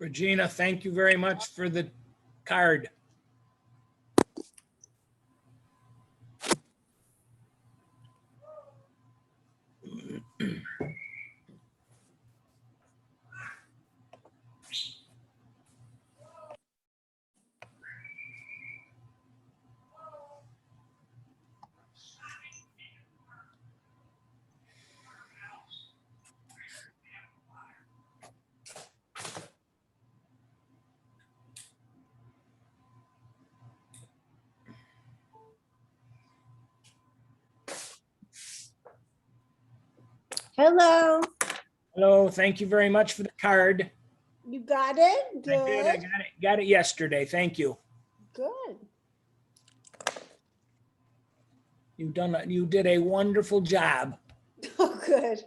Regina, thank you very much for the card. Hello. Hello, thank you very much for the card. You got it? Good. I did, I got it yesterday. Thank you. Good. You did a wonderful job. Oh, good.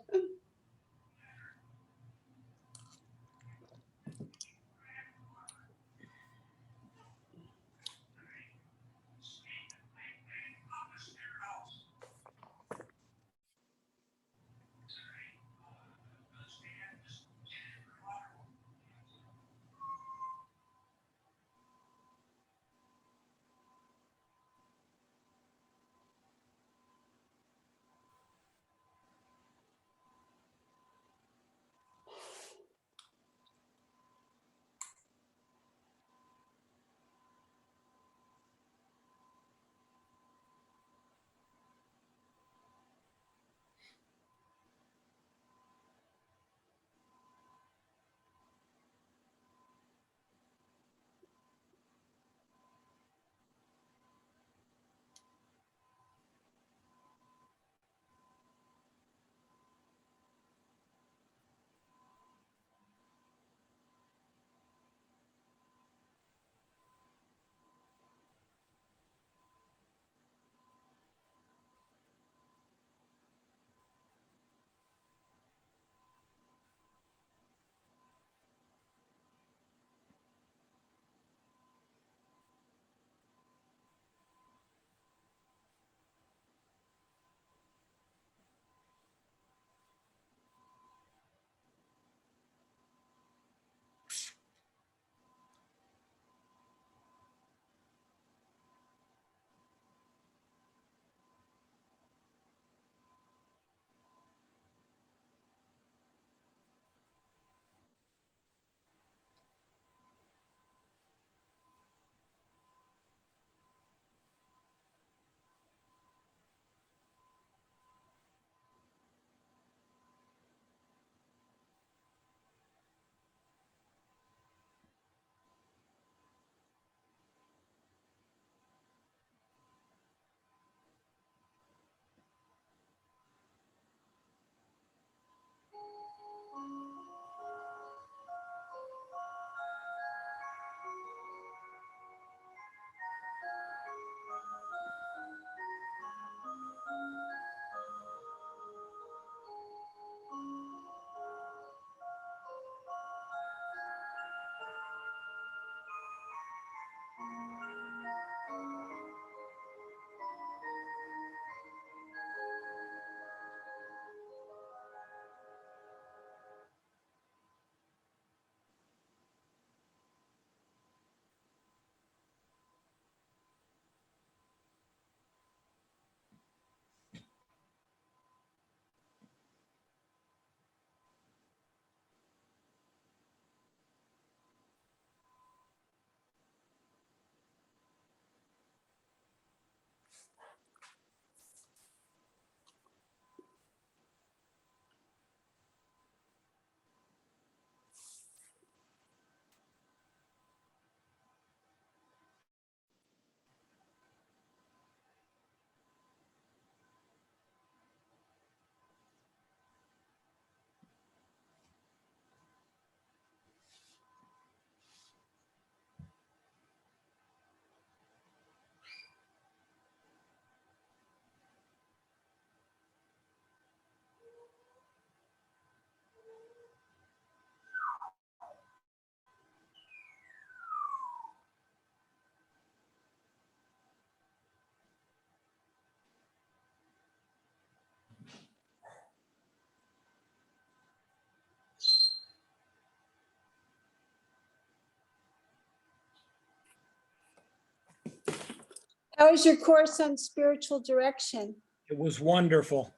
How was your course on spiritual direction? It was wonderful.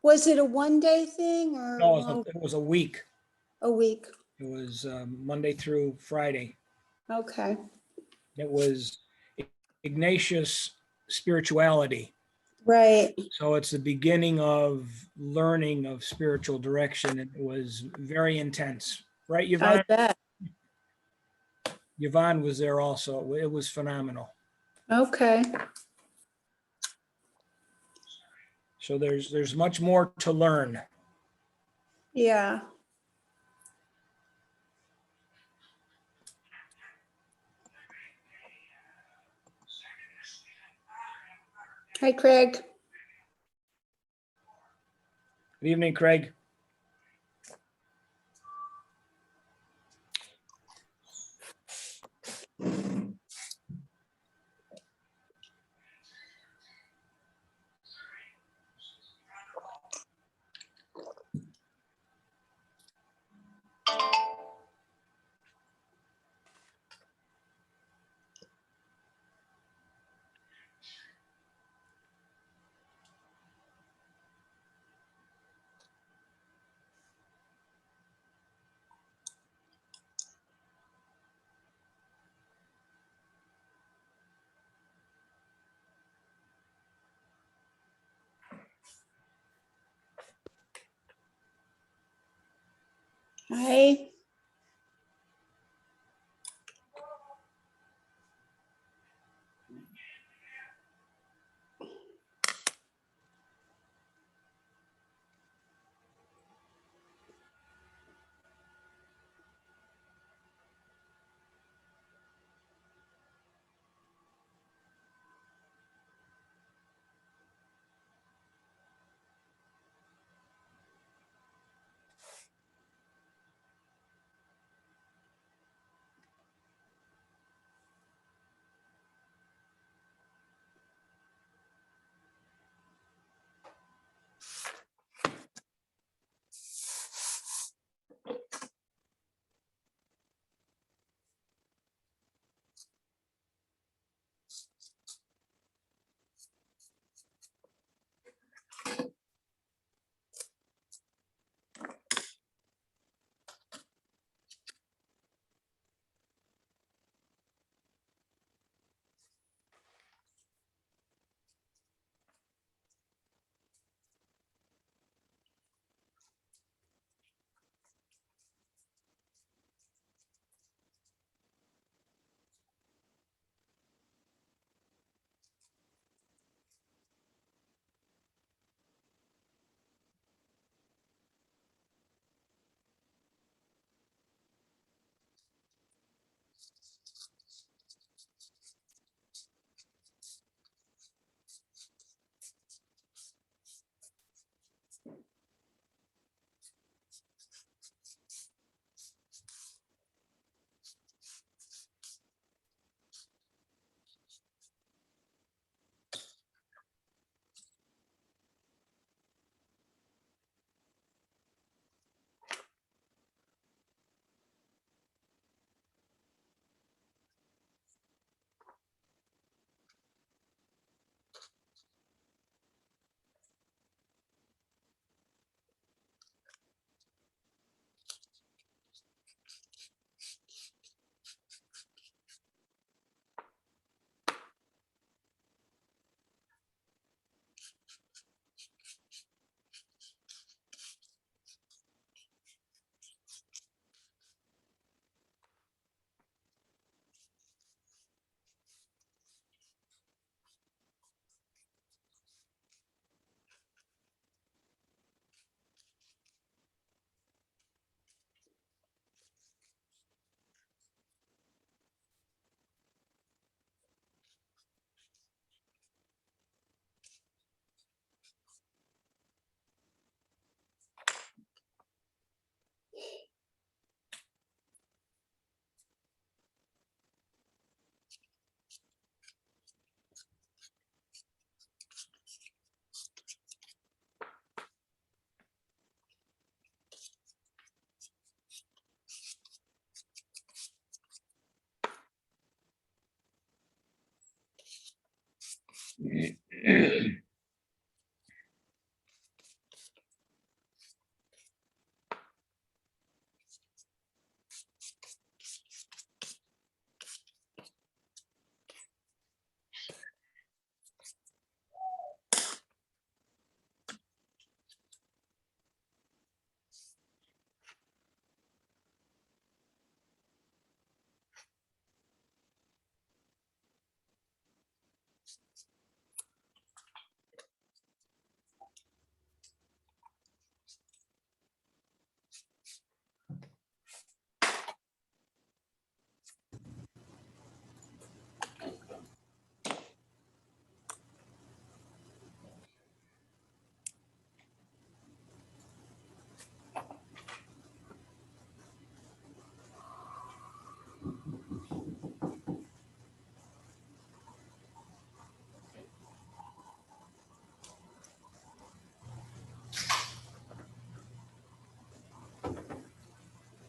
Was it a one-day thing or No, it was a week. a week? It was Monday through Friday. Okay. It was Ignatius spirituality. Right. So it's the beginning of learning of spiritual direction. And it was very intense. Right, I Yvonne? bet. Yvonne was there also. It was phenomenal. Okay. So there's much more to learn. Yeah. Hi, Craig. Good evening, Craig. Hi.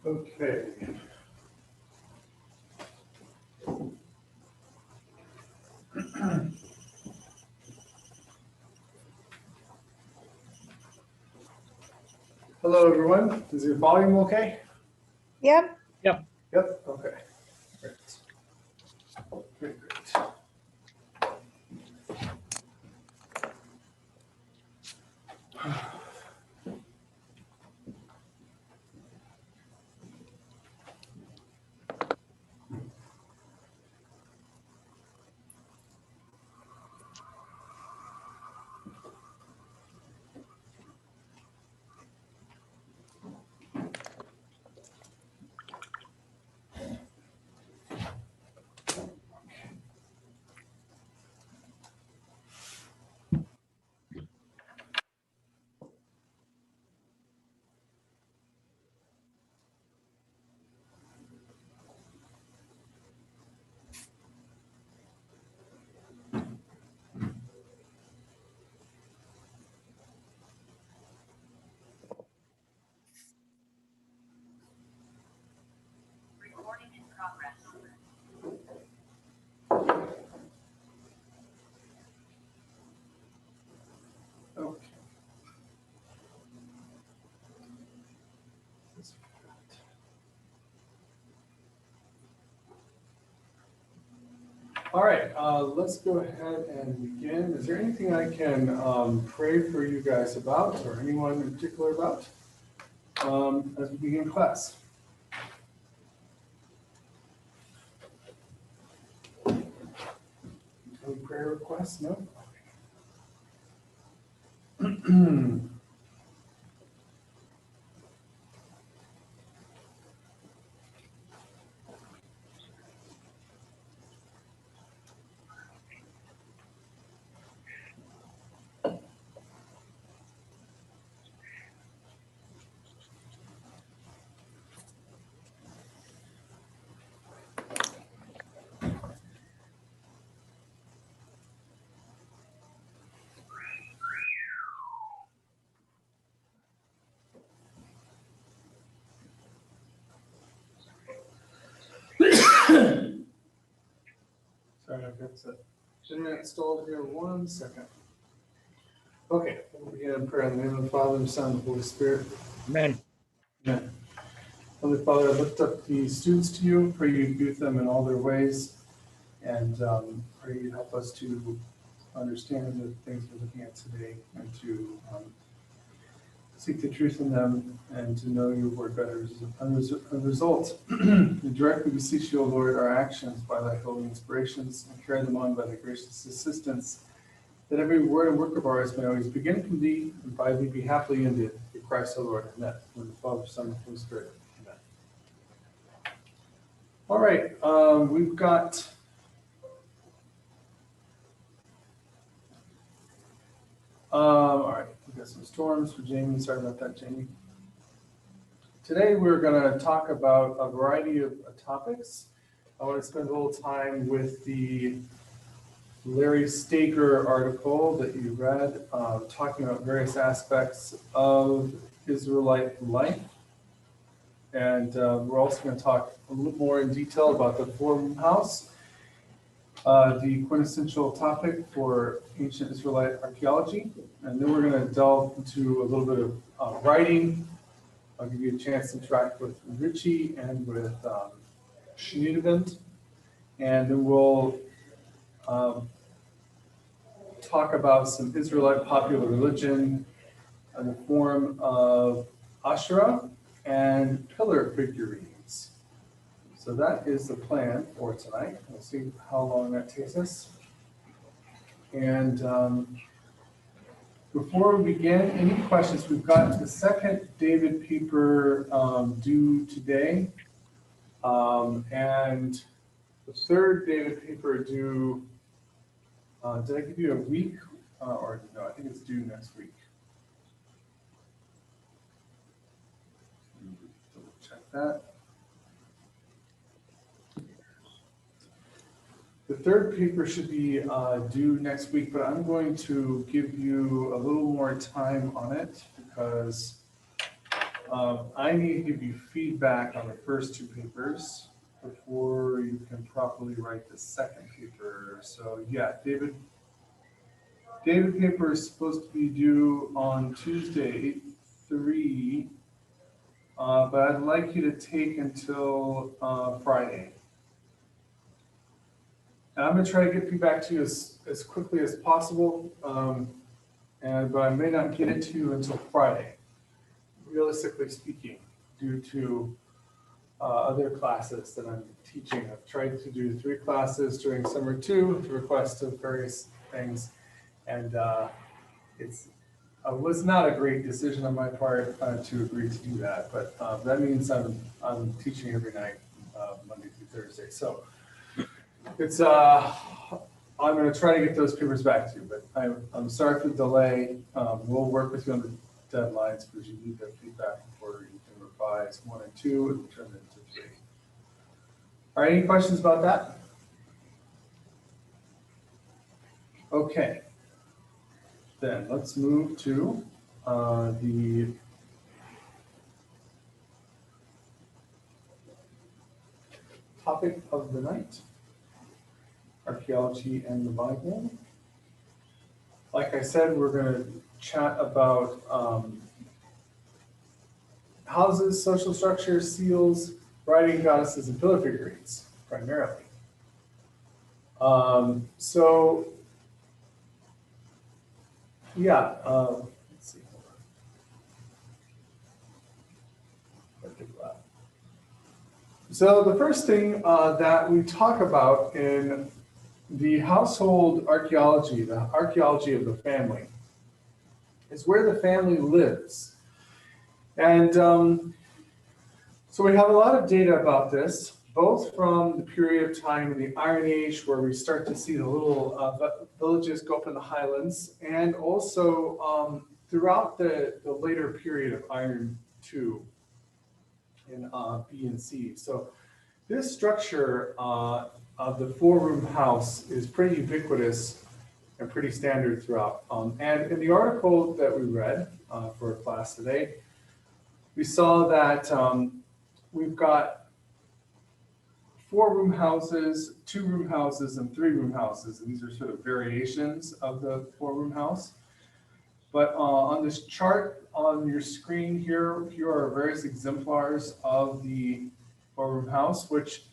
Okay. Hello, everyone. Is your volume okay? Yep. Yep. Yep. Okay. Great. Great, great. Okay. All right, let's go ahead and begin. Is there anything I can pray for you guys about, or anyone in particular about, as we begin class? Any prayer requests? No? Sorry, I've got the internet installed here. 1 second. Okay, we'll begin in prayer in the name of the Father, and the Son, and the Holy Spirit. Amen. Amen. Heavenly Father, I lift up the students to you. Pray you be with them in all their ways, and pray you help us to understand the things we're looking at today, and to seek the truth in them, and to know your word better as a result. And directly beseech you, O Lord, our actions by thy holy inspirations, and carry them on by thy gracious assistance, that every word and work of ours may always begin from thee, and by thee be happily ended. Through Christ our Lord. Amen. In the Father, Son, and Holy Spirit. Amen. All right, we've got all right, we've got some storms for Jamie. Sorry about that, Jamie. Today we're going to talk about a variety of topics. I want to spend a little time with the Larry Staker article that you read, talking about various aspects of Israelite life. And we're also going to talk a little more in detail about the Forum House. the quintessential topic for ancient Israelite archaeology. And then we're going to delve into a little bit of writing. I'll give you a chance to interact with Richie and with Schneidevent. And then we'll talk about some Israelite popular religion in the form of Asherah and pillar figurines. So that is the plan for tonight. We'll see how long that takes us. And before we begin, any questions? We've got the second David paper due today. And the third David paper due, did I give you a week? Or no, I think it's due next week. Double check that. The third paper should be due next week, but I'm going to give you a little more time on it because I need to give you feedback on the first two papers before you can properly write the second paper. So yeah, David paper is supposed to be due on Tuesday, 8/3, but I'd like you to take until Friday. And I'm going to try to get feedback to you as quickly as possible, but I may not get it to you until Friday, realistically speaking, due to other classes that I'm teaching. I've tried to do 3 classes during summer 2 at the request of various things, and it was not a great decision on my part to agree to do that, but that means I'm teaching every night, Monday through Thursday. So it's I'm going to try to get those papers back to you, but I'm sorry for the delay. We'll work with you on the deadlines because you need that feedback before you can revise 1 and 2 and turn it into 3. All right, any questions about that? Okay, then let's move to the topic of the night. Archaeology and the Bible. Like I said, we're going to chat about houses, social structures, seals, writing goddesses, and pillar figurines, primarily. So, yeah, let's see. So the first thing that we talk about in the household archaeology, the archaeology of the family, is where the family lives. And so we have a lot of data about this, both from the period of time in the Iron Age, where we start to see the little villages go up in the highlands, and also throughout the later period of Iron II in B and C. So this structure of the 4-room house is pretty ubiquitous and pretty standard throughout. And in the article that we read for a class today, we saw that we've got 4-room houses, 2-room houses, and 3-room houses. And these are sort of variations of the 4-room house. But on this chart on your screen here are various exemplars of the 4-room house, which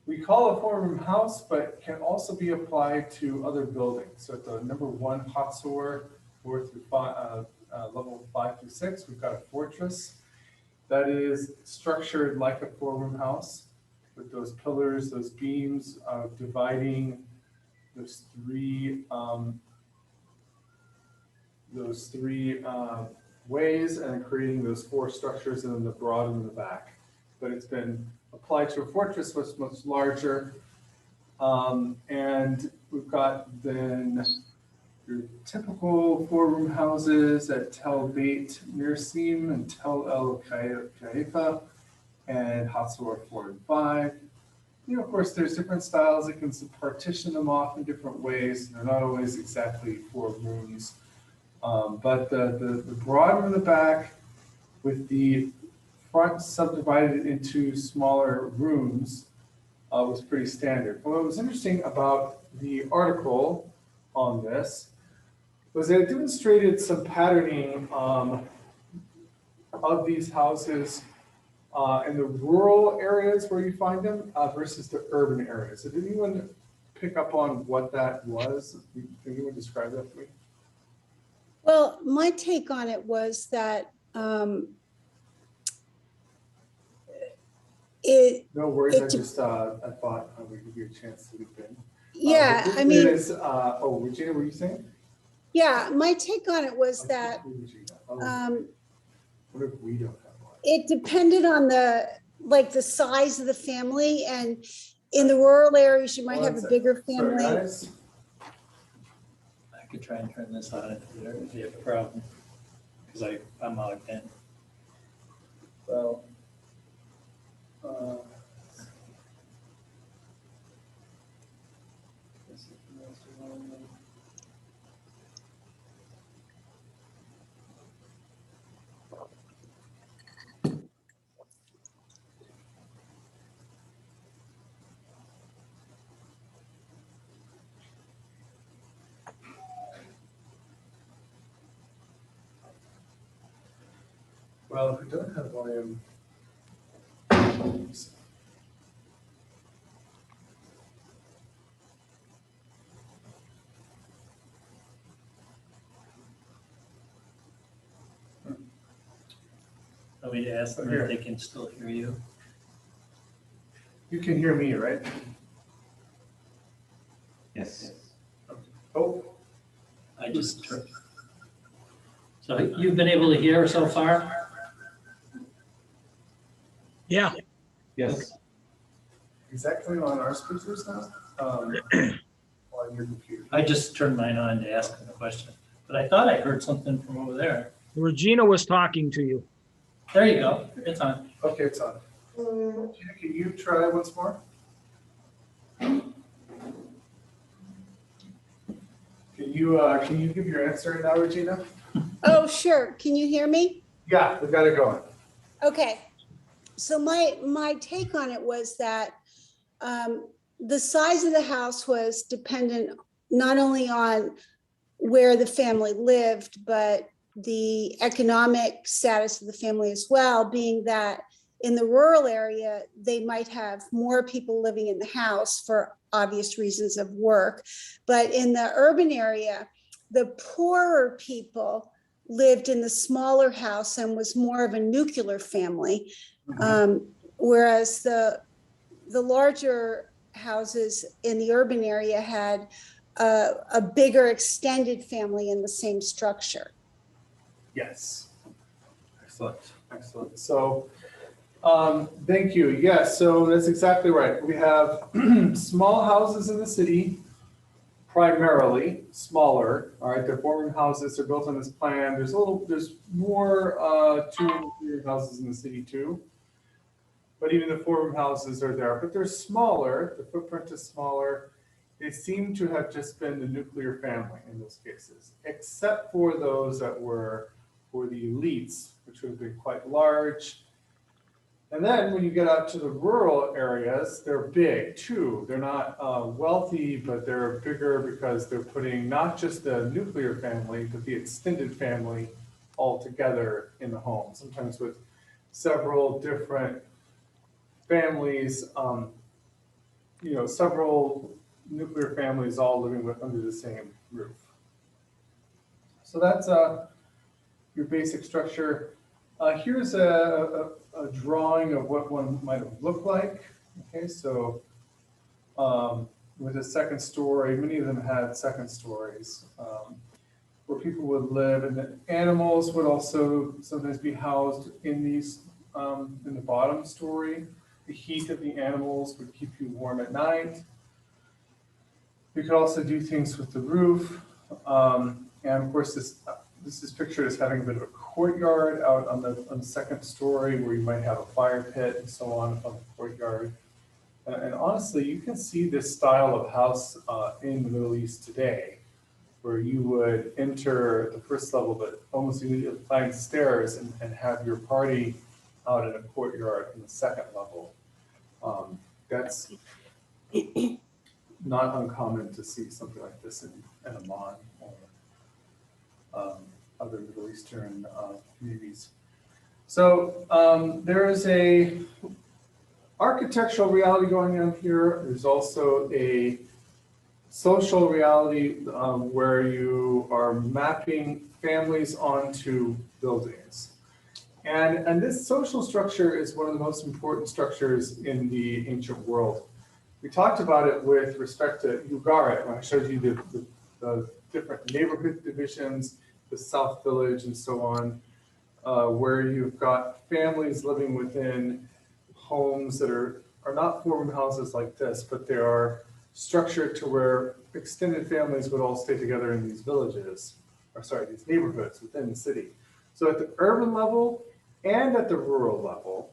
we call a 4-room house, but can also be applied to other buildings. So at the number 1 Hatzor, 4 through 5, level 5 through 6, we've got a fortress that is structured like a 4-room house with those pillars, those beams dividing those three ways and creating those 4 structures, and then the broad in the back. But it's been applied to a fortress that's much larger. And we've got then your typical 4-room houses at Tel Beit Mirsim and Tel El Kaifa and Hatzor 4 and 5. You know, of course, there's different styles that can partition them off in different ways. They're not always exactly 4 rooms. But the broad room in the back with the front subdivided into smaller rooms was pretty standard. And what was interesting about the article on this was that it demonstrated some patterning of these houses in the rural areas where you find them versus the urban areas. So did anyone pick up on what that was? Can anyone describe that for me? Well, my take on it was that it, No worries, It I de- just, I thought I would give you a chance to loop in. yeah, But this I mean, is, oh, Regina, what were you saying? yeah, my take on it was that Regina. Oh, what if we don't have one? it depended on the size of the family, and in the rural areas, you might have a bigger Sorry, family. guys. I could try and turn this on if you have a problem, because I'm logged in. Well, uh, well, if we don't have volume. Want me to ask them if they can still hear you? You can hear me, right? Yes. Oh, I just turned. So you've been able to hear so far? Yeah, Yes. is that coming on our speakers now? On your computer? I just turned mine on to ask them a question, but I thought I heard something from over there. Regina was talking to you. There you go, it's on. Okay, it's on. Gina, can you try once more? Can you give your answer now, Regina? Oh, sure. Can you hear me? Yeah, we got it going. Okay. So my take on it was that the size of the house was dependent not only on where the family lived, but the economic status of the family as well, being that in the rural area, they might have more people living in the house for obvious reasons of work. But in the urban area, the poorer people lived in the smaller house and was more of a nuclear family. Whereas the larger houses in the urban area had a bigger extended family in the same structure. Yes. Excellent, excellent. So, thank you. Yes, so that's exactly right. We have small houses in the city, primarily smaller. All right, they're forming houses. They're built on this plan. There's more 2 and 3 houses in the city too. But even the four-room houses are there, but they're smaller. The footprint is smaller. They seem to have just been the nuclear family in those cases, except for those that were for the elites, which would have been quite large. And then when you get out to the rural areas, they're big too. They're not wealthy, but they're bigger because they're putting not just the nuclear family, but the extended family all together in the home, sometimes with several different families, several nuclear families all living under the same roof. So that's your basic structure. Here's a drawing of what one might have looked like. Okay, so with a second story, many of them had second stories where people would live, and the animals would also sometimes be housed in these in the bottom story. The heat of the animals would keep you warm at night. You could also do things with the roof. And of course, this is pictured as having a bit of a courtyard out on the second story where you might have a fire pit and so on above the courtyard. And honestly, you can see this style of house in the Middle East today, where you would enter the first level, but almost immediately climb stairs and have your party out in a courtyard in the second level. That's not uncommon to see something like this in Oman or other Middle Eastern communities. So there is a architectural reality going on here. There's also a social reality where you are mapping families onto buildings. And this social structure is one of the most important structures in the ancient world. We talked about it with respect to Ugarit, when I showed you the different neighborhood divisions, the South Village and so on, where you've got families living within homes that are not form houses like this, but they are structured to where extended families would all stay together in these villages, or sorry, these neighborhoods within the city. So at the urban level and at the rural level,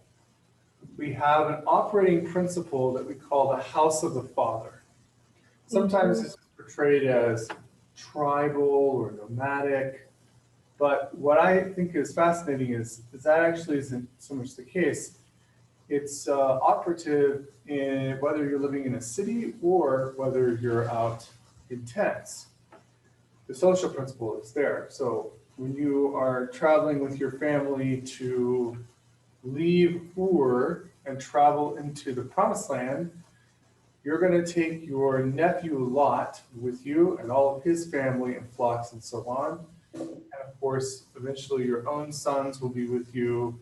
we have an operating principle that we call the house of the father. Sometimes it's portrayed as tribal or nomadic, but what I think is fascinating is that actually isn't so much the case. It's operative in whether you're living in a city or whether you're out in tents. The social principle is there. So when you are traveling with your family to leave Ur and travel into the promised land, you're going to take your nephew Lot with you and all of his family and flocks and so on. And of course, eventually your own sons will be with you.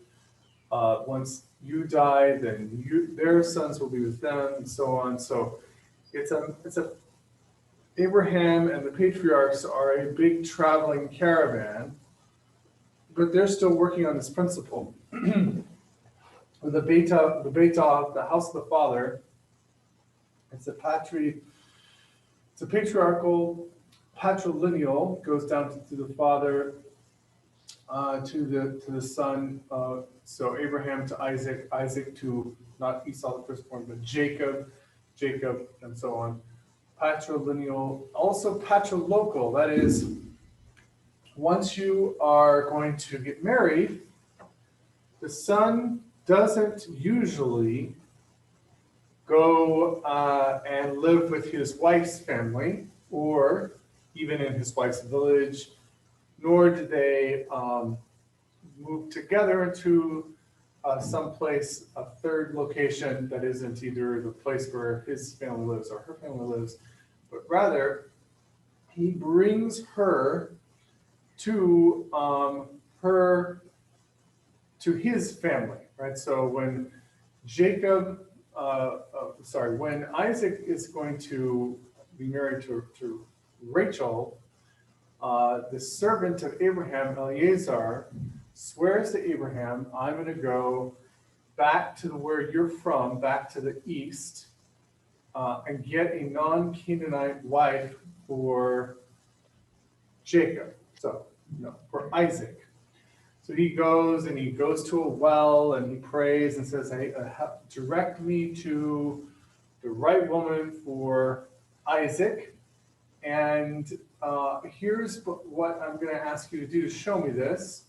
Once you die, then their sons will be with them and so on. So it's a Abraham and the patriarchs are a big traveling caravan, but they're still working on this principle. The Beta, the house of the father, it's a patriarchal, patrilineal, goes down to the father, to the son. So Abraham to Isaac, Isaac to not Esau the firstborn, but Jacob, and so on. Patrilineal, also patrilocal. That is, once you are going to get married, the son doesn't usually go and live with his wife's family or even in his wife's village, nor do they move together into someplace, a third location that isn't either the place where his family lives or her family lives, but rather he brings her to his family, right? So when when Isaac is going to be married to Rachel, the servant of Abraham, Eliezer, swears to Abraham, I'm going to go back to where you're from, back to the east, and get a non-Canaanite wife for Jacob. So, for Isaac. So he goes to a well and he prays and says, hey, direct me to the right woman for Isaac. And here's what I'm going to ask you to do to show me this.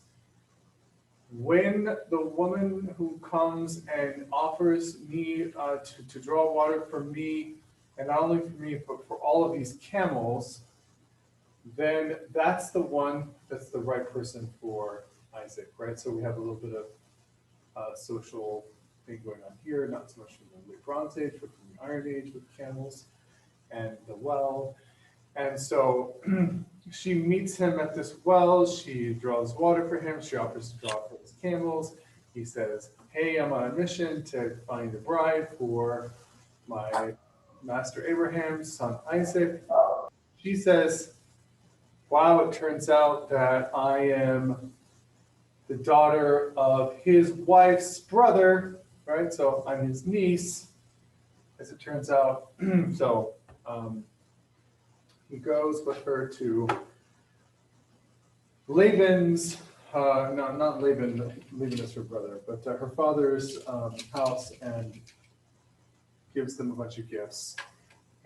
When the woman who comes and offers me to draw water for me, and not only for me, but for all of these camels, then that's the one that's the right person for Isaac, right? So we have a little bit of social thing going on here, not so much from the late Bronze Age, but from the Iron Age with camels and the well. And so she meets him at this well. She draws water for him. She offers to draw for his camels. He says, hey, I'm on a mission to find a bride for my master Abraham's son Isaac. She says, wow, it turns out that I am the daughter of his wife's brother, right? So I'm his niece, as it turns out. So he goes with her to Laban's, not Laban, Laban is her brother, but her father's house, and gives them a bunch of gifts.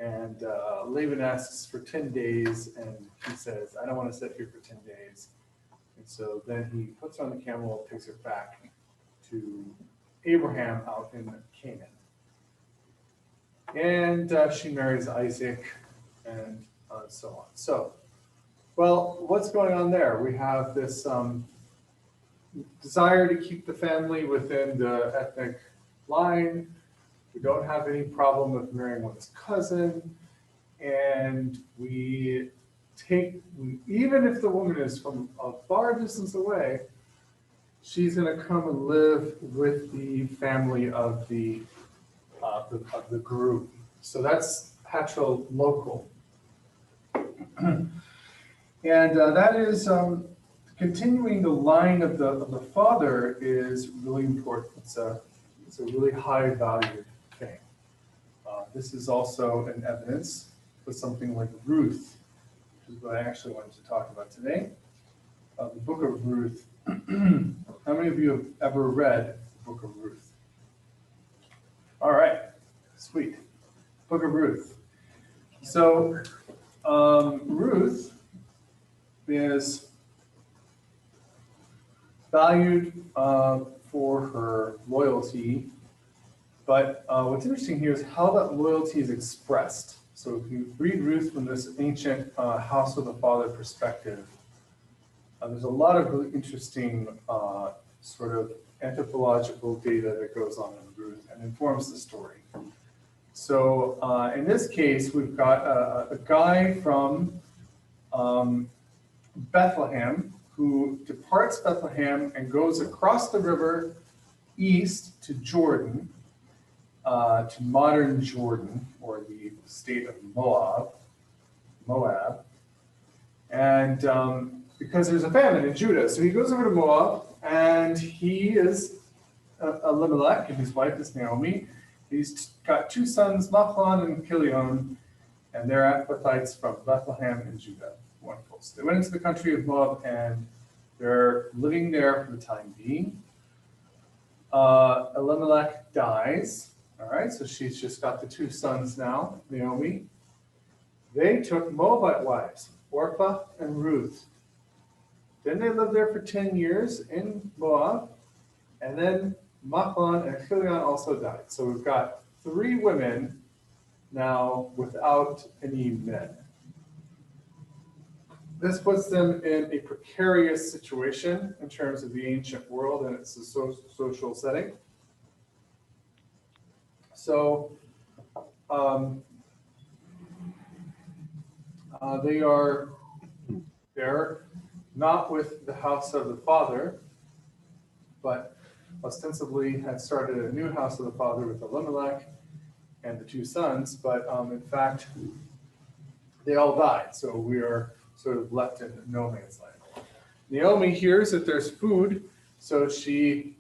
And Laban asks for 10 days, and he says, I don't want to sit here for 10 days. And so then he puts her on the camel, takes her back to Abraham out in Canaan. And she marries Isaac and so on. So, well, what's going on there? We have this desire to keep the family within the ethnic line. We don't have any problem with marrying one's cousin. And we even if the woman is from a far distance away, she's going to come and live with the family of the group. So that's patrilocal. And that is continuing the line of the father is really important. It's a really high valued thing. This is also an evidence for something like Ruth, which is what I actually wanted to talk about today. The book of Ruth. How many of you have ever read the book of Ruth? All right, sweet. Book of Ruth. So Ruth is valued for her loyalty, but what's interesting here is how that loyalty is expressed. So if you read Ruth from this ancient house of the father perspective, there's a lot of really interesting sort of anthropological data that goes on in Ruth and informs the story. So in this case, we've got a guy from Bethlehem who departs Bethlehem and goes across the river east to Jordan, to modern Jordan, or the state of Moab. And because there's a famine in Judah. So he goes over to Moab, and he is Elimelech, and his wife is Naomi. He's got two sons, Machlon and Chilion, and they're Ephrathites from Bethlehem and Judah. Wonderful. So they went into the country of Moab, and they're living there for the time being. Elimelech dies. All right, so she's just got the two sons now, Naomi. They took Moabite wives, Orpah and Ruth. Then they lived there for 10 years in Moab, and then Machlon and Chilion also died. So we've got 3 women now without any men. This puts them in a precarious situation in terms of the ancient world and its social setting. So they're not with the house of the father, but ostensibly had started a new house of the father with Elimelech and the 2 sons, but in fact, they all died. So we are sort of left in no man's land. Naomi hears that there's food, so she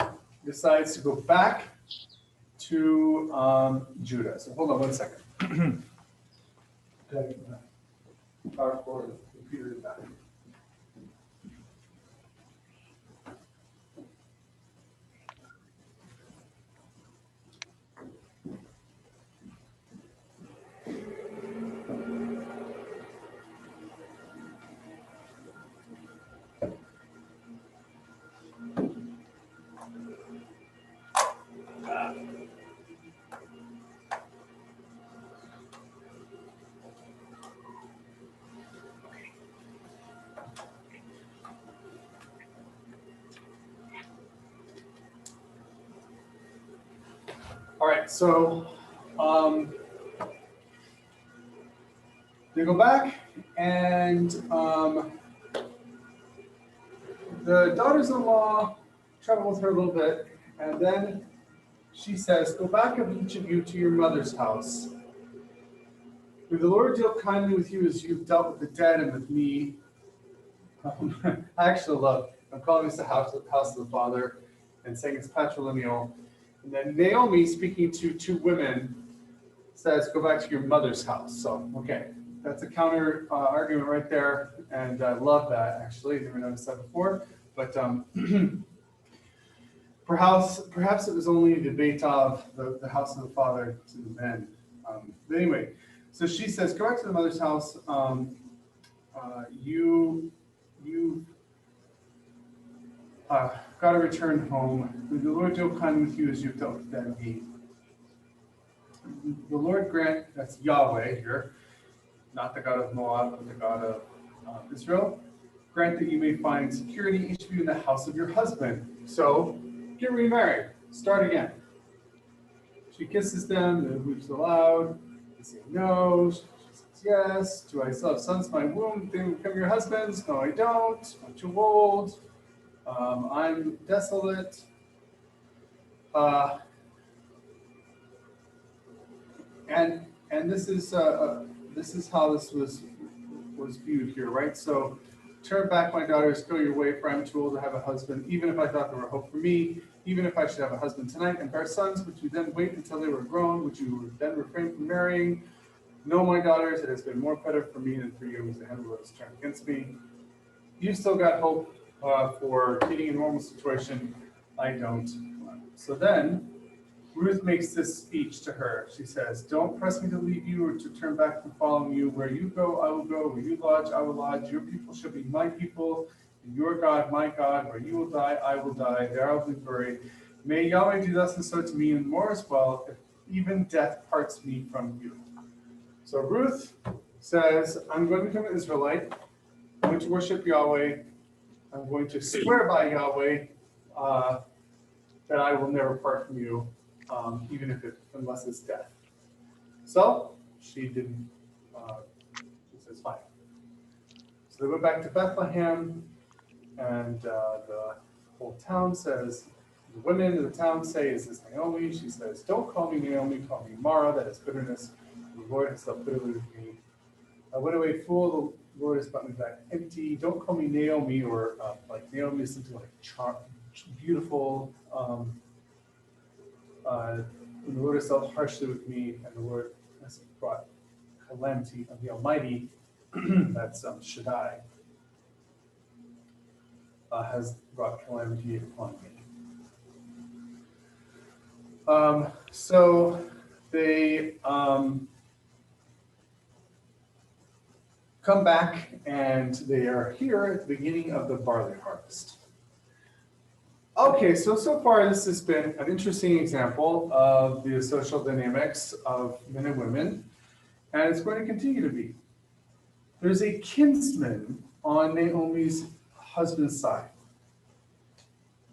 decides to go back to Judah. So hold on one second. Power cord, computer is back. All right, so they go back, and the daughters-in-law travel with her a little bit, and then she says, "Go back of each of you to your mother's house. May the Lord deal kindly with you as you've dealt with the dead and with me." I actually love, I'm calling this the house of the father and saying it's patrilineal. And then Naomi, speaking to 2 women, says, "Go back to your mother's house." So, okay, that's a counter argument right there. And I love that, actually. Never noticed that before. But perhaps it was only a debate of the house of the father to the men. But anyway, so she says, "Go back to the mother's house. You got to return home. May the Lord deal kindly with you as you've dealt with them." the Lord grant, that's Yahweh here, not the God of Moab, but the God of Israel. Grant that you may find security, each of you in the house of your husband. So get remarried. Start again. She kisses them, the hoops aloud. They say no. She says yes. Do I still have sons in my womb? They become your husbands? No, I don't. I'm too old. I'm desolate. And this is how this was viewed here, right? So, turn back, my daughters, go your way, for I am too old to have a husband. Even if I thought there were hope for me, even if I should have a husband tonight and bear sons, would you then wait until they were grown? Would you then refrain from marrying? No, my daughters, it has been more better for me than for you, as the hand of the Lord is turned against me. You still got hope for getting a normal situation. I don't. So then, Ruth makes this speech to her. She says, don't press me to leave you or to turn back from following you. Where you go, I will go. Where you lodge, I will lodge. Your people shall be my people, and your God, my God. Where you will die, I will die. There I will be buried. May Yahweh do thus and so to me, and more as well, if even death parts me from you. So Ruth says, I'm going to become an Israelite. I'm going to worship Yahweh. I'm going to swear by Yahweh that I will never part from you. Even if unless it's death. So she didn't, she says fine. So they went back to Bethlehem, and the whole town says, the women in the town say, is this Naomi? She says, don't call me Naomi, call me Mara, that is bitterness. The Lord has dealt bitterly with me. I went away full, the Lord has brought me back empty. Don't call me Naomi, or like Naomi is something like beautiful. The Lord has dealt harshly with me, and the Lord has brought calamity of the Almighty, that's Shaddai, has brought calamity upon me. So they come back, and they are here at the beginning of the barley harvest. Okay, so far this has been an interesting example of the social dynamics of men and women, and it's going to continue to be. There's a kinsman on Naomi's husband's side,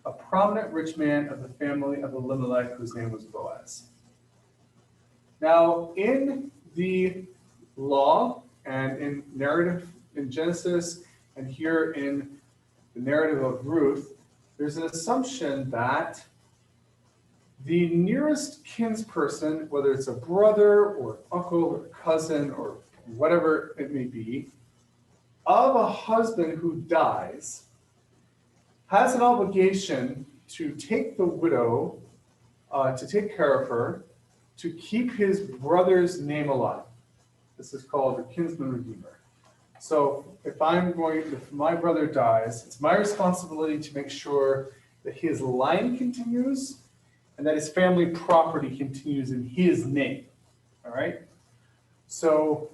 a prominent rich man of the family of Elimelech, whose name was Boaz. Now, in the law and in narrative in Genesis, and here in the narrative of Ruth, there's an assumption that the nearest kinsperson, whether it's a brother or uncle or cousin or whatever it may be, of a husband who dies, has an obligation to take the widow, to take care of her, to keep his brother's name alive. This is called a kinsman redeemer. So if my brother dies, it's my responsibility to make sure that his line continues and that his family property continues in his name. All right. So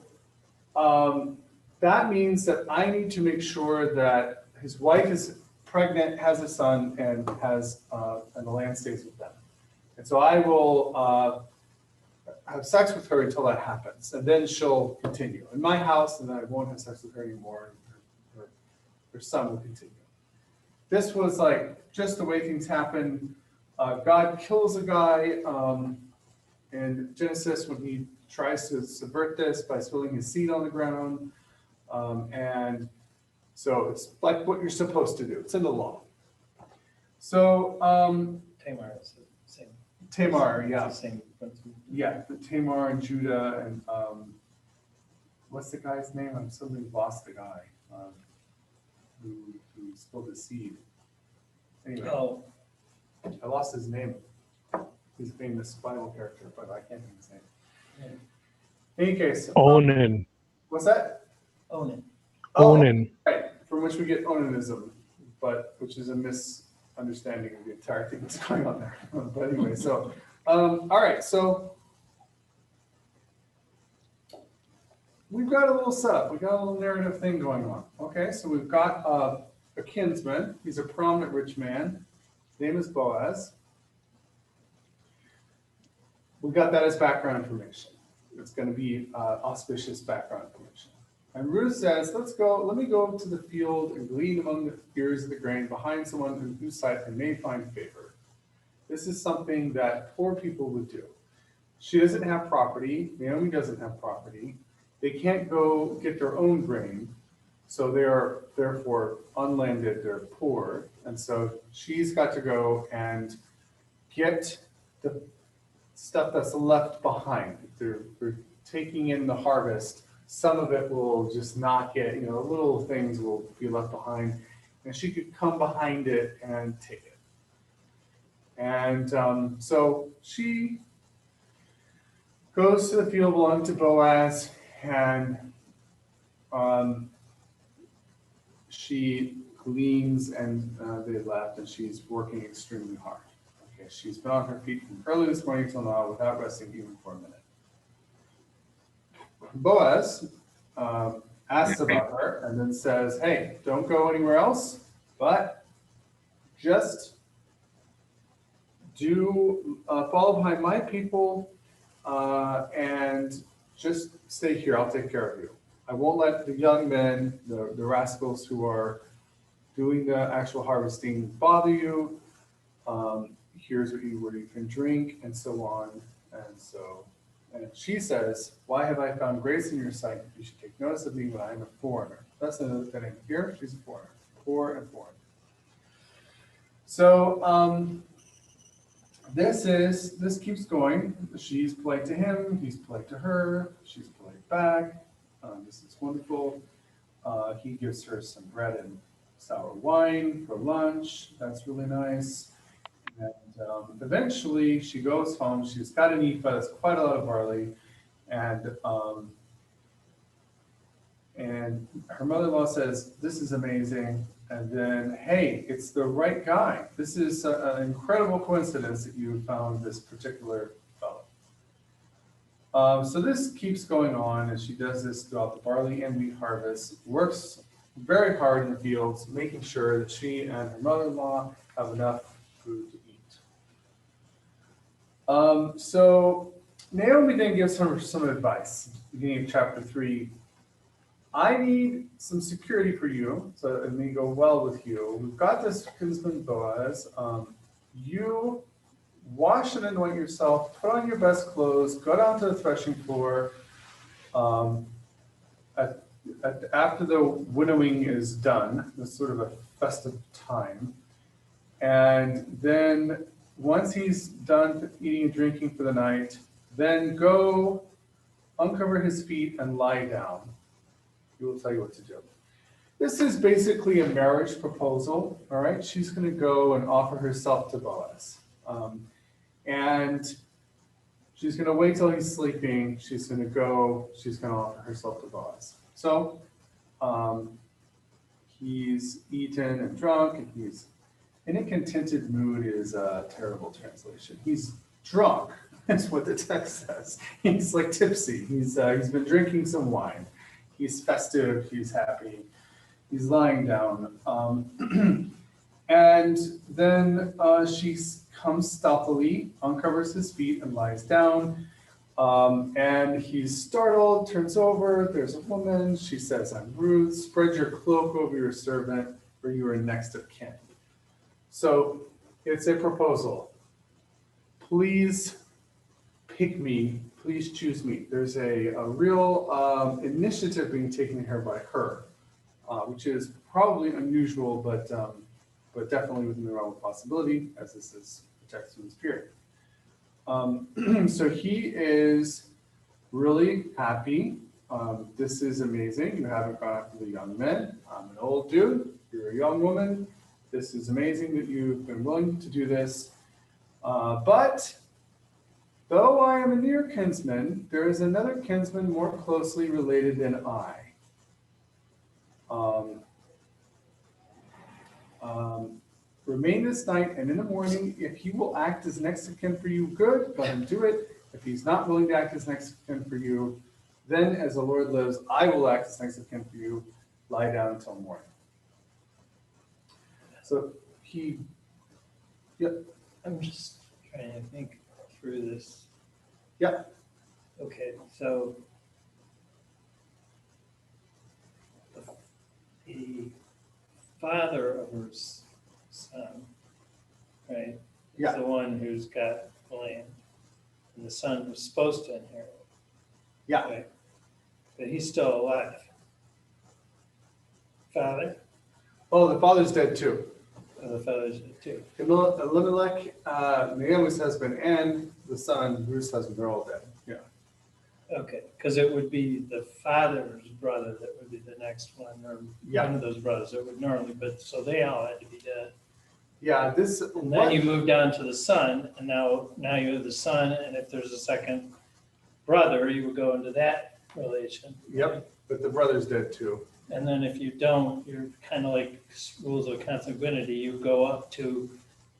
that means that I need to make sure that his wife is pregnant, has a son, and the land stays with them. And so I will have sex with her until that happens, and then she'll continue in my house, and then I won't have sex with her anymore. And her son will continue. This was like just the way things happen. God kills a guy in Genesis when he tries to subvert this by spilling his seed on the ground, and so it's like what you're supposed to do. It's in the law. So Tamar is the same. Tamar, yeah. It's the same principle. Yeah, the Tamar and Judah and what's the guy's name? I'm suddenly lost the guy who spilled his seed. Anyway, Oh, I lost his name. He's a famous Bible character, but I can't think of his name. yeah. In any case, Onan. what's that? Onan. Oh, Onan. right, from which we get onanism, but which is a misunderstanding of the entire thing that's going on there. But anyway, so all right, so we've got a little setup. We've got a little narrative thing going on. Okay, so we've got a kinsman. He's a prominent rich man. His name is Boaz. we got that as background information. It's going to be auspicious background information. And Ruth says, let me go to the field and glean among the ears of the grain behind someone in whose sight I may find favor. This is something that poor people would do. She doesn't have property. Naomi doesn't have property. They can't go get their own grain. So they're therefore unlanded, they're poor. And so she's got to go and get the stuff that's left behind. They're taking in the harvest. Some of it will just not get, little things will be left behind. And she could come behind it and take it. And so she goes to the field belonging to Boaz, and she gleans, and they left, and she's working extremely hard. Okay, she's been on her feet from early this morning till now without resting even for a minute. Boaz asks about her and then says, hey, don't go anywhere else, but just do follow behind my people and just stay here. I'll take care of you. I won't let the young men, the rascals who are doing the actual harvesting, bother you. Here's what you can drink, and so on. And she says, why have I found grace in your sight? You should take notice of me when I am a foreigner. That's another thing. Here, she's a foreigner. Poor and foreign. So this keeps going. She's polite to him. He's polite to her. She's polite back. This is wonderful. He gives her some bread and sour wine for lunch. That's really nice. And eventually she goes home. She's got an ephah. That's quite a lot of barley. And her mother-in-law says, this is amazing. And then, hey, it's the right guy. This is an incredible coincidence that you found this particular fellow. So this keeps going on, and she does this throughout the barley and wheat harvest, works very hard in the fields, making sure that she and her mother-in-law have enough food to eat. So Naomi then gives her some advice, beginning of chapter 3. I need some security for you, so it may go well with you. We've got this kinsman Boaz. You wash and anoint yourself, put on your best clothes, go down to the threshing floor. After the winnowing is done, it's sort of a festive time. And then once he's done eating and drinking for the night, then go uncover his feet and lie down. He will tell you what to do. This is basically a marriage proposal, all right? She's going to go and offer herself to Boaz. And she's going to wait till he's sleeping. She's going to offer herself to Boaz. So he's eaten and drunk, and he's in a contented mood is a terrible translation. He's drunk, that's what the text says. He's like tipsy. He's been drinking some wine. He's festive, he's happy, he's lying down. And then she comes stealthily, uncovers his feet and lies down. And he's startled, turns over, there's a woman. She says, I'm Ruth, spread your cloak over your servant, for you are next of kin. So it's a proposal. Please pick me. Please choose me. There's a real initiative being taken here by her, which is probably unusual, but definitely within the realm of possibility, as this is a text from this period. So he is really happy. This is amazing. You haven't gone after the young men. I'm an old dude. You're a young woman. This is amazing that you've been willing to do this. But though I am a near kinsman, there is another kinsman more closely related than I. Remain this night, and in the morning, if he will act as next of kin for you, good, let him do it. If he's not willing to act as next of kin for you, then as the Lord lives, I will act as next of kin for you. Lie down until morning. So I'm just trying to think through this. Yeah. Okay, so the father of her son, right? Yeah. Is the one who's got the land, and the son was supposed to inherit. Yeah. Right? But he's still alive. Father, Oh, the father's dead too. the father's too. Elimelech, Naomi's husband, and the son, Ruth's husband, they're all dead. Yeah. Okay, because it would be the father's brother that would be the next one, or Yeah. one of those brothers that would normally, but, so they all had to be dead. Yeah, this, And then you move down to the son, and now you have the son, and if there's a second brother, you would go into that relation. yep, but the brother's dead too. And then if you don't, you're kind of like rules of consanguinity, you go up to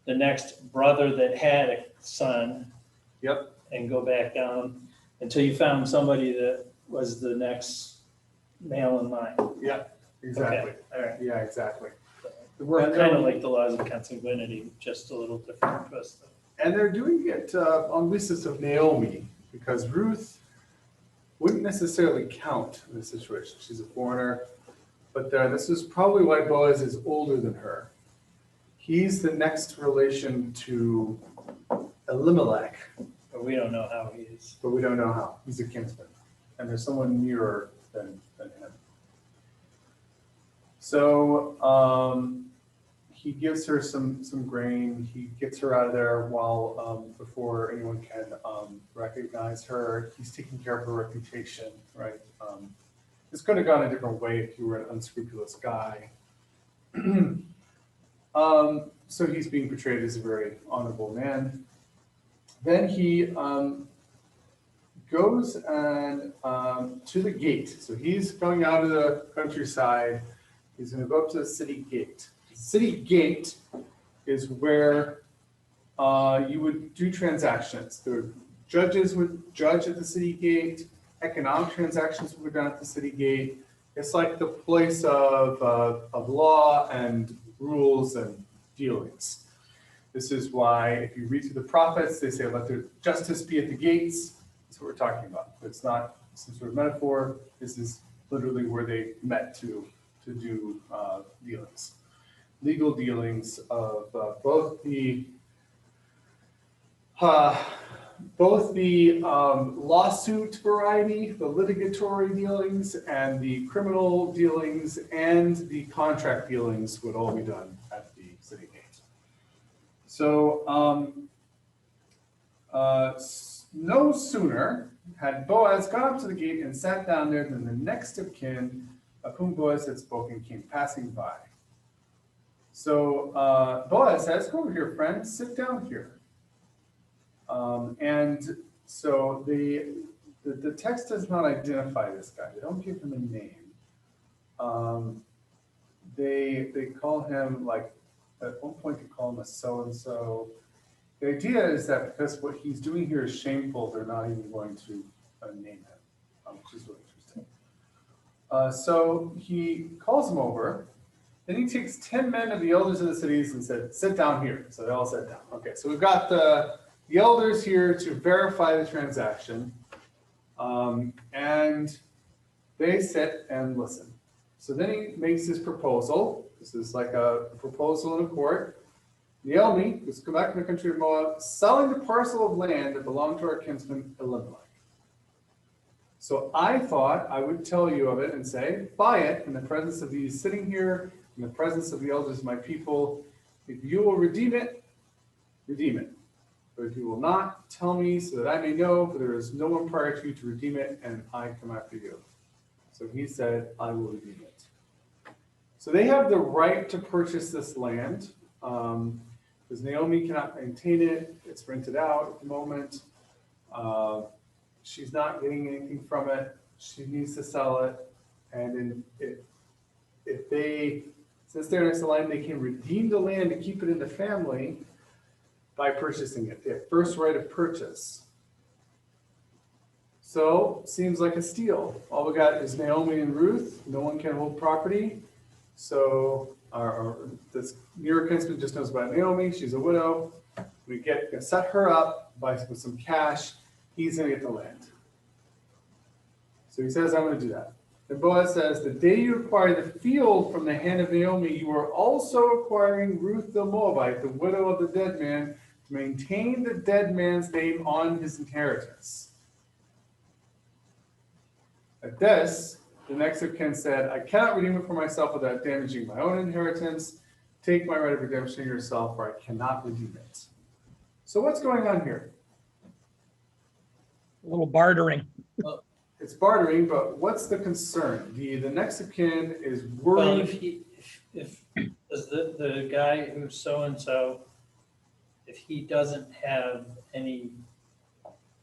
the next brother that had a son. Yep. And go back down until you found somebody that was the next male in line. Yeah, exactly. Okay, all right. Yeah, exactly. Kind of like the laws of consanguinity, just a little different twist. And they're doing it on the basis of Naomi, because Ruth wouldn't necessarily count in this situation. She's a foreigner, but this is probably why Boaz is older than her. He's the next relation to Elimelech, But we don't know how he is. but we don't know how. He's a kinsman, and there's someone nearer than him. So he gives her some grain. He gets her out of there while before anyone can recognize her. He's taking care of her reputation, right? This could have gone a different way if you were an unscrupulous guy. So he's being portrayed as a very honorable man. Then he goes and to the gate. So he's going out of the countryside. He's going to go up to the city gate. The city gate is where you would do transactions. The judges would judge at the city gate. Economic transactions would go down at the city gate. It's like the place of law and rules and dealings. This is why, if you read through the prophets, they say, let the justice be at the gates. That's what we're talking about. It's not some sort of metaphor. This is literally where they met to do dealings. Legal dealings of both the lawsuit variety, the litigatory dealings, and the criminal dealings, and the contract dealings would all be done at the city gate. So no sooner had Boaz got up to the gate and sat down there than the next of kin of whom Boaz had spoken came passing by. So Boaz says, "Come over here, friend, sit down here." And so the text does not identify this guy. They don't give him a name. They call him, like, at one point they call him a so-and-so. The idea is that because what he's doing here is shameful, they're not even going to name him, which is really interesting. So he calls him over. Then he takes 10 men of the elders of the cities and said, "Sit down here." So they all sat down. Okay, so we've got the elders here to verify the transaction. And they sit and listen. So then he makes his proposal. This is like a proposal in a court. Naomi, who's come back from the country of Moab, selling the parcel of land that belonged to our kinsman Elimelech. So I thought I would tell you of it and say, buy it in the presence of these sitting here, in the presence of the elders of my people. If you will redeem it, redeem it. But if you will not, tell me so that I may know, for there is no one prior to you to redeem it, and I come after you. So he said, I will redeem it. So they have the right to purchase this land, because Naomi cannot maintain it. It's rented out at the moment. She's not getting anything from it. She needs to sell it. And if they, since they're next to the land, they can redeem the land to keep it in the family by purchasing it. They have first right of purchase. So seems like a steal. All we got is Naomi and Ruth. No one can hold property. So this nearer kinsman just knows about Naomi. She's a widow. We set her up with some cash. he's going to get the land. So he says, I'm going to do that. And Boaz says, the day you acquire the field from the hand of Naomi, you are also acquiring Ruth the Moabite, the widow of the dead man, to maintain the dead man's name on his inheritance. At this, the next of kin said, I cannot redeem it for myself without damaging my own inheritance. Take my right of redemption yourself, for I cannot redeem it. So what's going on here? A little bartering. It's bartering, but what's the concern? The next of kin is Well, worried. if does the guy who's so-and-so, if he doesn't have any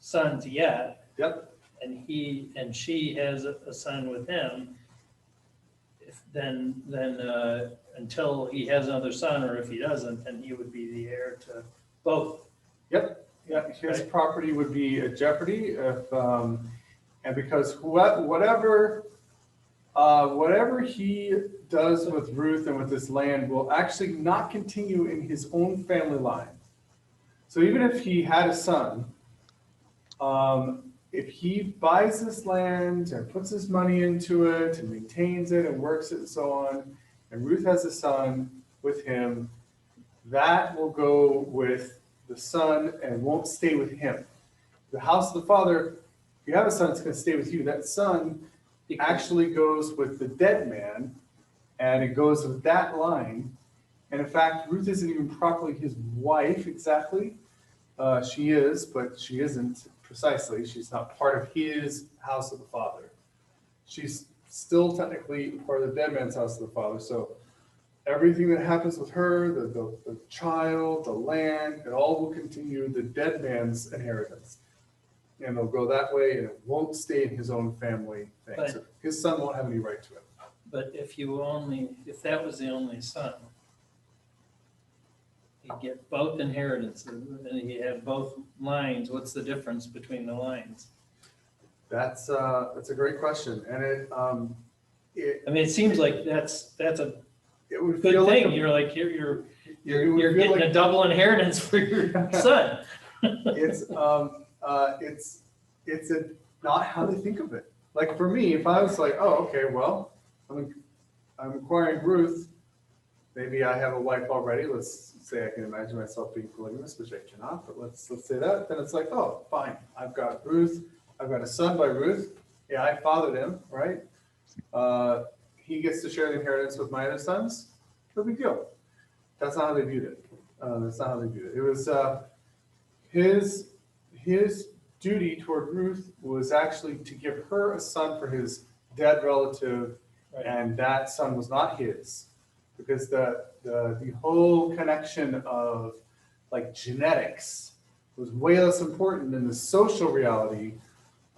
sons yet, Yep. and he and she has a son with him, if then until he has another son, or if he doesn't, then he would be the heir to both. Yep. Yeah. His Right. property would be at jeopardy if, and because whatever he does with Ruth and with this land will actually not continue in his own family line. So even if he had a son, if he buys this land and puts his money into it and maintains it and works it and so on, and Ruth has a son with him, that will go with the son and won't stay with him. The house of the father, if you have a son, it's going to stay with you. That son actually goes with the dead man, and it goes with that line. And in fact, Ruth isn't even properly his wife exactly. She is, but she isn't precisely. She's not part of his house of the father. She's still technically part of the dead man's house of the father. So everything that happens with her, the child, the land, it all will continue the dead man's inheritance. And it'll go that way, and it won't stay in his own family thing. So his son won't have any right to it. But if that was the only son, he'd get both inheritances, and he'd have both lines. What's the difference between the lines? That's a great question, and I mean, it seems like that's a it would good feel like thing. You're you're getting a double inheritance for your son. It's not how they think of it. Like for me, if I was like, oh, okay, well, I'm acquiring Ruth. Maybe I have a wife already. Let's say I can imagine myself being polygamous, which I cannot. But let's say that. Then it's like, oh, fine. I've got Ruth. I've got a son by Ruth. Yeah, I fathered him, right? He gets to share the inheritance with my other sons. No big deal. That's not how they viewed it. That's not how they viewed it. It was his duty toward Ruth was actually to give her a son for his dead relative, Right. and that son was not his, because the whole connection of like genetics was way less important than the social reality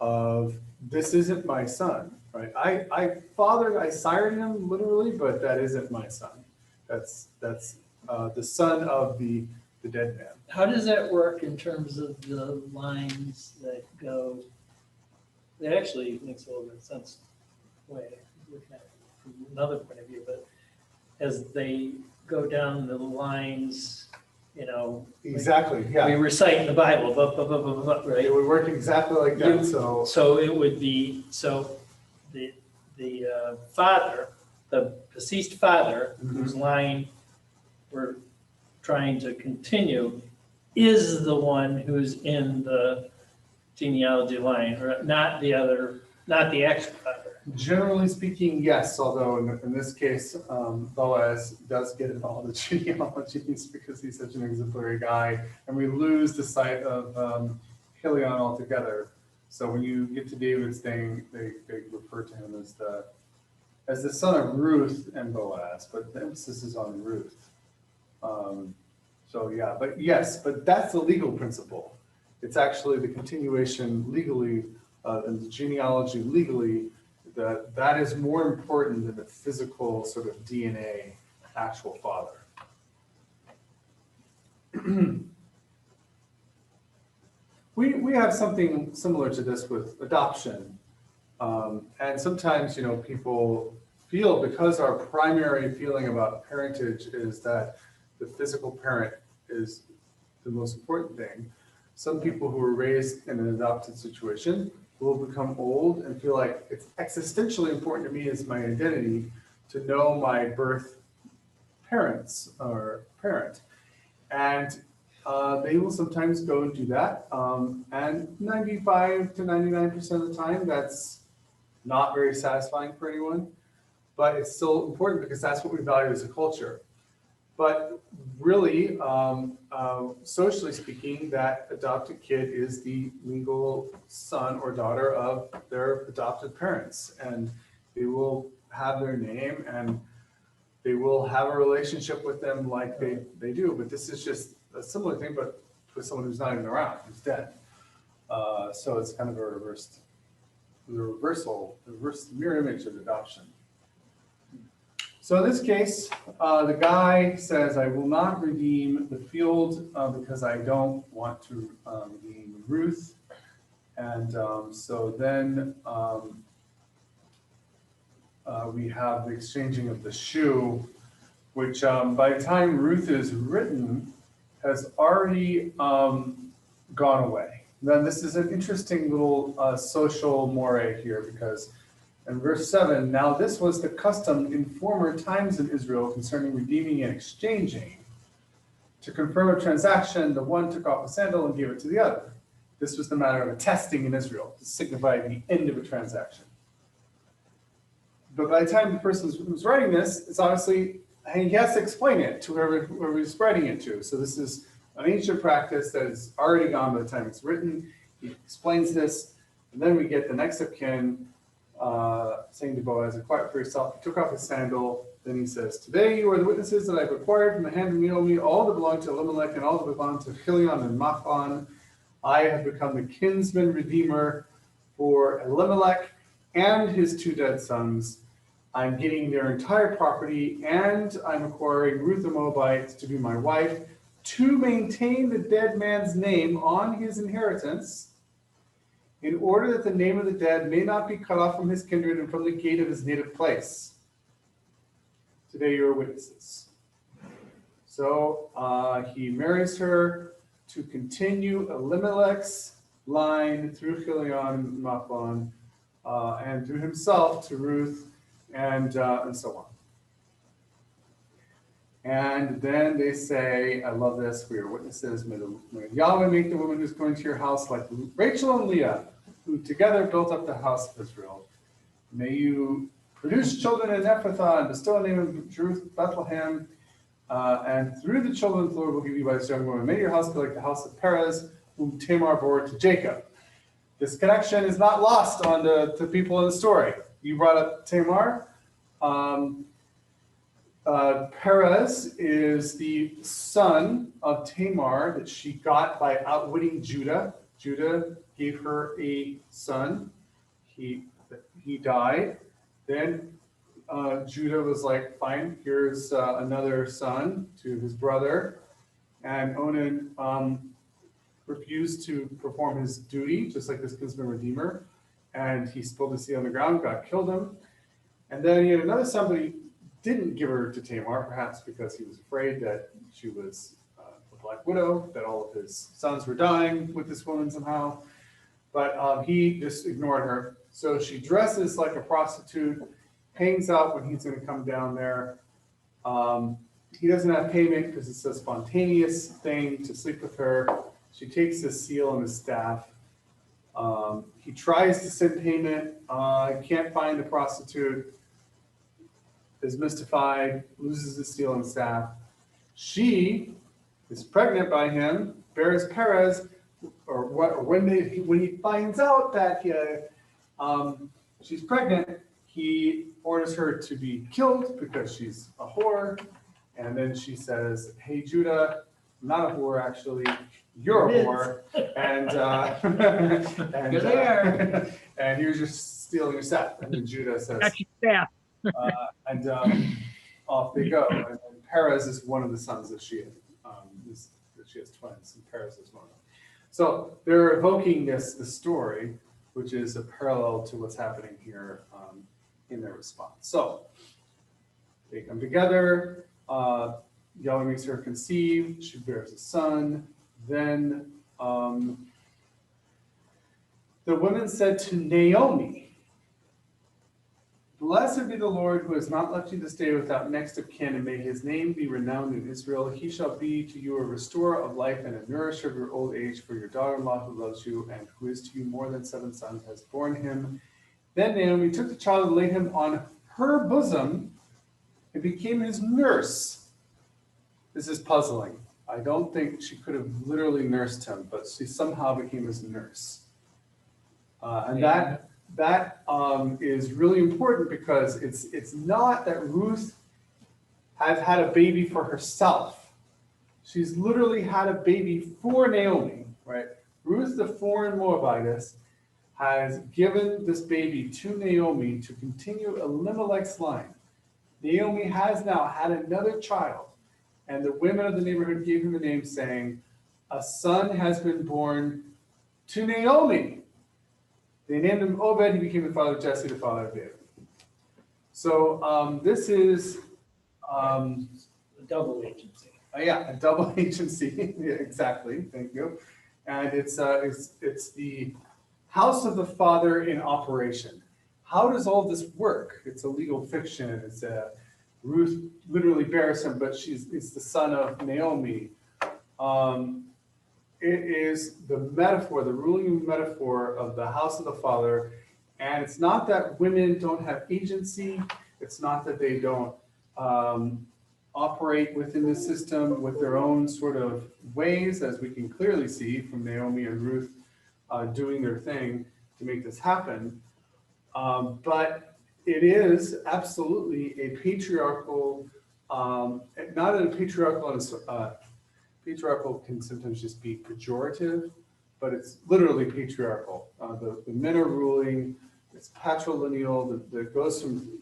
of this isn't my son, right? I sired him literally, but that isn't my son. That's the son of the dead man. How does that work in terms of the lines that go? It actually makes a little bit of sense way looking at it from another point of view, but as they go down the lines, Exactly, yeah. we recite in the Bible, right? It would work exactly like that. So it would be, the father, the deceased father, whose line we're trying to continue, is the one who's in the genealogy line, or not the actual father. Generally speaking, yes, although in this case, Boaz does get in all the genealogies because he's such an exemplary guy, and we lose the sight of Hilion altogether. So when you get to David's thing, they refer to him as the son of Ruth and Boaz, but the emphasis is on Ruth. So yeah, but that's the legal principle. It's actually the continuation legally, and the genealogy legally, that is more important than the physical sort of DNA actual father. We have something similar to this with adoption. And sometimes, people feel, because our primary feeling about parentage is that the physical parent is the most important thing. some people who were raised in an adopted situation will become old and feel like it's existentially important to me as my identity to know my birth parents or parent. And they will sometimes go and do that. And 95 to 99% of the time, that's not very satisfying for anyone. But it's still important because that's what we value as a culture. But really, socially speaking, that adopted kid is the legal son or daughter of their adopted parents. And they will have their name and they will have a relationship with them like they do. But this is just a similar thing, but with someone who's not even around, who's dead. So it's kind of a reverse mirror image of adoption. So in this case, the guy says, I will not redeem the field because I don't want to redeem Ruth. And so then we have the exchanging of the shoe, which by the time Ruth is written, has already gone away. Then this is an interesting little social moray here, because in verse 7, now this was the custom in former times in Israel concerning redeeming and exchanging. To confirm a transaction, the one took off a sandal and gave it to the other. This was the matter of attesting in Israel, to signify the end of a transaction. But by the time the person who's writing this, it's obviously, he has to explain it to whoever he's writing it to. So this is an ancient practice that is already gone by the time it's written. He explains this, and then we get the next of kin saying to Boaz, "Inquire for yourself." He took off his sandal. Then he says, "Today you are the witnesses that I've acquired from the hand of Naomi all that belong to Elimelech and all that belong to Chilion and Machlon. I have become the kinsman redeemer for Elimelech and his 2 dead sons. I'm getting their entire property, and I'm acquiring Ruth the Moabite to be my wife, to maintain the dead man's name on his inheritance, in order that the name of the dead may not be cut off from his kindred and from the gate of his native place. Today you are witnesses." So he marries her to continue Elimelech's line through Chilion and Machlon, and through himself to Ruth, and so on. And then they say, I love this, we are witnesses, may Yahweh make the woman who's going to your house like Rachel and Leah, who together built up the house of Israel. May you produce children in Ephrathah and bestow a name of Ruth, Bethlehem, and through the children the Lord will give you by this young woman. May your house be like the house of Perez, whom Tamar bore to Jacob. This connection is not lost on the people in the story. You brought up Tamar. Perez is the son of Tamar that she got by outwitting Judah. Judah gave her a son. He died. Then Judah was like, fine, here's another son to his brother. And Onan refused to perform his duty, just like this kinsman redeemer. And he spilled his seed on the ground, God killed him. And then he had another son, but he didn't give her to Tamar, perhaps because he was afraid that she was a black widow, that all of his sons were dying with this woman somehow. But he just ignored her. So she dresses like a prostitute, hangs out when he's going to come down there. He doesn't have payment because it's a spontaneous thing to sleep with her. She takes his seal and his staff. He tries to send payment, can't find the prostitute, is mystified, loses his seal and staff. She is pregnant by him, bears Perez, when he finds out that she's pregnant, he orders her to be killed because she's a whore. And then she says, hey, Judah, I'm not a whore, actually. You're a whore. And you're just stealing your staff. And then Judah says, That's your staff. Off they go. And then Perez is one of the sons that she had. She has twins, and Perez is one of them. So they're evoking the story, which is a parallel to what's happening here in their response. So they come together. Yahweh makes her conceive. She bears a son. Then The women said to Naomi, "Blessed be the Lord who has not left you this day without next of kin, and may his name be renowned in Israel. He shall be to you a restorer of life and a nourisher of your old age, for your daughter-in-law who loves you and who is to you more than 7 sons has borne him." Then Naomi took the child and laid him on her bosom and became his nurse. This is puzzling. I don't think she could have literally nursed him, but she somehow became his nurse. And that is really important because it's not that Ruth has had a baby for herself. She's literally had a baby for Naomi, right? Ruth, the foreign Moabitess, has given this baby to Naomi to continue Elimelech's line. Naomi has now had another child, and the women of the neighborhood gave him a name, saying, "A son has been born to Naomi." They named him Obed. He became the father of Jesse, the father of David. So this is A double agency. a double agency. Yeah, exactly. Thank you. And it's the house of the father in operation. How does all this work? It's a legal fiction. It's Ruth literally bears him, but it's the son of Naomi. It is the metaphor, the ruling metaphor of the house of the father. And it's not that women don't have agency. It's not that they don't operate within the system with their own sort of ways, as we can clearly see from Naomi and Ruth doing their thing to make this happen. But it is absolutely a patriarchal, not a patriarchal, patriarchal can sometimes just be pejorative, but it's literally patriarchal. The men are ruling, it's patrilineal, that goes from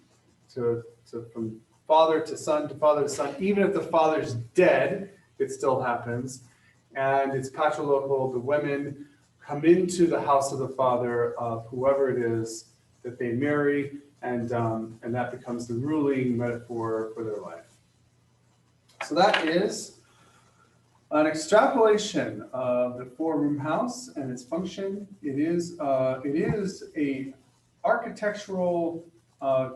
father to son to father to son. Even if the father's dead, it still happens. And it's patrilocal. The women come into the house of the father of whoever it is that they marry, and that becomes the ruling metaphor for their life. So that is an extrapolation of the 4-room house and its function. It is a architectural,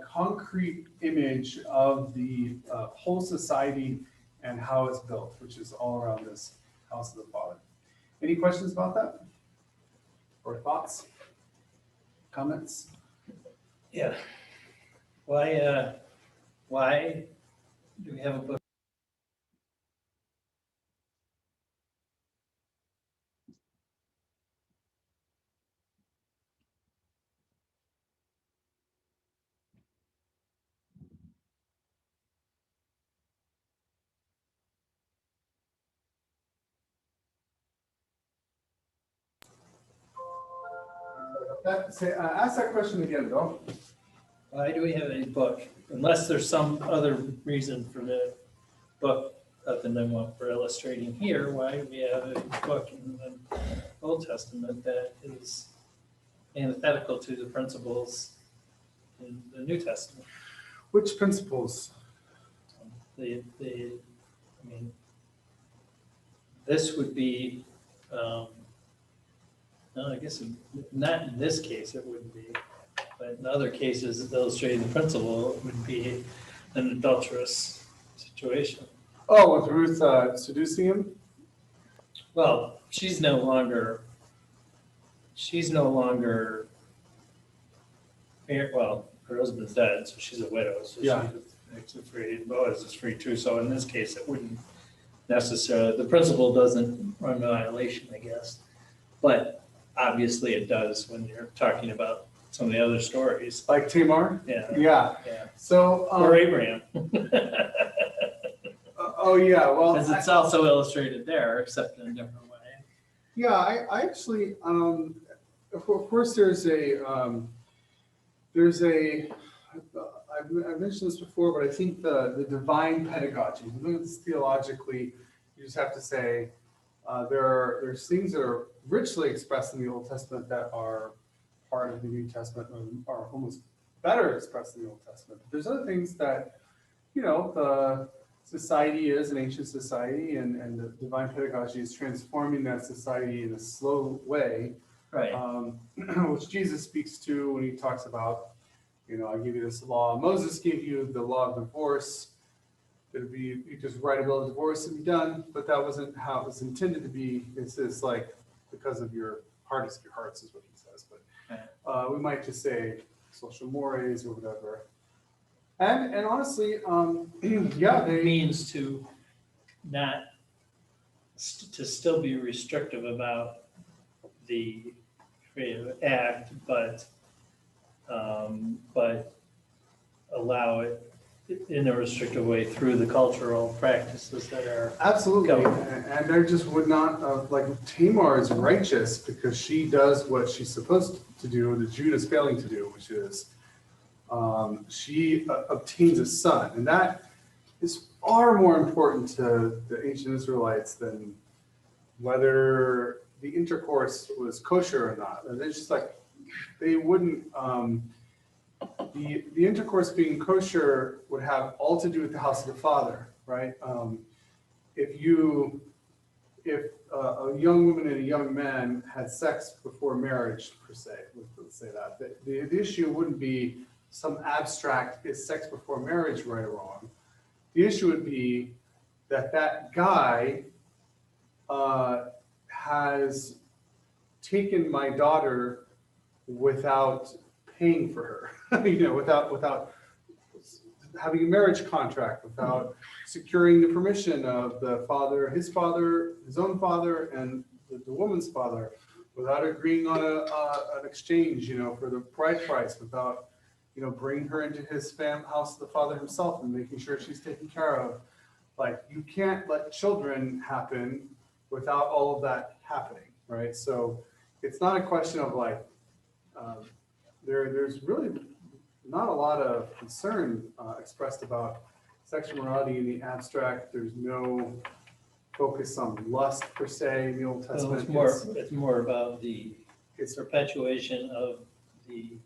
concrete image of the whole society and how it's built, which is all around this house of the Father. Any questions about that? Or thoughts? Comments? Yeah. Why do we have a book? Ask that question again, Bill. Why do we have a book? Unless there's some other reason for the book other than what we're illustrating here, why do we have a book in the Old Testament that is antithetical to the principles in the New Testament? Which principles? I mean, this would be, no, I guess not in this case it wouldn't be, but in other cases illustrating the principle, it would be an adulterous situation. Oh, with Ruth seducing him? Well, she's no longer, well, her husband's dead, so she's a widow, so Yeah. she's free. Boaz is free too, so in this case, it wouldn't necessarily, the principle doesn't run annihilation, I guess. But obviously it does when you're talking about some of the other stories. Like Tamar? Yeah, Yeah. yeah. So. Or Abraham. Oh, yeah, well. Because it's also illustrated there, except in a different way. Yeah, I actually, of course, I've mentioned this before, but I think the divine pedagogy, if you look at this theologically, you just have to say, there's things that are richly expressed in the Old Testament that are part of the New Testament, or are almost better expressed in the Old Testament. But there's other things that, society is, an ancient society, and the divine pedagogy is transforming that society in a slow way, Right. which Jesus speaks to when he talks about, I give you this law. Moses gave you the law of divorce. It'd be, you just write a bill of divorce and be done, but that wasn't how it was intended to be. It's just like, because of your hardest of your hearts is what he says, but we might just say social mores or whatever. And honestly, yeah, It means to not, to still be restrictive about the creative act, but allow it in a restrictive way through the cultural practices that are. absolutely. Go. And there just would not, like Tamar is righteous because she does what she's supposed to do, that Judah's failing to do, which is she obtains a son. And that is far more important to the ancient Israelites than whether the intercourse was kosher or not. And it's just like, they wouldn't, the intercourse being kosher would have all to do with the house of the father, right? If a young woman and a young man had sex before marriage, per se, let's say that, the issue wouldn't be some abstract, is sex before marriage right or wrong? The issue would be that guy has taken my daughter without paying for her, without having a marriage contract, without securing the permission of the father, his own father, and the woman's father, without agreeing on an exchange, for the bride price, without, bringing her into his house, the father himself, and making sure she's taken care of. Like, you can't let children happen without all of that happening, right? So it's not a question of like, there's really not a lot of concern expressed about sexual morality in the abstract. There's no focus on lust per se in the Old Testament. It's more about the perpetuation of the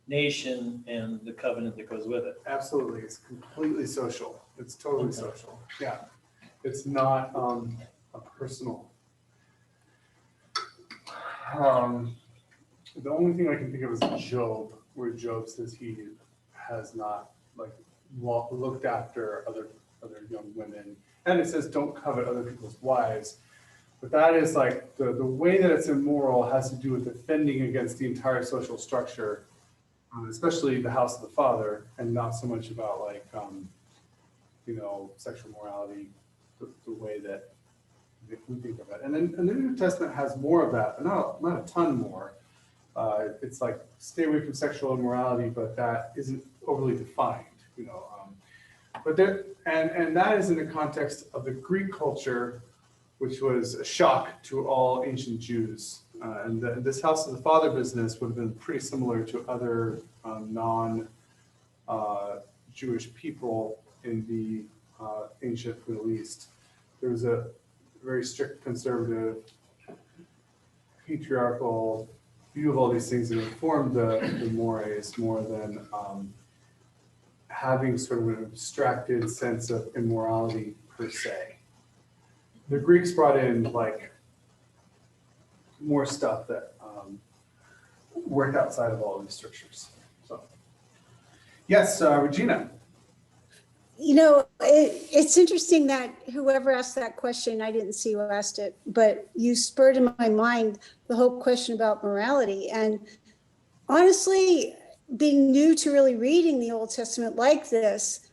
nation and the covenant that goes with it. Absolutely, it's completely social. It's totally social. Yeah, it's not a personal. The only thing I can think of is Job, where Job says he has not looked after other young women, and it says don't covet other people's wives. But that is like the way that it's immoral has to do with defending against the entire social structure, especially the house of the father, and not so much about sexual morality, the way that we think of it. And then the New Testament has more of that, but not a ton more. It's like stay away from sexual immorality, but that isn't overly defined, But there, and that is in the context of the Greek culture, which was a shock to all ancient Jews. And this house of the father business would have been pretty similar to other non-Jewish people in the ancient Middle East. There was a very strict conservative, patriarchal view of all these things that informed the mores more than having sort of an abstracted sense of immorality per se. The Greeks brought in more stuff that worked outside of all these strictures. So, yes, Regina. It's interesting that whoever asked that question, I didn't see who asked it, but you spurred in my mind the whole question about morality. And honestly, being new to really reading the Old Testament like this,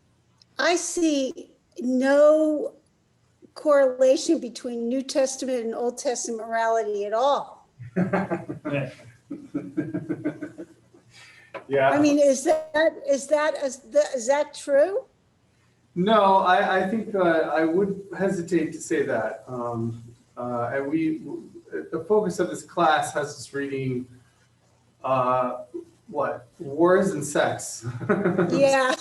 I see no correlation between New Testament and Old Testament morality at all. Yeah. I mean, is that true? No, I think I would hesitate to say that. And the focus of this class has us reading, wars and sex. Yeah.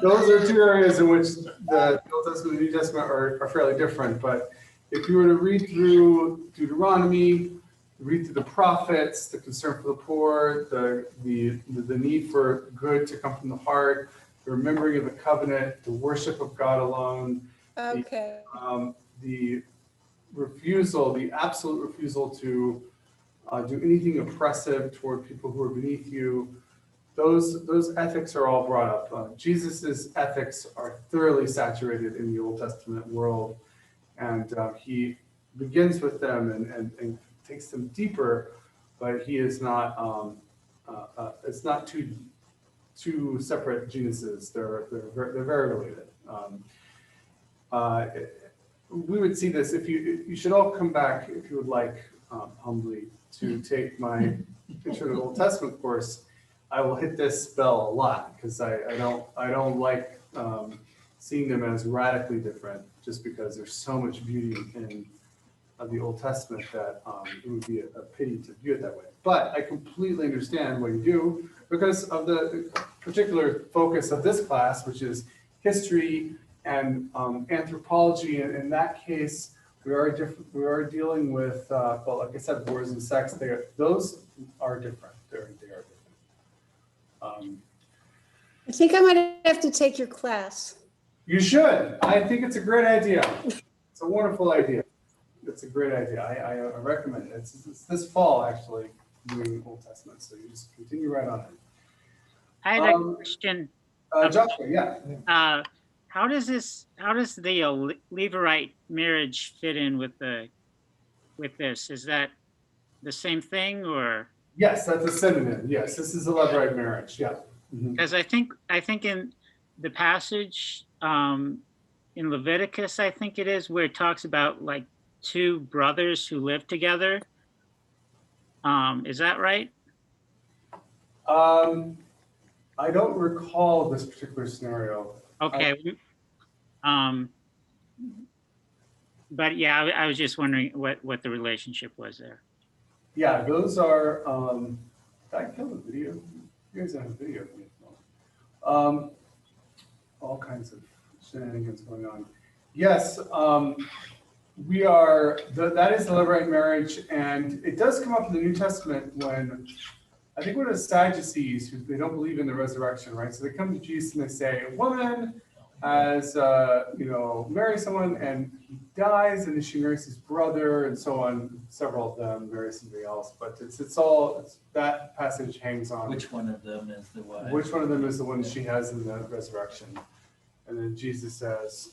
Those are two areas in which the Old Testament and New Testament are fairly different. But if you were to read through Deuteronomy, read through the prophets, the concern for the poor, the need for good to come from the heart, the remembering of the covenant, the worship of God alone, Okay. the refusal, the absolute refusal to do anything oppressive toward people who are beneath you. Those ethics are all brought up. Jesus's ethics are thoroughly saturated in the Old Testament world, and he begins with them and takes them deeper, but he is not. It's not two separate genuses. They're very related. We would see this if you should all come back if you would like, humbly, to take my Intro to the Old Testament course. I will hit this bell a lot because I don't like seeing them as radically different, just because there's so much beauty in the Old Testament that it would be a pity to view it that way. But I completely understand what you do because of the particular focus of this class, which is history and anthropology. And in that case, we are dealing with, well, like I said, wars and sex. Those are different. They are different. I think I might have to take your class. You should. I think it's a great idea. It's a wonderful idea. It's a great idea. I recommend it. It's this fall, actually, doing Old Testament. So you just continue right on it. I had a question. Joshua, yeah. How does the Levirate marriage fit in with this? Is that the same thing, or? Yes, that's a synonym. Yes, this is a Levirate marriage. Yeah. Because I think in the passage in Leviticus, I think it is, where it talks about like two brothers who live together. Is that right? I don't recall this particular scenario. Okay. But yeah, I was just wondering what the relationship was there. Yeah, those are. Did I kill the video? You guys don't have video. All kinds of shenanigans going on. Yes, we are. That is the Levirate marriage, and it does come up in the New Testament when I think when the Sadducees, who they don't believe in the resurrection, right? So they come to Jesus and they say, a woman has, marries someone and he dies, and then she marries his brother, and so on. Several of them marry somebody else, but it's that passage hangs on. Which one of them is the wife? Which one of them is the one she has in the resurrection? And then Jesus says,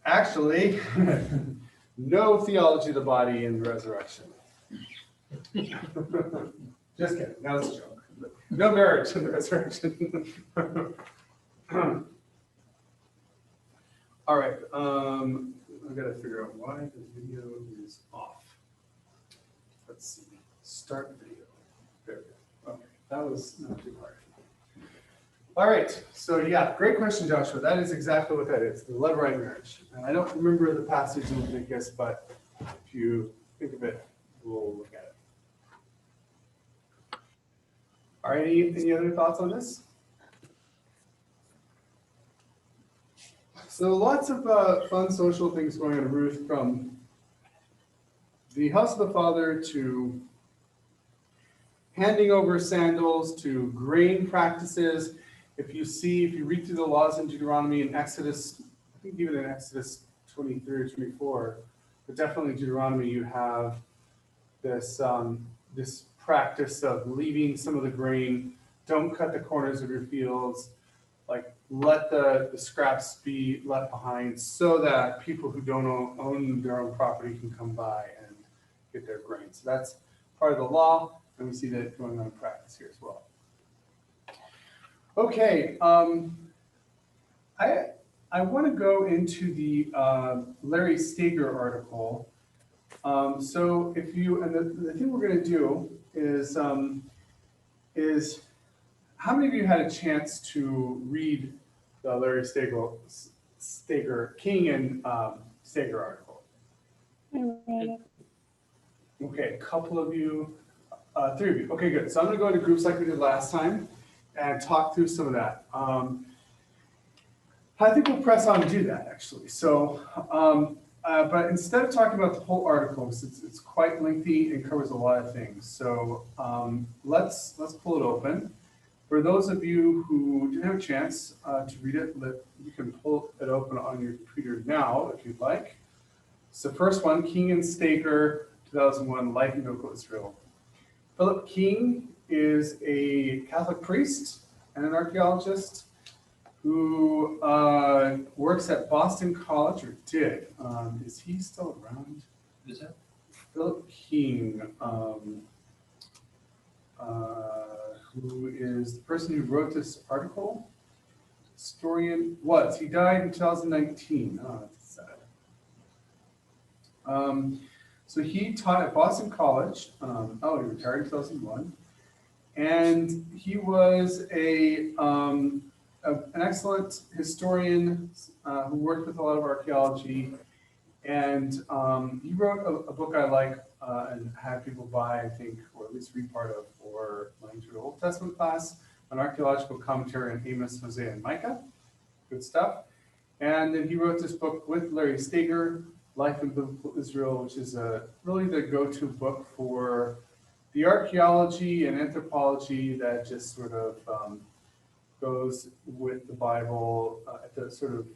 actually, no theology of the body in the resurrection. Just kidding. That was a joke. No marriage in the resurrection. All right. I've got to figure out why the video is off. Let's see. Start video. There we go. Okay. That was not too hard. All right. So yeah, great question, Joshua. That is exactly what that is. The Levirate marriage. And I don't remember the passage in Leviticus, but if you think of it, we'll look at it. All right, any other thoughts on this? So lots of fun social things going on, Ruth, from the house of the Father to handing over sandals to grain practices. If you read through the laws in Deuteronomy and Exodus, I think even in Exodus 23 or 24, but definitely in Deuteronomy, you have this practice of leaving some of the grain. Don't cut the corners of your fields. Like, let the scraps be left behind so that people who don't own their own property can come by and get their grain. So that's part of the law, and we see that going on in practice here as well. Okay, I want to go into the Larry Steger article. So if you, and the thing we're going to do is how many of you had a chance to read the Larry Steger, King and Steger article? Okay, a couple of you, 3 of you. Okay, good. So I'm going to go into groups like we did last time and talk through some of that. I think we'll press on to do that, actually. So, but instead of talking about the whole article, it's quite lengthy and covers a lot of things. So let's pull it open. For those of you who didn't have a chance to read it, you can pull it open on your computer now if you'd like. It's the first one, King and Staker, 2001, Life in Biblical Israel. Philip King is a Catholic priest and an archaeologist who works at Boston College, or did. Is he still around? Is that? Philip King, who is the person who wrote this article. Historian was. He died in 2019. Oh, that's sad. So he taught at Boston College. He retired in 2001. And he was an excellent historian who worked with a lot of archaeology. And he wrote a book I like and had people buy, I think, or at least read part of for my intro Old Testament class, an archaeological commentary on Amos, Hosea, and Micah. Good stuff. And then he wrote this book with Larry Stager, Life in Biblical Israel, which is really the go-to book for the archaeology and anthropology that just sort of goes with the Bible at the sort of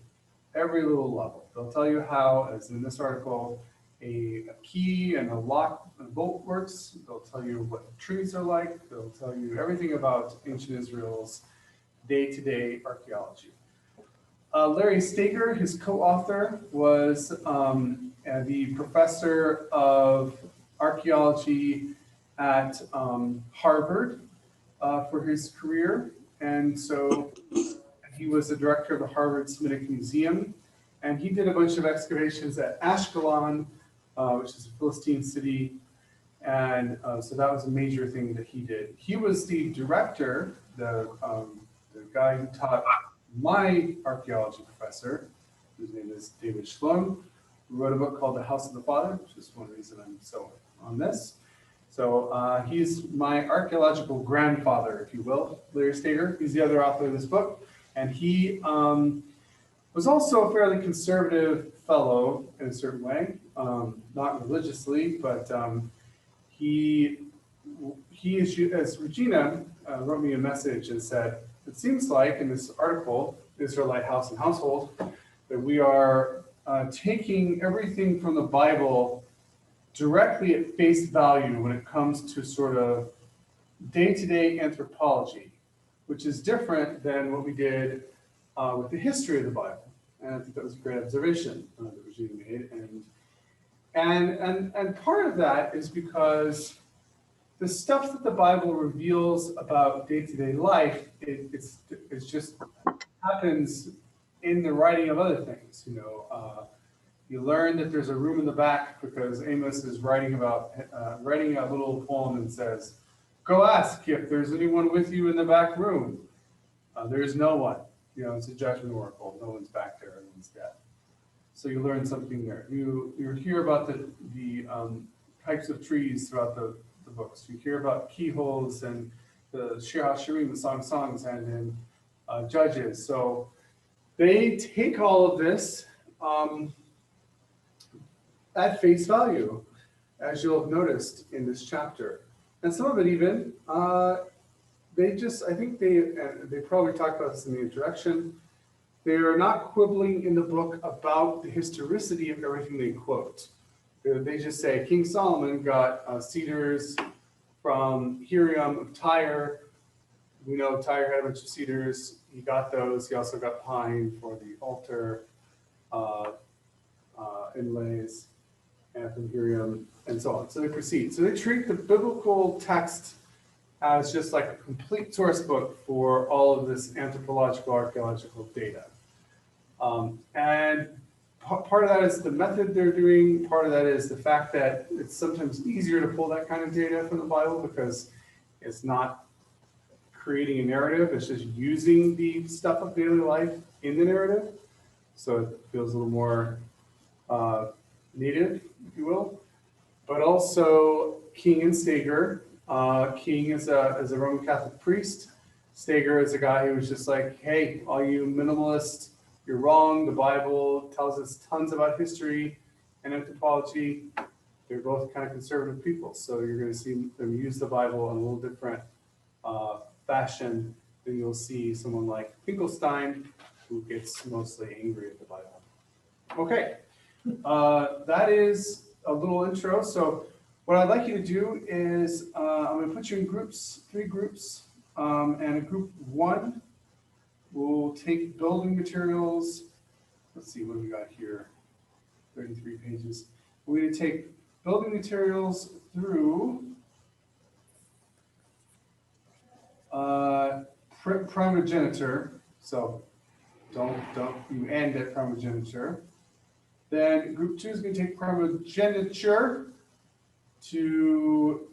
every little level. They'll tell you how, as in this article, a key and a lock and a bolt works. They'll tell you what the trees are like. They'll tell you everything about ancient Israel's day-to-day archaeology. Larry Stager, his co-author, was the professor of archaeology at Harvard for his career. And so he was the director of the Harvard Semitic Museum. And he did a bunch of excavations at Ashkelon, which is a Philistine city. And so that was a major thing that he did. He was the director, the guy who taught my archaeology professor, whose name is David Schlung, who wrote a book called The House of the Father, which is one reason I'm so on this. So he's my archaeological grandfather, if you will, Larry Stager. He's the other author of this book. And he was also a fairly conservative fellow in a certain way, not religiously, but he is, as Regina wrote me a message and said, it seems like in this article, Israelite House and Household, that we are taking everything from the Bible directly at face value when it comes to sort of day-to-day anthropology, which is different than what we did with the history of the Bible. And I think that was a great observation that Regina made. And part of that is because the stuff that the Bible reveals about day-to-day life, it's just happens in the writing of other things. You learn that there's a room in the back because Amos is writing a little poem and says, "Go ask if there's anyone with you in the back room." There's no one. It's a judgment oracle. No one's back there. Everyone's dead. So you learn something there. You hear about the types of trees throughout the books. You hear about keyholes and the Shir HaShirim, the Song of Songs, and in Judges. So they take all of this at face value, as you'll have noticed in this chapter. And some of it even, I think they probably talked about this in the introduction, they are not quibbling in the book about the historicity of everything they quote. They just say King Solomon got cedars from Hiram of Tyre. We know Tyre had a bunch of cedars. He got those. He also got pine for the altar inlays, and from Hiram, and so on. So they proceed. So they treat the biblical text as just like a complete source book for all of this anthropological, archaeological data. And part of that is the method they're doing. Part of that is the fact that it's sometimes easier to pull that kind of data from the Bible because it's not creating a narrative. It's just using the stuff of daily life in the narrative. So it feels a little more native, if you will. But also King and Stager. King is a Roman Catholic priest. Stager is a guy who was just like, hey, all you minimalists, you're wrong. The Bible tells us tons about history and anthropology. They're both kind of conservative people. So you're going to see them use the Bible in a little different fashion, then you'll see someone like Finkelstein, who gets mostly angry at the Bible. Okay, that is a little intro. So what I'd like you to do is I'm going to put you in groups, 3 groups, and a group 1 will take building materials. Let's see, what do we got here? 33 pages. We're going to take building materials through primogeniture. So don't you end at primogeniture. Then group 2 is going to take primogeniture to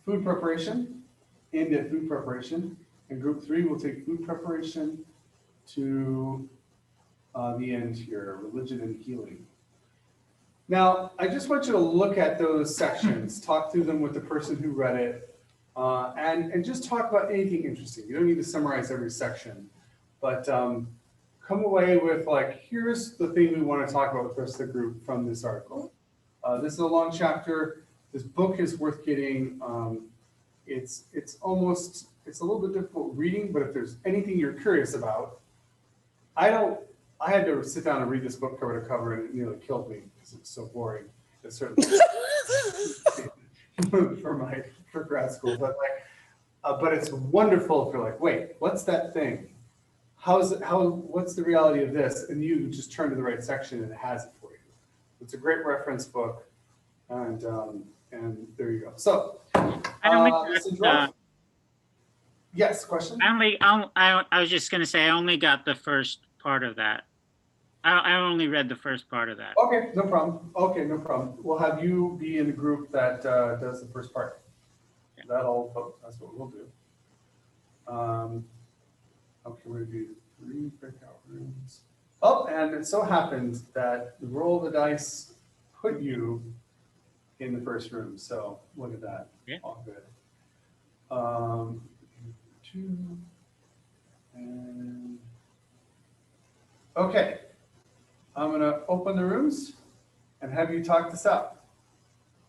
food preparation, end at food preparation. And group 3 will take food preparation to the end here, religion and healing. Now, I just want you to look at those sections, talk through them with the person who read it, and just talk about anything interesting. You don't need to summarize every section, but come away with like, here's the thing we want to talk about with the rest of the group from this article. This is a long chapter. This book is worth getting. It's a little bit difficult reading, but if there's anything you're curious about, I had to sit down and read this book cover to cover, and it nearly killed me because it's so boring. It's certainly for grad school, but it's wonderful if you're like, wait, what's that thing? What's the reality of this? And you just turn to the right section and it has it for you. It's a great reference book, and there you go. So, yes, question? I was just going to say, I only got the first part of that. I only read the first part of that. Okay, no problem. Okay, no problem. We'll have you be in the group that does the first part. Okay. That's what we'll do. Okay, we're gonna do 3 breakout rooms. Oh, and it so happened that the roll of the dice put you in the first room. So look at that. Yeah. All good. 2 and okay. I'm going to open the rooms and have you talk this out,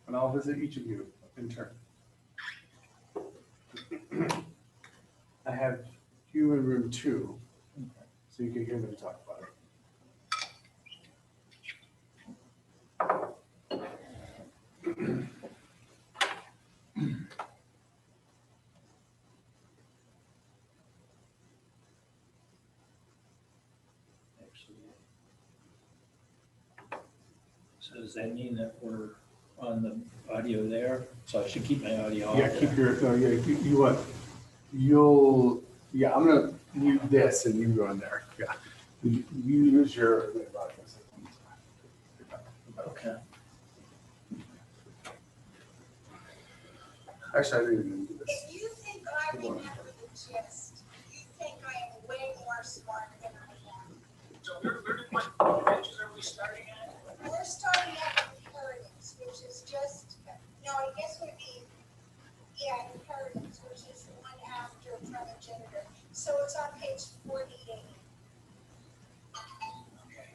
and I'll visit each of you in turn. I have you in room 2, so you can hear them talk about it. So does that mean that we're on the audio there? So I should keep my audio off? Yeah, keep your, no, yeah, you what? Yeah, I'm gonna mute this and you go in there. Yeah. You use your. Okay. Actually, I didn't even do this. If you think I remember the gist, you think I am way more smart than I am. So what pages are we starting at? We're starting at inheritance, which is just, no, I guess would be, yeah, inheritance, which is the one after primogeniture. So it's on page 48. Okay.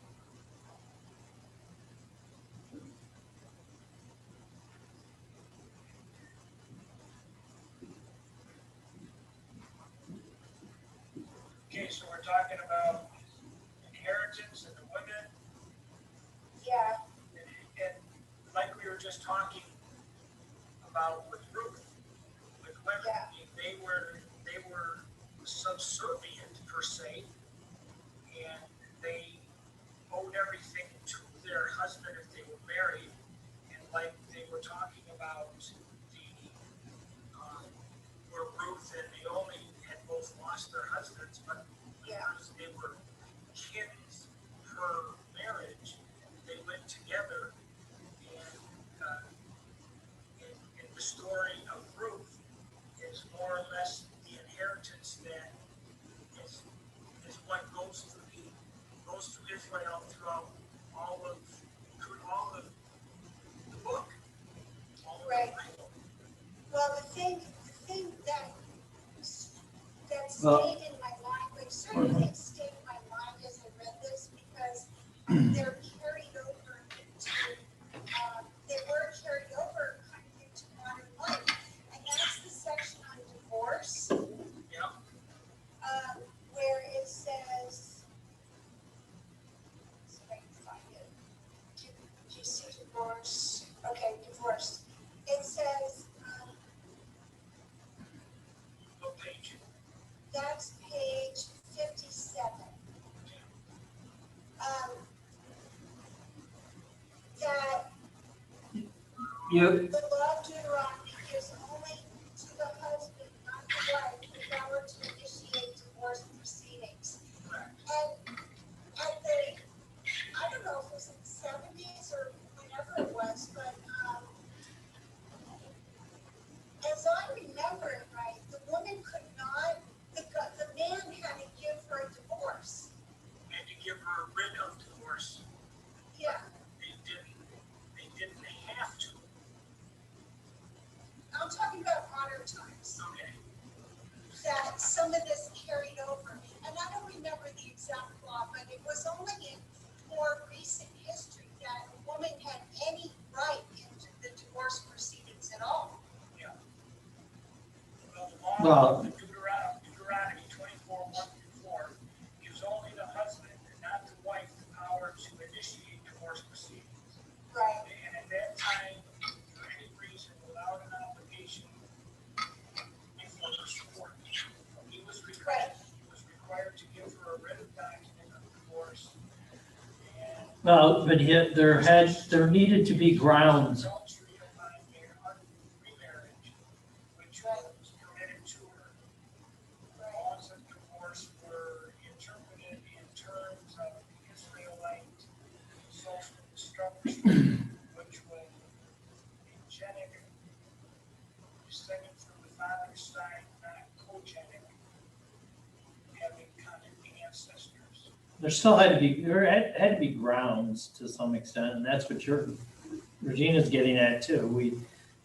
Okay, so we're talking about inheritance and the women, Yeah, and like we were just talking about with Ruth, with women, Yeah. they were subservient per se, and they owed everything to their husband if they were married, and like they were talking about where Ruth and Naomi had both lost their husbands, but Yeah. because they were kids per marriage, they went together, and in the story of Ruth is more or less the inheritance that is what goes through Israel throughout all of the book, all of Right. the Bible. well, the thing that Well- stayed in my mind, which certainly it stayed in my mind as I read this, because they're carried over into, they were carried over kind of into modern life. And You, The law of Deuteronomy gives only to the husband, not the wife, the power to initiate divorce proceedings. And at the, I don't know if it was in the 70s or whenever it was, but as I remember it right, the woman could not, the man had to give her a divorce. And to give her a writ of divorce. Yeah, They didn't have to. I'm talking about modern times, Okay. that some of this carried over. And I don't remember the exact law, but it was only in more recent history that a woman had any right into the divorce proceedings at all. Yeah. Well, the Well- law of Deuteronomy 24:1-4 gives only the husband and not the wife the power to initiate divorce proceedings. Right. And at that time, for any reason, without an obligation, before the court, he was required to give her a written document of divorce. And Well, but yet there needed to be grounds. adultery upon remarriage, which was permitted to her. Laws of divorce were interpreted in terms of the Israelite social structure, which was genic, descended from the father's side, not cogenic, having common ancestors. There had to be grounds to some extent, and that's what Regina's getting at too.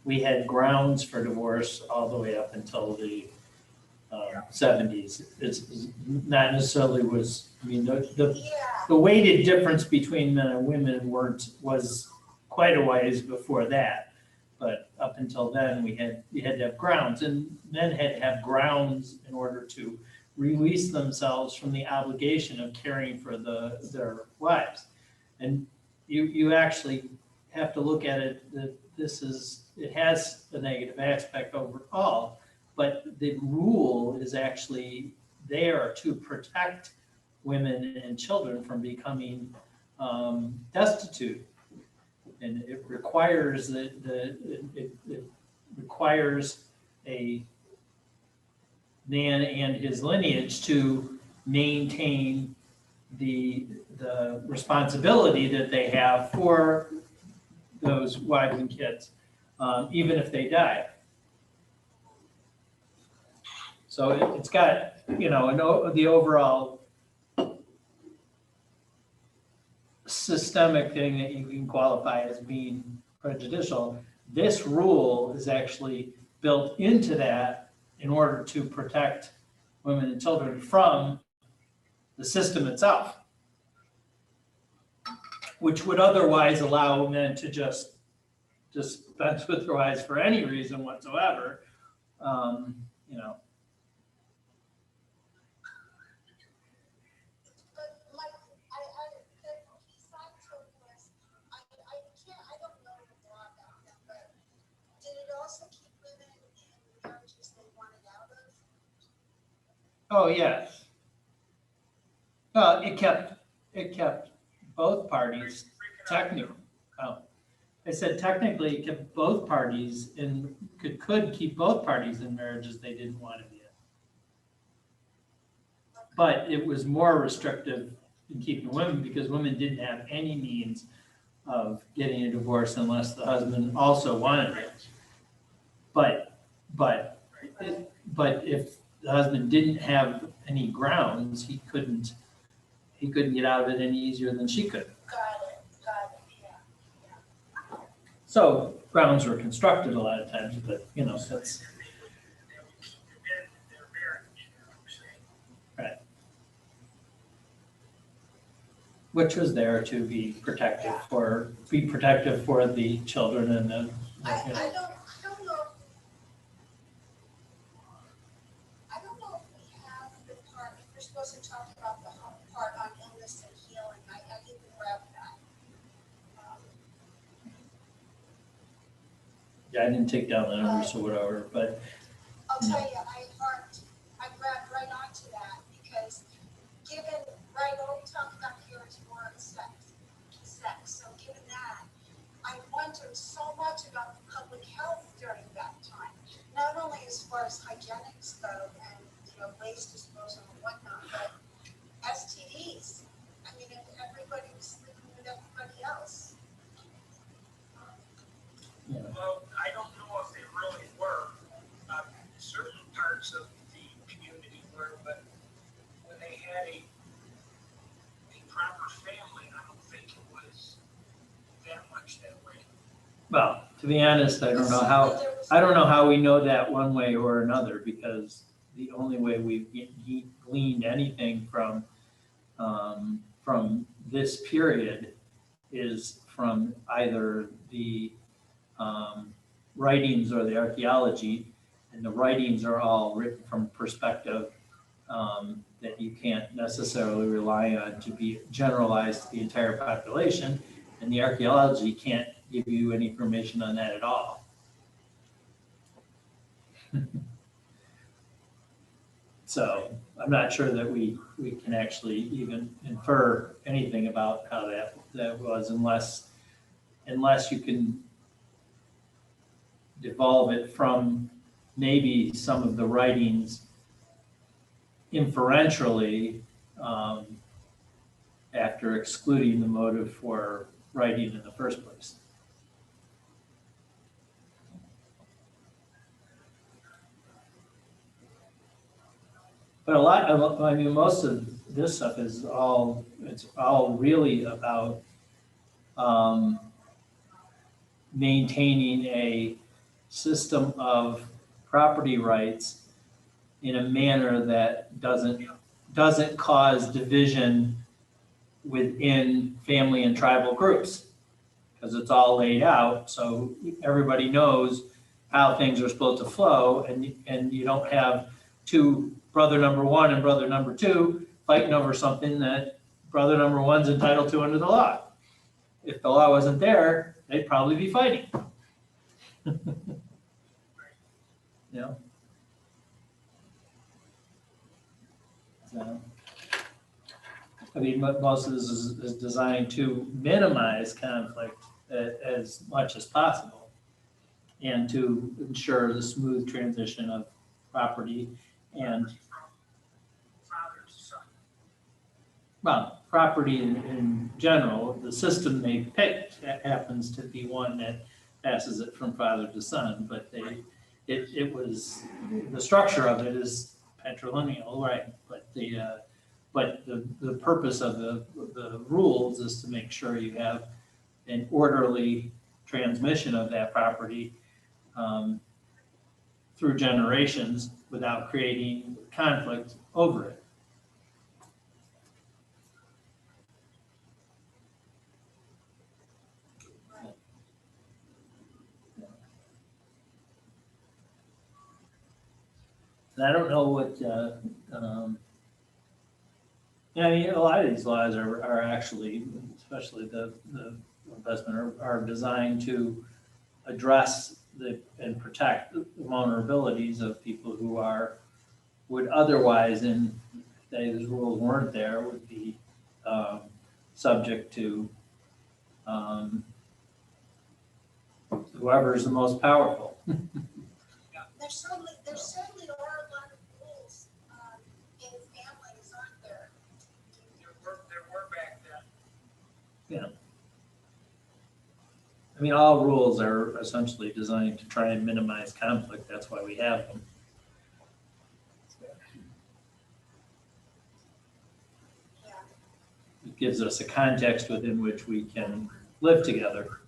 We had grounds for divorce all the way up until the 70s. It's not necessarily the weighted difference between men and women was quite a ways before that. But up until then, you had to have grounds, and men had to have grounds in order to release themselves from the obligation of caring for their wives. And you actually have to look at it that it has a negative aspect overall, but the rule is actually there to protect women and children from becoming destitute. And it requires it requires a man and his lineage to maintain the responsibility that they have for those wives and kids, even if they die. So it's got, the overall systemic thing that you can qualify as being prejudicial. This rule is actually built into that in order to protect women and children from the system itself, which would otherwise allow men to just dispense with their wives for any reason whatsoever. But like, the piece I took was, I don't know the law about that, but did it also keep women in marriages they wanted out of? Oh, yes. It kept both parties technically. Oh, I said technically it kept both parties in, could keep both parties in marriages they didn't want to be in. But it was more restrictive in keeping women because women didn't have any means of getting a divorce unless the husband also wanted it. But if the husband didn't have any grounds, he couldn't get out of it any easier than she could. Got it, yeah. So grounds were constructed a lot of times, but that's They would keep them in their marriage, you know what I'm saying? right. Which was there to be protective for the children and the. I don't know. I don't know if we have the part, if we're supposed to talk about the part on illness and healing. I didn't grab that. Yeah, I didn't take down the numbers or whatever, but I'll tell you, I grabbed right onto that because given, right, all we talk about here is more of sex. So given that, I wonder learned so much about the public health during that time, not only as far as hygienics go and, waste disposal and whatnot, but STDs. I mean, if everybody was sleeping with everybody else. Well, I don't know if they really were. Certain parts of the community were, but when they had a proper family, I don't think it was that much that way. Well, to be honest, I don't know how we know that one way or another, because the only way we've gleaned anything from this period is from either the writings or the archaeology, and the writings are all written from perspective that you can't necessarily rely on to be generalized to the entire population, and the archaeology can't give you any information on that at all. So I'm not sure that we can actually even infer anything about how that was, unless you can devolve it from maybe some of the writings inferentially, after excluding the motive for writing in the first place. But most of this stuff is all really about maintaining a system of property rights in a manner that doesn't cause division within family and tribal groups, because it's all laid out, so everybody knows how things are supposed to flow, and you don't have brother number one and brother number two fighting over something that brother number one's entitled to under the law. If the law wasn't there, they'd probably be fighting. So, I mean, most of this is designed to minimize conflict as much as possible, and to ensure the smooth transition of property and, Father to son. well, property in general. The system they picked happens to be one that passes it from father to son, but it was, the structure of it is patrilineal, right? But the purpose of the rules is to make sure you have an orderly transmission of that property through generations without creating conflict over it. And I don't know what, I mean, a lot of these laws are actually, especially the investment, are designed to address and protect the vulnerabilities of people who would otherwise, in say these rules weren't there, would be subject to whoever's the most powerful. There certainly are a lot of rules in families, aren't there? There were back then. Yeah. I mean, all rules are essentially designed to try and minimize conflict. That's why we have them. Yeah. It gives us a context within which we can live together.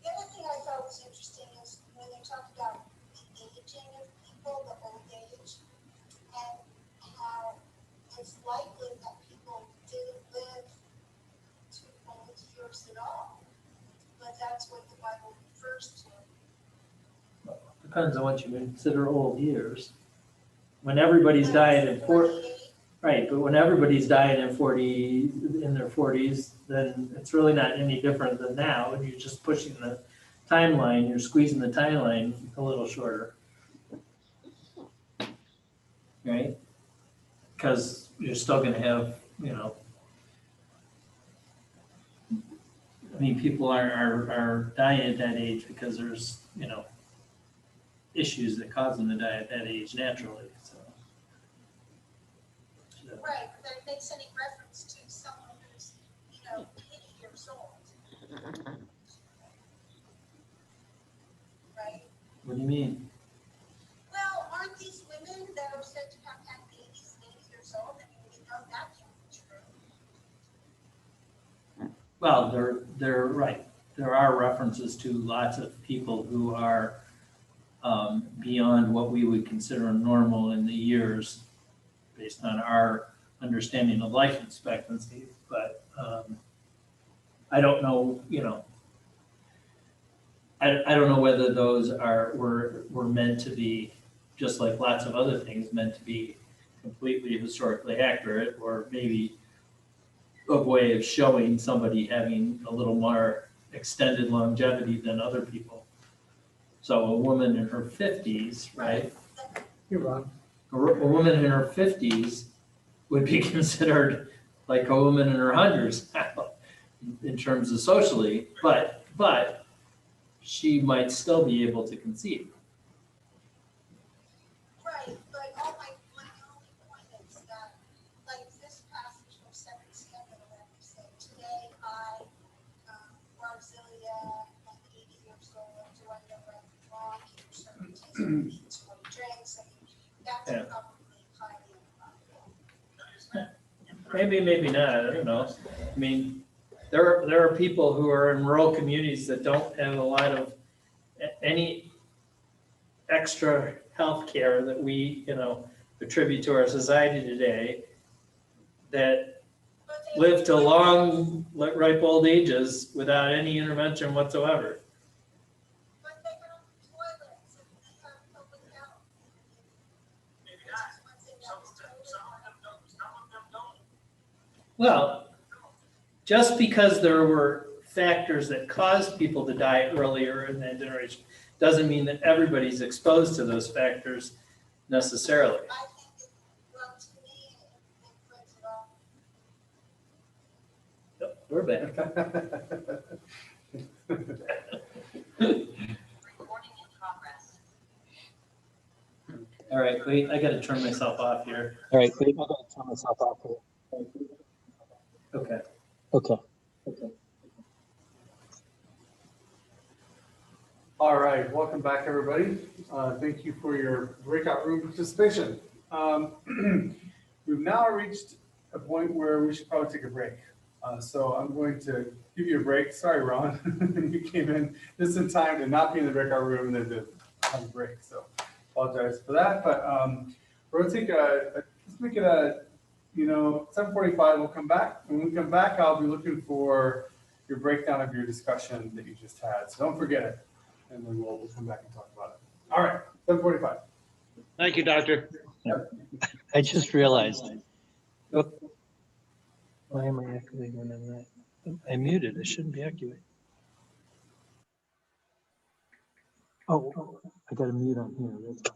The other thing I thought was interesting is when they talked about the aging of people, the old age, and how it's likely that people didn't live to old years at all. But that's what the Bible refers to. Depends on what you consider old years. When everybody's dying in 40, right, but when everybody's dying in their 40s, then it's really not any different than now. You're just pushing the timeline, you're squeezing the timeline a little shorter. Right? Because you're still going to have, mean, people are dying at that age because there's, you know, issues that cause them to die at that age naturally, so. So, Right, but that makes any reference to someone who's, 80 years old. Right? What do you mean? Well, aren't these women that are said to have had babies at 80 years old? I mean, we know that can't be true. Well, they're right. There are references to lots of people who are beyond what we would consider normal in the years based on our understanding of life expectancy. But I don't know, I don't know whether those were meant to be, just like lots of other things, meant to be completely historically accurate, or maybe a way of showing somebody having a little more extended longevity than other people. So a woman in her 50s, right? You're wrong. A woman in her 50s would be considered like a woman in her hundreds in terms of socially, but she might still be able to conceive. Right, but all my only point is that, like this passage from 77, where we say, today I, Barzilia, am 80 years old, do I know right from wrong? He certainly takes what he eats, what he drinks, I mean, that's Yeah. probably highly improbable. Maybe, maybe not, I don't know. I mean, there are people who are in rural communities that don't have a lot of any extra health care that we, attribute to our society today, that But they live have to long, ripe old ages without any intervention whatsoever. But they have toilets and they have public health. Maybe not. Some of them don't, some of them don't. Well, just because there were factors that caused people to die earlier in that generation doesn't mean that everybody's exposed to those factors necessarily. I think well, to me, it puts it off. Yep, we're back. Recording in progress. All right, wait, I gotta turn myself off here. All right, wait, I gotta turn myself off here. Okay. Okay. All right, welcome back, everybody. Thank you for your breakout room participation. We've now reached a point where we should probably take a break. So I'm going to give you a break. Sorry, Ron, you came in just in time to not be in the breakout room and then to have a break. So apologize for that, but we're gonna take let's make it a, 7:45, we'll come back. When we come back, I'll be looking for your breakdown of your discussion that you just had. So don't forget it. And then we'll come back and talk about it. All right, 7:45. Thank you, Doctor. I just realized. Oh, why am I activating when I'm not? I muted. I shouldn't be activating. Oh, I got a mute on here. That's why.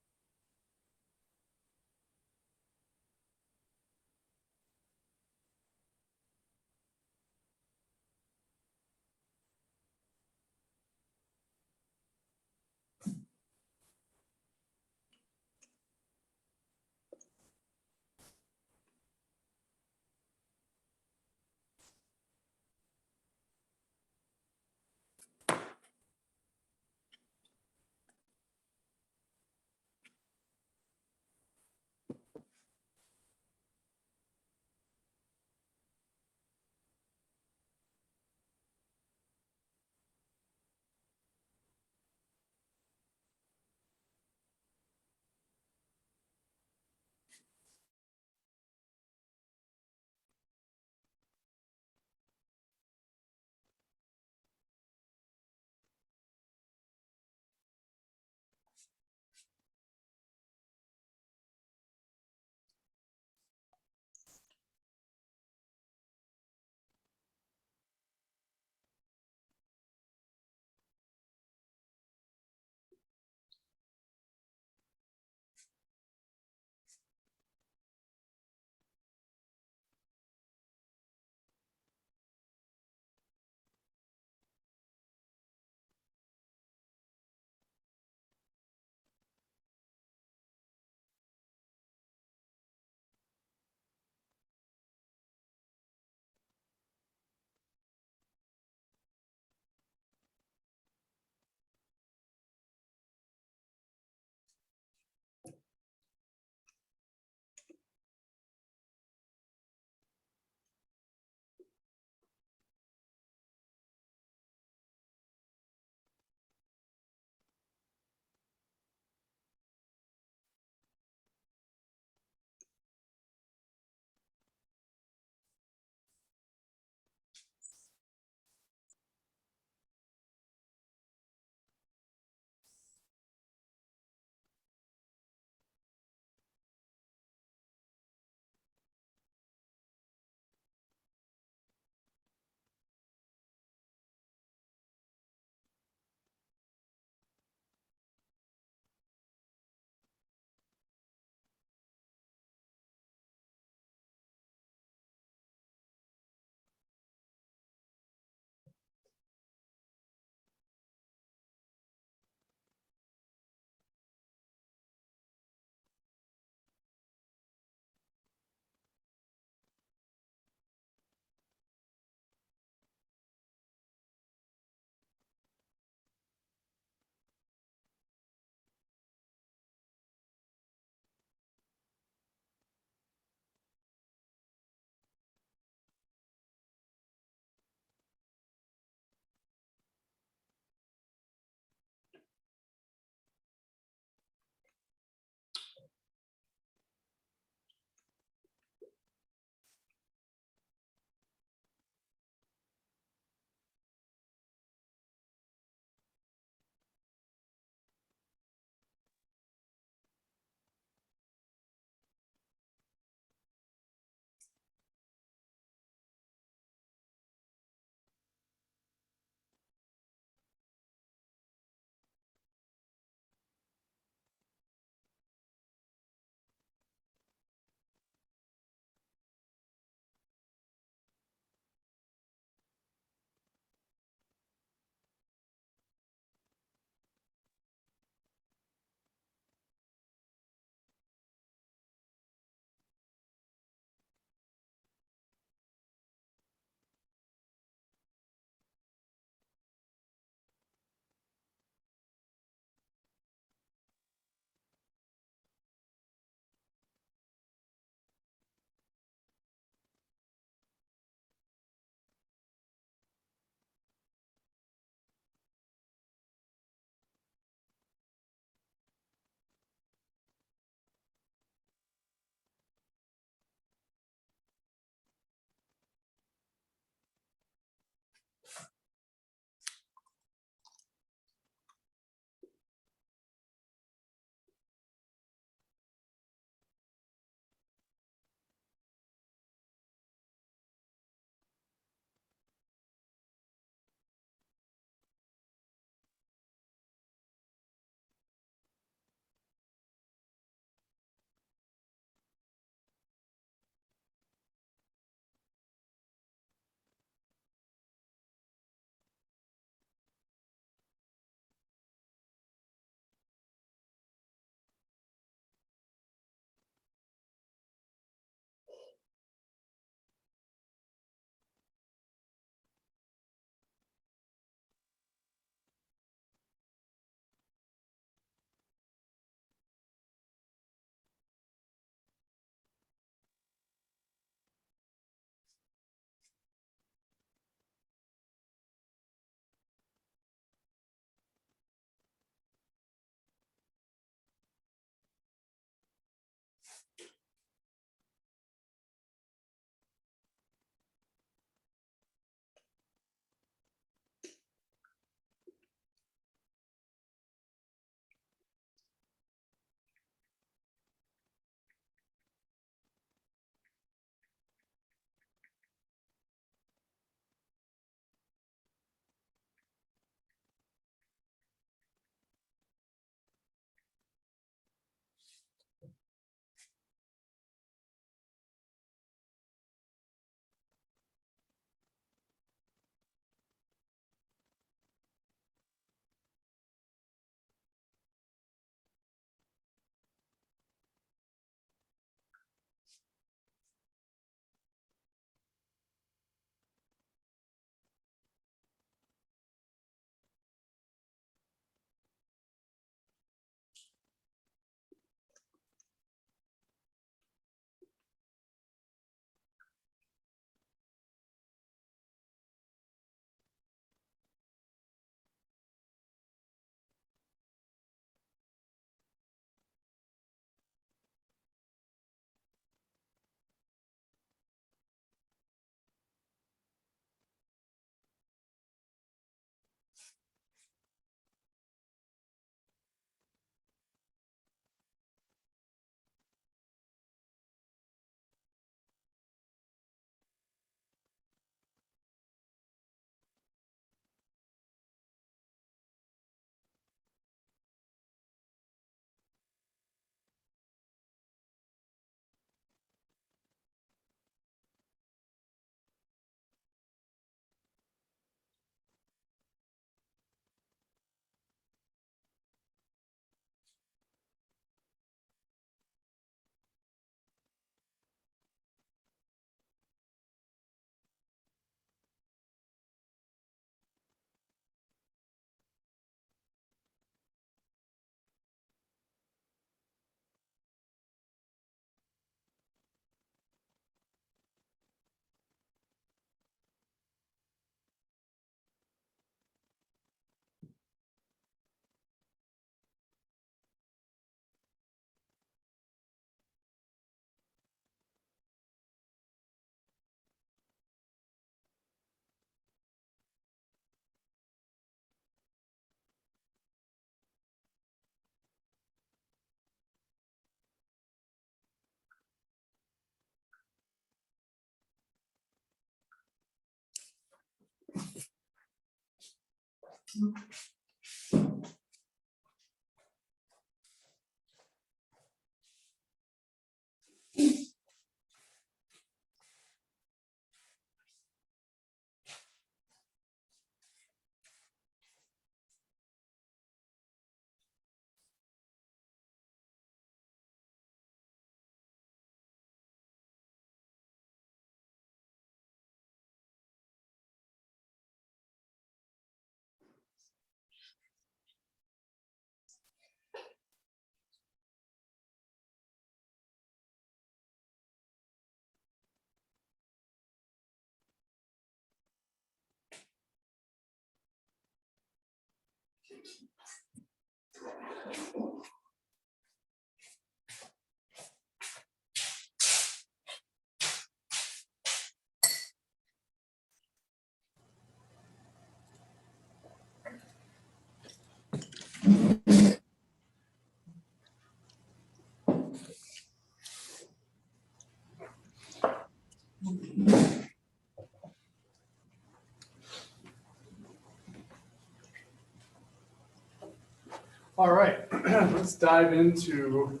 All right, let's dive into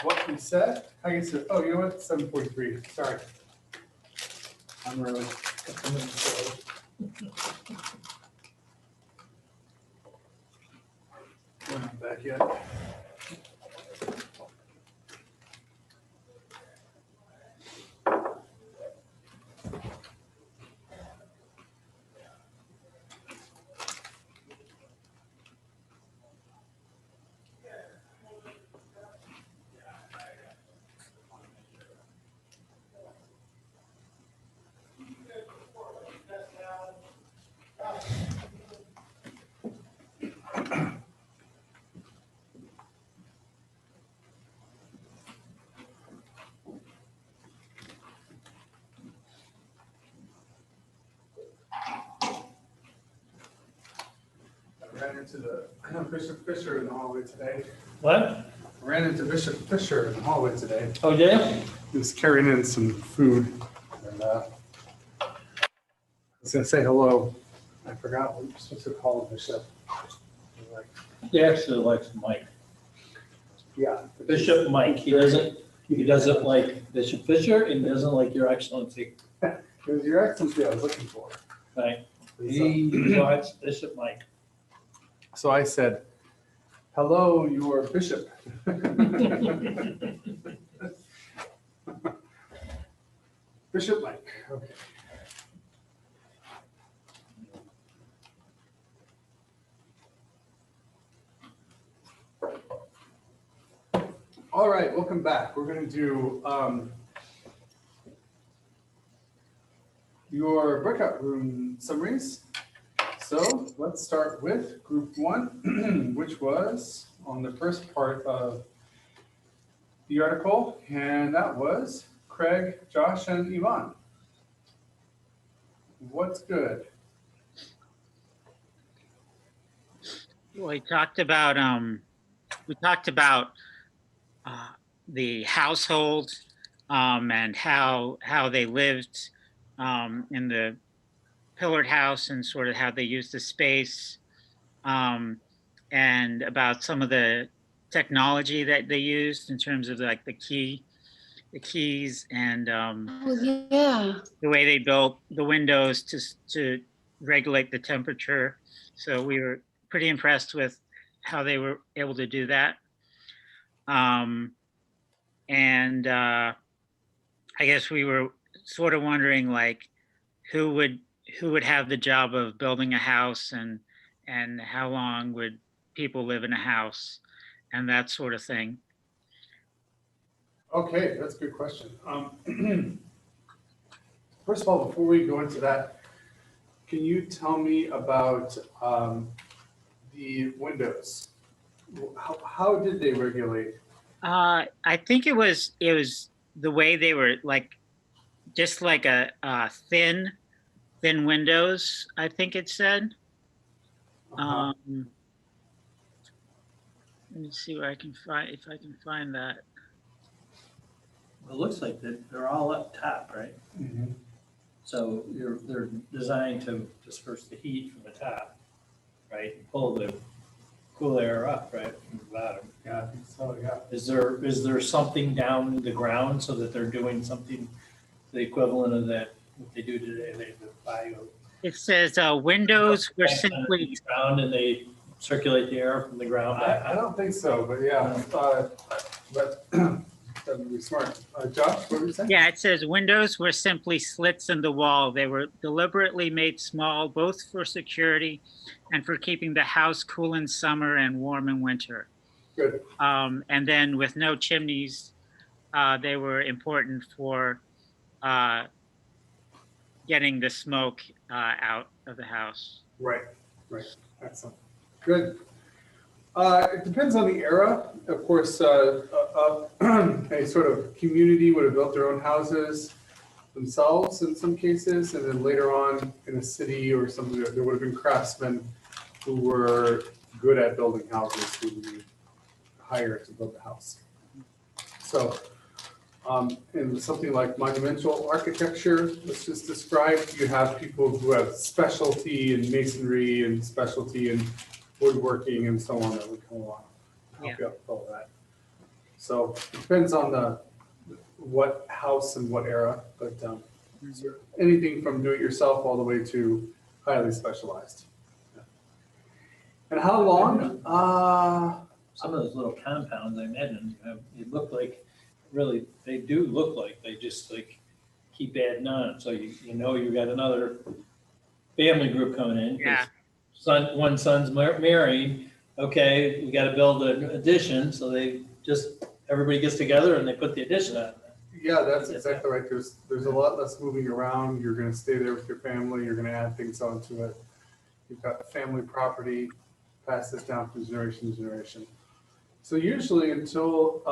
what we said. I guess, oh, you know what, 7:43, sorry. I'm early. We're not back yet. I ran into Bishop Fisher in the hallway today. What? I ran into Bishop Fisher in the hallway today. Oh, yeah? He was carrying in some food. And I was gonna say hello. I forgot what you're supposed to call a bishop. Like, He actually likes Mike. yeah. Bishop Mike. He doesn't like Bishop Fisher and doesn't like Your Excellency. It was Your Excellency I was looking for. Right? He wants Bishop Mike. So I said, hello, your bishop. Bishop Mike, okay. All right, welcome back. We're gonna do your breakout room summaries. So let's start with group one, which was on the first part of the article, and that was Craig, Josh, and Yvonne. What's good? Well, we talked about the household and how they lived in the pillared house and sort of how they used the space, and about some of the technology that they used in terms of like the keys and Oh, yeah. the way they built the windows to regulate the temperature. So we were pretty impressed with how they were able to do that. And I guess we were sort of wondering like who would have the job of building a house, and how long would people live in a house and that sort of thing. Okay, that's a good question. First of all, before we go into that, can you tell me about the windows? How did they regulate? I think it was the way they were like just like a thin windows, I think it said. Uh-huh. Let me see where I can find, if I can find that. It looks like they're all up top, right? Mhm. So they're designed to disperse the heat from the top. right? Pull the cool air up, right, from the bottom. Yeah, I think so, yeah. Is there something down the ground so that they're doing something, the equivalent of that, what they do today, they do bio. It says windows were simply, Ground and they circulate the air from the ground back. I don't think so, but yeah, but that would be smart. Josh, what were you saying? yeah, it says windows were simply slits in the wall. They were deliberately made small, both for security and for keeping the house cool in summer and warm in winter. Good. And then with no chimneys, they were important for getting the smoke out of the house. Right, right. Excellent. Good. It depends on the era. Of course, a sort of community would have built their own houses themselves in some cases, and then later on in a city or something, there would have been craftsmen who were good at building houses who we hire to build the house. So, in something like monumental architecture, let's just describe, you have people who have specialty in masonry and specialty in woodworking and so on that would come along, help you out with all that. So it depends on what house and what era, but anything from do-it-yourself all the way to highly specialized. And how long? Some of those little compounds, I imagine, they look like, really, they do look like they just like keep adding on. So you know you got another family group coming in. Yeah. One son's married. Okay, we got to build an addition. So everybody gets together and they put the addition on. Yeah, that's exactly right. There's a lot less moving around. You're going to stay there with your family. You're going to add things onto it. You've got family property, pass this down from generation to generation. So usually until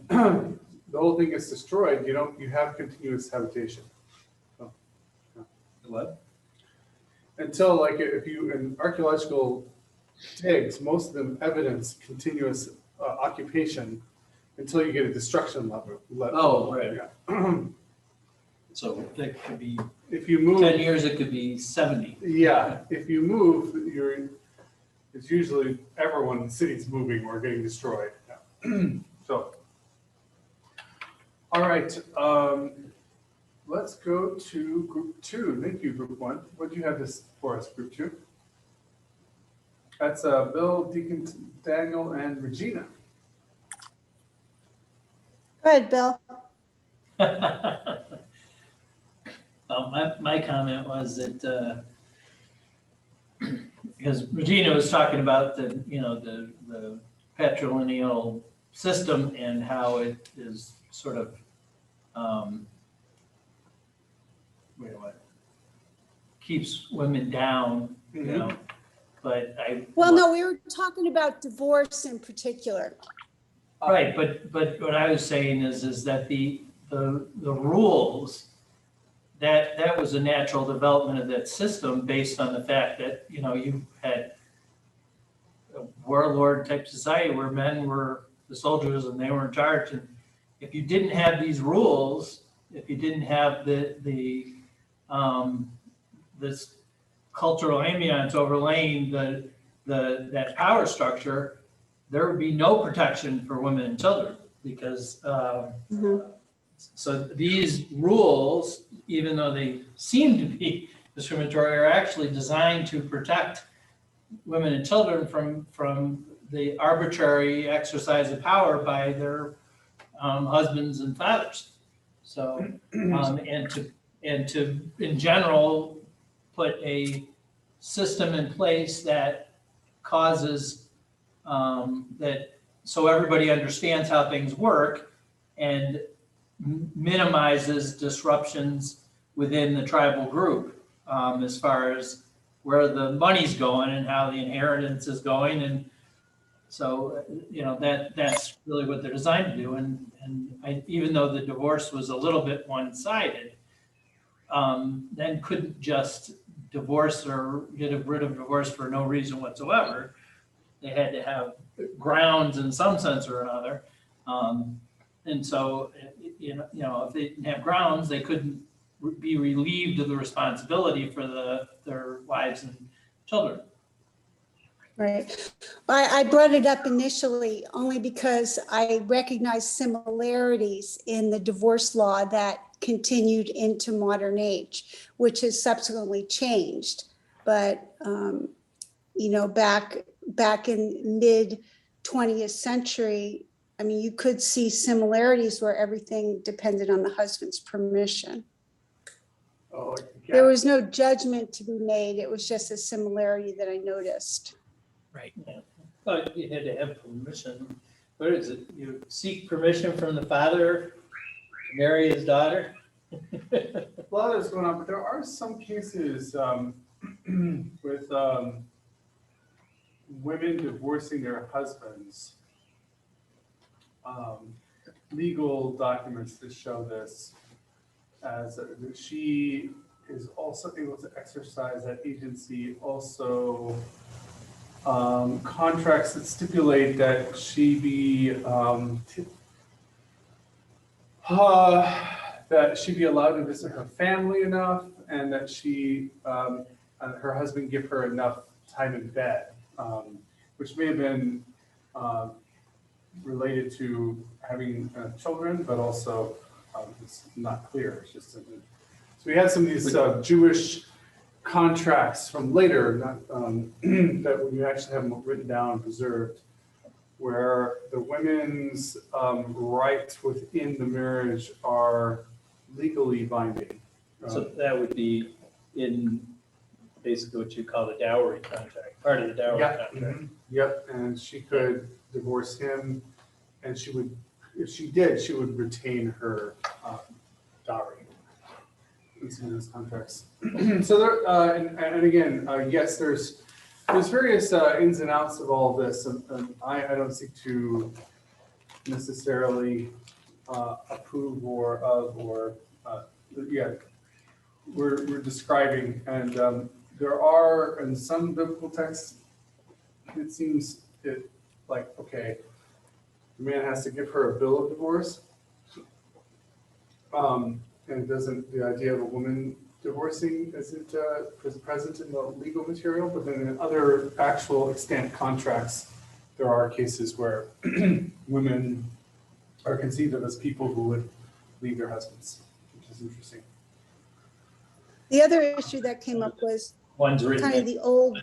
the whole thing gets destroyed, you have continuous habitation. So, yeah. What? Until, like, if you in archaeological digs, most of them evidence continuous occupation until you get a destruction level. Oh, right. Yeah. So that could be If you move 10 years, it could be 70. Yeah, if you move, it's usually everyone in the city's moving or getting destroyed. Yeah. So, all right, let's go to group 2. Thank you, group 1. What do you have this for us, group 2? That's Bill, Deacon Daniel, and Regina. Go ahead, Bill. My comment was that because Regina was talking about the patrilineal system and how it is sort of keeps women down, but Well, no, we were talking about divorce in particular. right, but what I was saying is that the rules, that was a natural development of that system based on the fact that, you had a warlord type society where men were the soldiers and they were in charge. And if you didn't have these rules, if you didn't have this cultural ambiance overlaying that power structure, there would be no protection for women and children because so these rules, even though they seem to be discriminatory, are actually designed to protect women and children from the arbitrary exercise of power by their husbands and fathers. So, and to in general put a system in place that causes that so everybody understands how things work and minimizes disruptions within the tribal group as far as where the money's going and how the inheritance is going. And so, that's really what they're designed to do. And even though the divorce was a little bit one-sided, then couldn't just divorce or get rid of divorce for no reason whatsoever. They had to have grounds in some sense or another. And so, if they didn't have grounds, they couldn't be relieved of the responsibility for their wives and children. Right. I brought it up initially only because I recognized similarities in the divorce law that continued into modern age, which has subsequently changed. But, you know, back in mid 20th century, I mean, you could see similarities where everything depended on the husband's permission. Oh, There yeah. was no judgment to be made. It was just a similarity that I noticed. Right. But you had to have permission. What is it? You seek permission from the father to marry his daughter? A lot of this going on, but there are some cases with women divorcing their husbands. Legal documents that show this, as that she is also able to exercise that agency. Also, contracts that stipulate that she be that she be allowed to visit her family enough, and that she her husband give her enough time in bed, which may have been related to having children, but also it's not clear. It's just so we had some of these Jewish contracts from later, not that we actually have them written down and preserved, where the women's rights within the marriage are legally binding. So that would be in basically what you call the dowry contract, part of the dowry Yeah. contract. Yep, and she could divorce him, and she would, if she did, she would retain her dowry. It's in those contracts. So there, and again, yes, there's various ins and outs of all this, and I don't seek to necessarily approve or of, or yeah, we're describing, and there are in some biblical texts, it seems like, okay, the man has to give her a bill of divorce. And doesn't the idea of a woman divorcing isn't present in the legal material, but then in other actual extant contracts, there are cases where women are conceived of as people who would leave their husbands, which is interesting. The other issue that came up was One's written, kind of the old,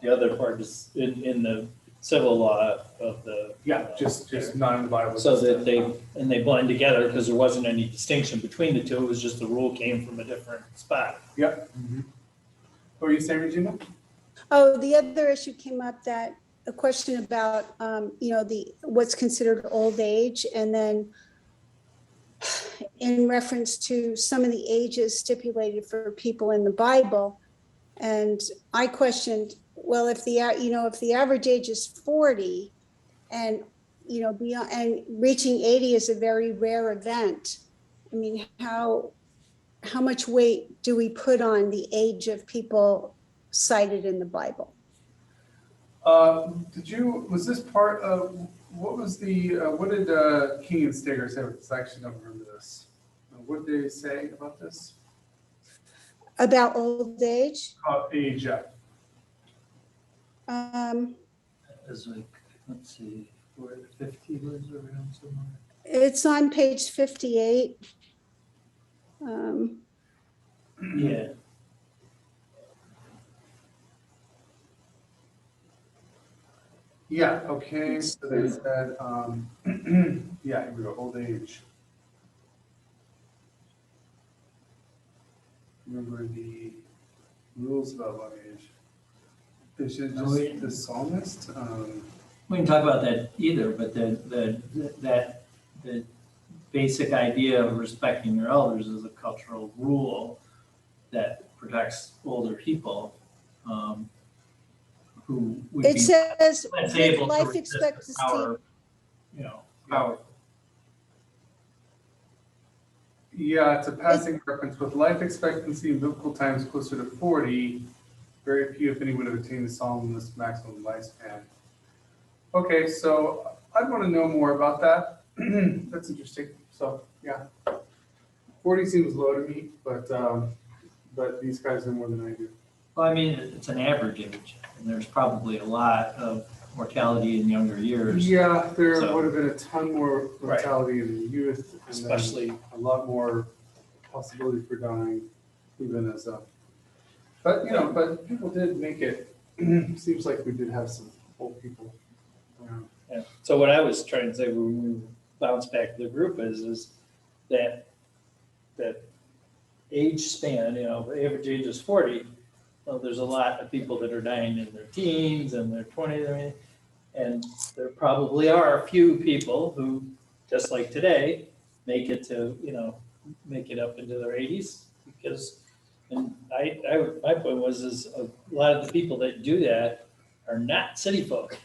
the other part is in the civil law of the. Yeah, just not in the Bible. So that they blend together because there wasn't any distinction between the two. It was just the rule came from a different spot. Yep. What were you saying, Regina? oh, the other issue came up that a question about, you know, what's considered old age, and then in reference to some of the ages stipulated for people in the Bible. And I questioned, well, if the average age is 40, and, you know, beyond, and reaching 80 is a very rare event. I mean, how much weight do we put on the age of people cited in the Bible? Was this part of, what did King and Steger say with this? I actually don't remember this. What did they say about this? About old age? Age, yeah. As like, let's see, 50 was around somewhere. It's on page 58. Yeah. Yeah, okay, so they said, yeah, here we go, old age. Remember the rules about old age? They should just, the psalmist, We can talk about that either, but the basic idea of respecting your elders is a cultural rule that protects older people who would It be says less with able to life resist the expectancy. power, power. yeah, it's a passing reference with life expectancy in biblical times closer to 40. Very few, if any, would have attained the psalmist's maximum lifespan. Okay, so I'd want to know more about that. That's interesting. So yeah, 40 seems low to me, but these guys know more than I do. Well, I mean, it's an average age, and there's probably a lot of mortality in younger years. Yeah, there So- would have been a ton more Right. mortality in the youth, and then Especially, a lot more possibility for dying, even as a. But but people did make it. Seems like we did have some old people around. yeah. So what I was trying to say when we bounce back to the group is that age span, the average age is 40. Well, there's a lot of people that are dying in their teens and their 20s, and there probably are a few people who, just like today, make it up into their 80s because, and my point was a lot of the people that do that are not city folk.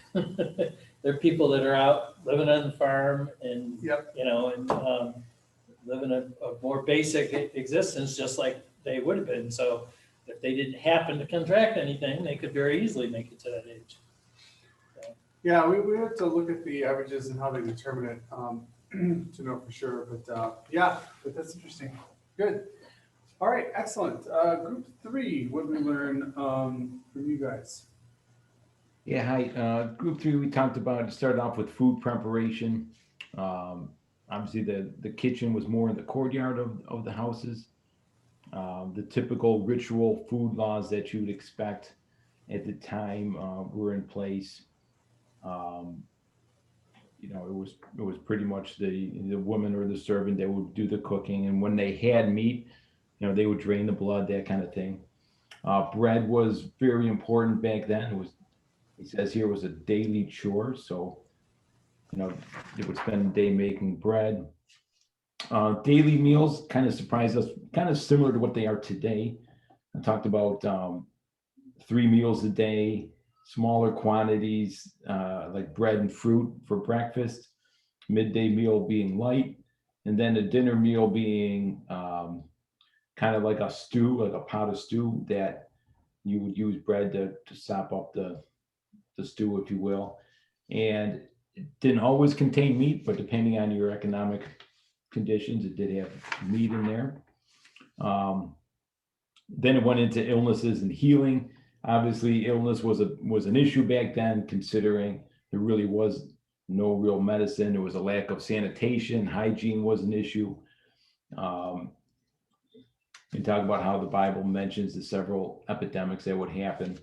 They're people that are out living on the farm and, Yep. living a more basic existence, just like they would have been. So if they didn't happen to contract anything, they could very easily make it to that age. Yeah, we have to look at the averages and how they determine it to know for sure. But but that's interesting. Good. All right, excellent. Group 3, what did we learn from you guys? Yeah, hi. Group 3, we talked about, it started off with food preparation. Obviously, the kitchen was more in the courtyard of the houses. The typical ritual food laws that you would expect at the time were in place. It was pretty much the woman or the servant that would do the cooking, and when they had meat, they would drain the blood, that kind of thing. Bread was very important back then. It says here, it was a daily chore, so they would spend a day making bread. Daily meals kind of surprised us, kind of similar to what they are today. I talked about 3 meals a day, smaller quantities like bread and fruit for breakfast, midday meal being light, and then a dinner meal being kind of like a stew, like a pot of stew that you would use bread to sop up the stew, if you will. And it didn't always contain meat, but depending on your economic conditions, it did have meat in there. Then it went into illnesses and healing. Obviously, illness was an issue back then, considering there really was no real medicine. There was a lack of sanitation. Hygiene was an issue. We talk about how the Bible mentions the several epidemics that would happen.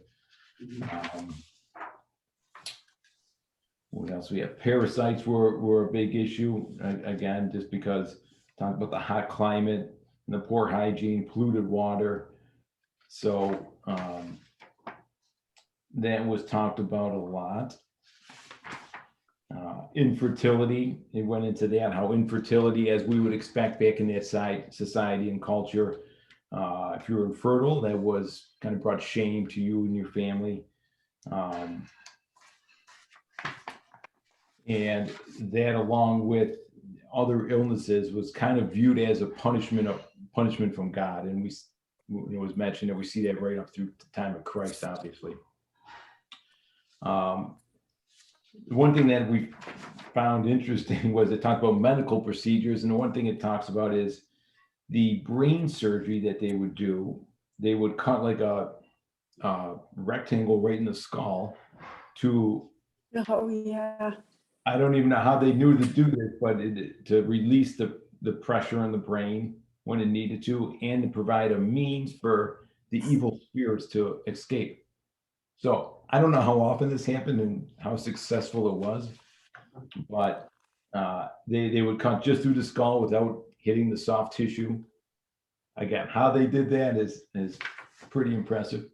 What else? We have parasites were a big issue. Again, just because talk about the hot climate and the poor hygiene, polluted water. So that was talked about a lot. Infertility, it went into that, how infertility, as we would expect back in that society and culture, if you were infertile, that was kind of brought shame to you and your family. And that, along with other illnesses, was kind of viewed as a punishment from God. And it was mentioned that we see that right up through the time of Christ, obviously. One thing that we found interesting was it talked about medical procedures. And the one thing it talks about is the brain surgery that they would do. They would cut like a rectangle right in the skull to, Oh, yeah. I don't even know how they knew to do this, but to release the pressure on the brain when it needed to, and to provide a means for the evil spirits to escape. So I don't know how often this happened and how successful it was, but they would cut just through the skull without hitting the soft tissue. Again, how they did that is pretty impressive.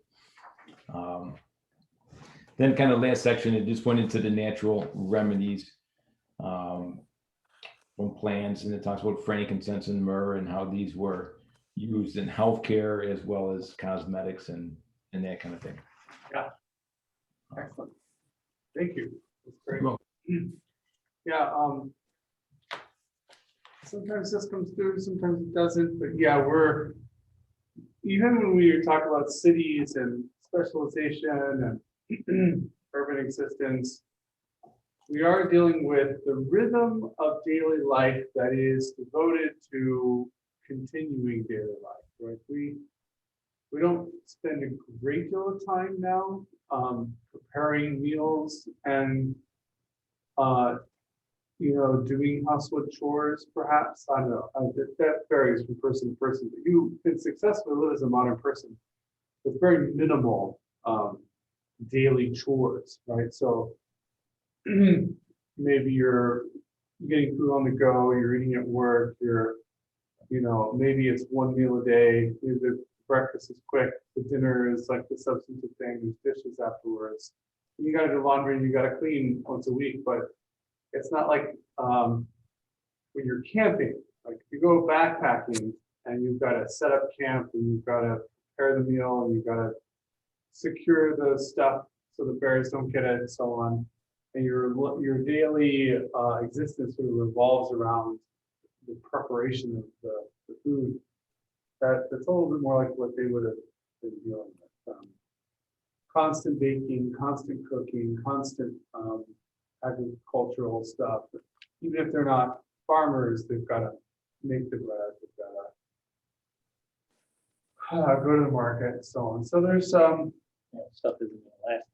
Then kind of last section, it just went into the natural remedies from plants, and it talks about frankincense and myrrh and how these were used in healthcare as well as cosmetics and that kind of thing. Yeah. Excellent. Thank you. That's great. Well, Yeah. Sometimes this comes through, sometimes it doesn't, but yeah, even when we talk about cities and specialization and urban existence, we are dealing with the rhythm of daily life that is devoted to continuing daily life, right? we don't spend a great deal of time now preparing meals and doing household chores, perhaps. I don't know. That varies from person to person. But you can successfully live as a modern person with very minimal daily chores, right? So maybe you're getting food on the go, you're eating at work, maybe it's one meal a day, maybe the breakfast is quick, the dinner is like the substantive thing, there's dishes afterwards. You gotta do laundry and you gotta clean once a week, but it's not like when you're camping, like if you go backpacking and you've got to set up camp and you've got to prepare the meal and you've got to secure the stuff so the bears don't get it and so on. And your daily existence sort of revolves around the preparation of the food. That's a little bit more like what they would have been dealing with. Constant baking, constant cooking, constant agricultural stuff. Even if they're not farmers, they've got to make the bread, they've got to go to the market and so on. So there's stuff isn't gonna last.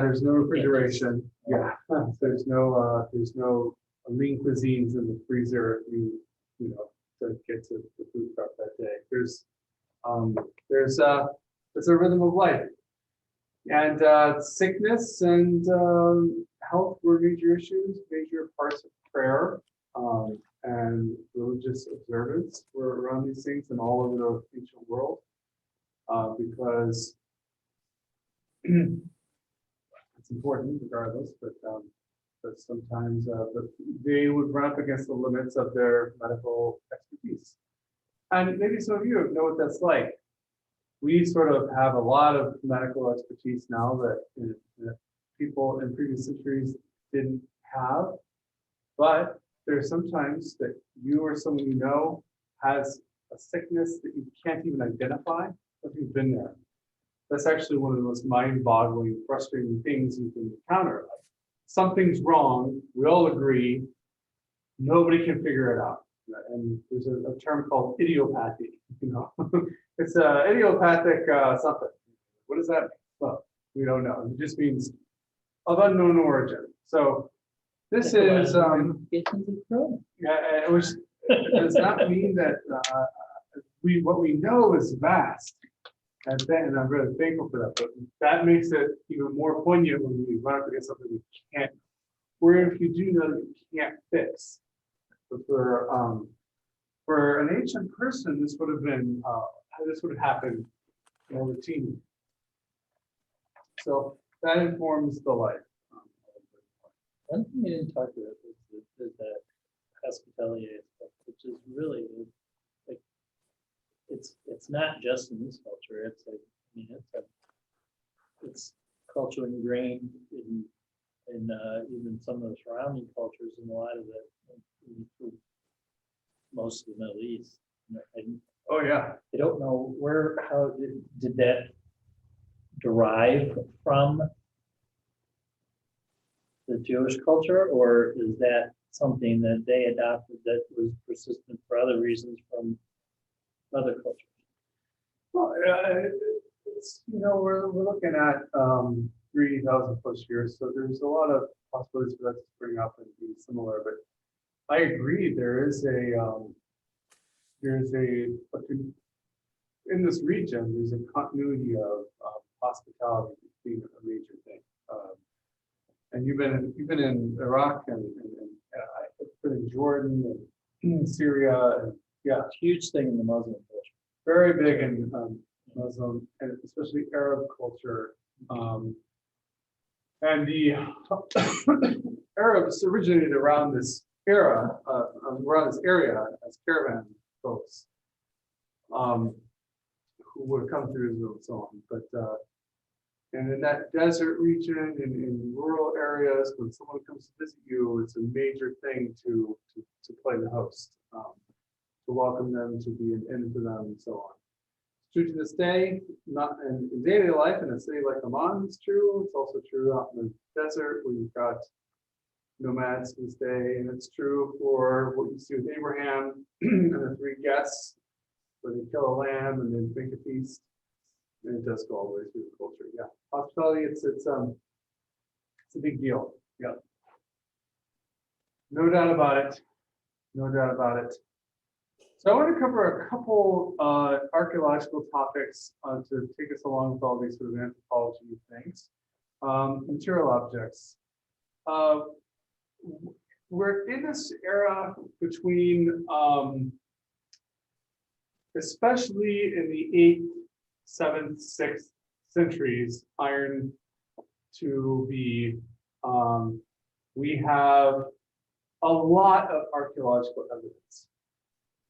there's no refrigeration. Yeah, there's no lean cuisines in the freezer if you to get to the food prep that day. There's a rhythm of life. And sickness and health were major issues, major parts of prayer and religious observance were around these things in all over the ancient world because it's important regardless, but sometimes they would run up against the limits of their medical expertise. And maybe some of you know what that's like. We sort of have a lot of medical expertise now that people in previous centuries didn't have, but there's sometimes that you or someone you know has a sickness that you can't even identify if you've been there. That's actually one of the most mind-boggling, frustrating things you can encounter. Like, something's wrong, we all agree, nobody can figure it out. And there's a term called idiopathy, It's idiopathic something. What does that mean? Well, we don't know. It just means of unknown origin. So this is which does not mean that what we know is vast. And I'm really thankful for that. But that makes it even more poignant when we run up against something we can't, where if you do know that you can't fix. But for an ancient person, this would have happened routinely. So that informs the life. One thing you didn't talk about is the hospitality aspect, which is really like it's not just in this culture. It's like it's culture ingrained in even some of the surrounding cultures, and a lot of it, most of the Middle East. Oh yeah. I don't know how did that derive from the Jewish culture, or is that something that they adopted that was persistent for other reasons from other cultures? Well, it's we're looking at 3,000 plus years, so there's a lot of possibilities for that to spring up and be similar. But I agree, there is in this region, there's a continuity of hospitality being a major thing. And you've been in Iraq and I've been in Jordan and Syria, and Huge thing in the Muslim culture. very big in Muslim and especially Arab culture. And the Arabs originated around this area as caravan folks who would come through Israel and so on. But and in that desert region, in rural areas, when someone comes to visit you, it's a major thing to play the host, to welcome them, to be an inn to them, and so on. It's true to this day, not in daily life in a city like Amman, it's true. It's also true out in the desert where you've got nomads to this day, and it's true for what you see with Abraham and the three guests where they kill a lamb and then make a feast. And it does go all the way through the culture. Yeah, hospitality, it's a big deal. Yeah, no doubt about it. No doubt about it. So I want to cover a couple archaeological topics to take us along with all these sort of anthropology things. Material objects. We're in this era between, especially in the 8th, 7th, 6th centuries, iron to be, we have a lot of archaeological evidence.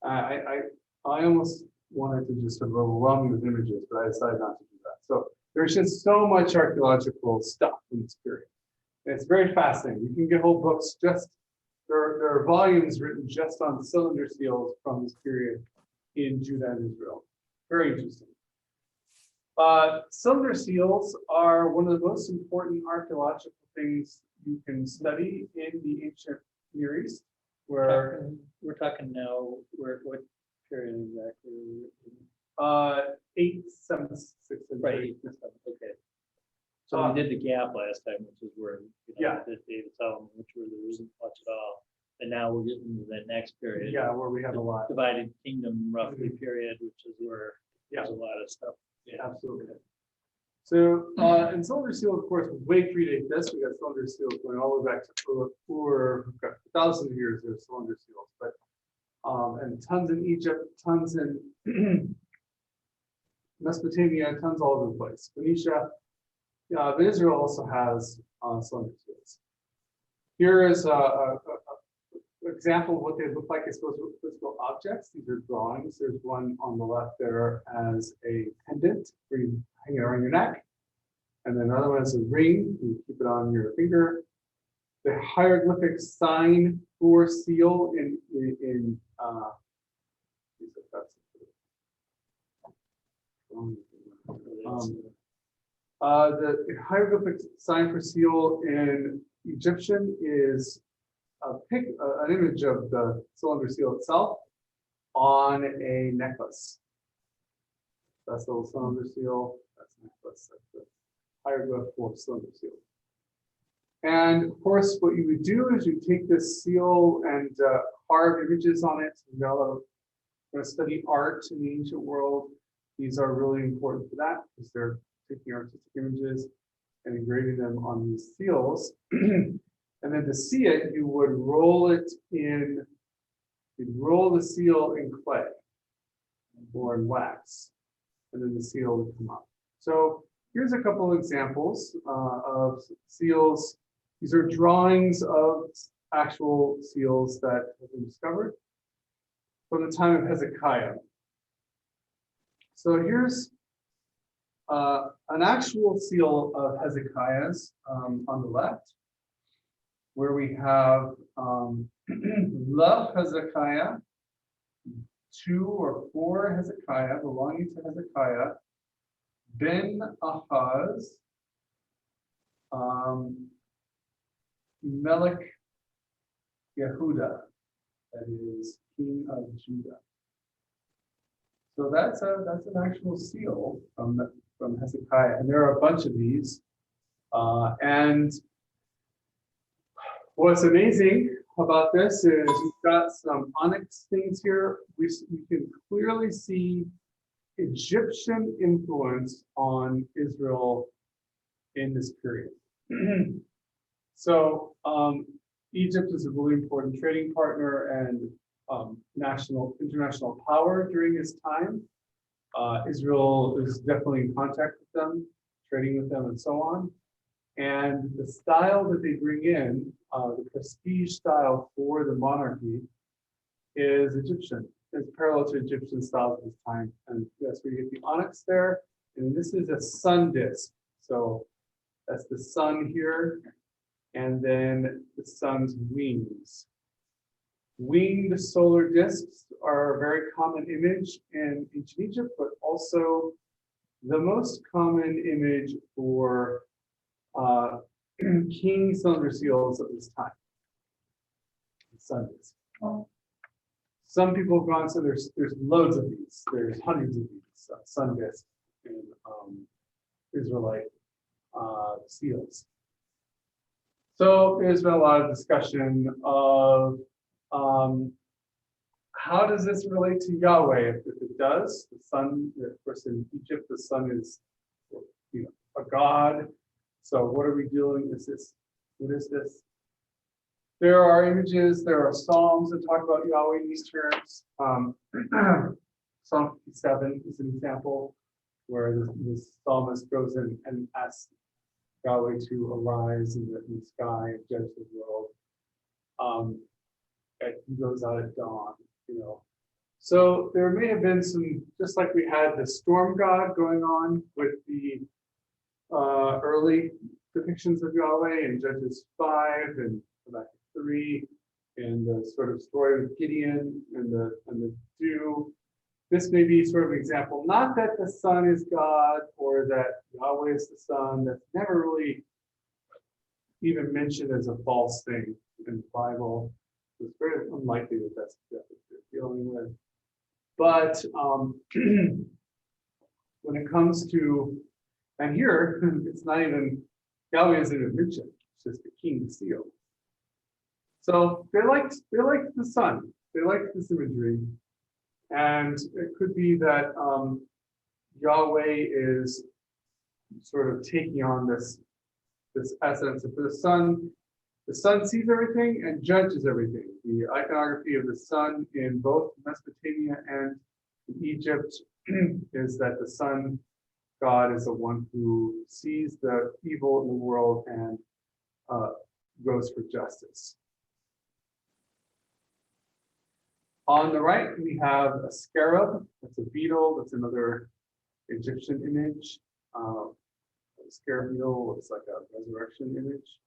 I almost wanted to just sort of overwhelm you with images, but I decided not to do that. So there's just so much archaeological stuff in this period. And it's very fascinating. You can get whole books just, there are volumes written just on cylinder seals from this period in Judah and Israel. Very interesting. Cylinder seals are one of the most important archaeological things you can study in the ancient Near East, where We're talking now, what period exactly? 8, 7, 6, and Right, 8. okay. So we did the gap last time, which is where, Yeah. the David Solomon, which where there isn't much at all. And now we're getting into that next period. Yeah, where we have a lot. Divided kingdom roughly period, which is where Yeah. there's a lot of stuff. Yeah. Absolutely. So, and cylinder seal, of course, way predate this. We got cylinder seals going all the way back to for thousands of years. There's cylinder seals, but and tons in Egypt, tons in Mesopotamia, tons all over the place. Phoenicia, but Israel also has cylinder seals. Here is a example of what they look like as physical objects. These are drawings. There's one on the left there as a pendant where you hang it around your neck. And then another one is a ring. You keep it on your finger. The hieroglyphic sign for seal in the hieroglyphic sign for seal in Egyptian is an image of the cylinder seal itself on a necklace. That's the little cylinder seal. That's a necklace. That's the hieroglyph for cylinder seal. And of course, what you would do is you take this seal and carve images on it. You know, going to study art in the ancient world. These are really important for that because they're taking artistic images and engraving them on these seals. And then to see it, you would roll it in, you'd roll the seal in clay or in wax, and then the seal would come up. So here's a couple of examples of seals. These are drawings of actual seals that have been discovered from the time of Hezekiah. So here's an actual seal of Hezekiah's on the left, where we have love Hezekiah, 2 or 4 Hezekiah belonging to Hezekiah, Ben Ahaz, Melech Yehuda, that is king of Judah. So that's an actual seal from Hezekiah, and there are a bunch of these. And what's amazing about this is we've got some onyx things here. We can clearly see Egyptian influence on Israel in this period. So Egypt is a really important trading partner and international power during this time. Israel is definitely in contact with them, trading with them, and so on. And the style that they bring in, the prestige style for the monarchy, is Egyptian. It's parallel to Egyptian styles at this time. And that's where you get the onyx there. And this is a sun disk. So that's the sun here. And then the sun's wings. Winged solar discs are a very common image in ancient Egypt, but also the most common image for king cylinder seals of this time. Sun disk. some people have gone, so there's loads of these. There's hundreds of these sun discs in Israelite seals. So there's been a lot of discussion of how does this relate to Yahweh? If it does, the sun, of course, in Egypt, the sun is, a god. So what are we dealing? What is this? There are images, there are psalms that talk about Yahweh in these terms. Psalm 57 is an example where the psalmist goes in and asks Yahweh to arise in the sky and judge the world. And he goes out at dawn, So there may have been some, just like we had the storm god going on with the early depictions of Yahweh in Judges 5 and Habakkuk 3, and the sort of story of Gideon and the dew. This may be sort of an example, not that the sun is God or that Yahweh is the sun. That's never really even mentioned as a false thing in the Bible. It's very unlikely that that's what they're dealing with. But when it comes to, and here, it's not even, Yahweh isn't even mentioned, it's just the king's seal. So they liked the sun, they liked this imagery. And it could be that Yahweh is sort of taking on this essence. And for the sun sees everything and judges everything. The iconography of the sun in both Mesopotamia and in Egypt is that the sun god is the one who sees the evil in the world and goes for justice. On the right, we have a scarab. That's a beetle. That's another Egyptian image. The scarab beetle looks like a resurrection image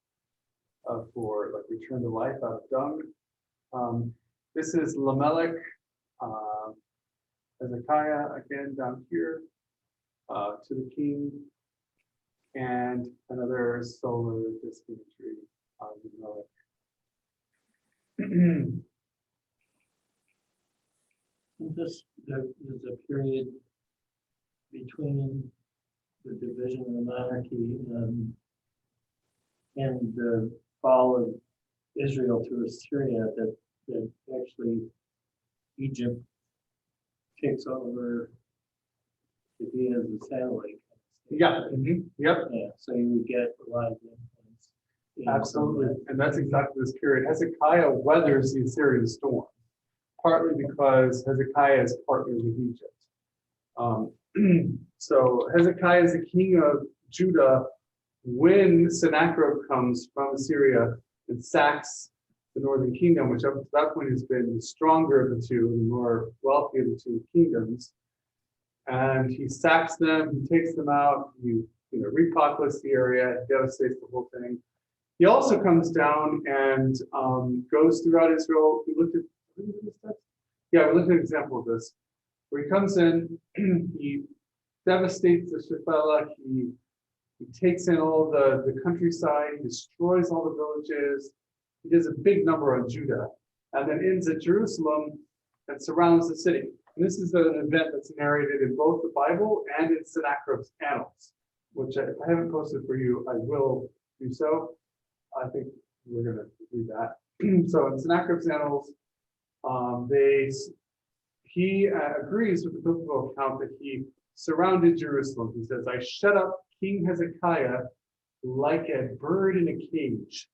for like return to life out of dung. This is Lamelech, Hezekiah again down here to the king, and another solar disc imagery of Lamelech. There's a period between the division of the monarchy and the fall of Israel to Assyria that actually Egypt takes over to be as a satellite. Yeah. Yep. Yeah. So you would get a lot of influence. Absolutely. And that's exactly this period. Hezekiah weathers the Assyrian storm, partly because Hezekiah is partnered with Egypt. So Hezekiah is the king of Judah when Sennacherib comes from Assyria and sacks the northern kingdom, which up to that point has been the stronger of the two, the more wealthy of the two kingdoms. And he sacks them, he takes them out, he repopulates the area, devastates the whole thing. He also comes down and goes throughout Israel. We looked at an example of this, where he comes in, he devastates the Shephelah, he takes in all the countryside, he destroys all the villages, he does a big number on Judah, and then ends at Jerusalem and surrounds the city. And this is an event that's narrated in both the Bible and in Sennacherib's annals, which if I haven't posted for you, I will do so. I think we're going to do that. So in Sennacherib's annals, he agrees with the biblical account that he surrounded Jerusalem. He says, I shut up King Hezekiah like a bird in a cage.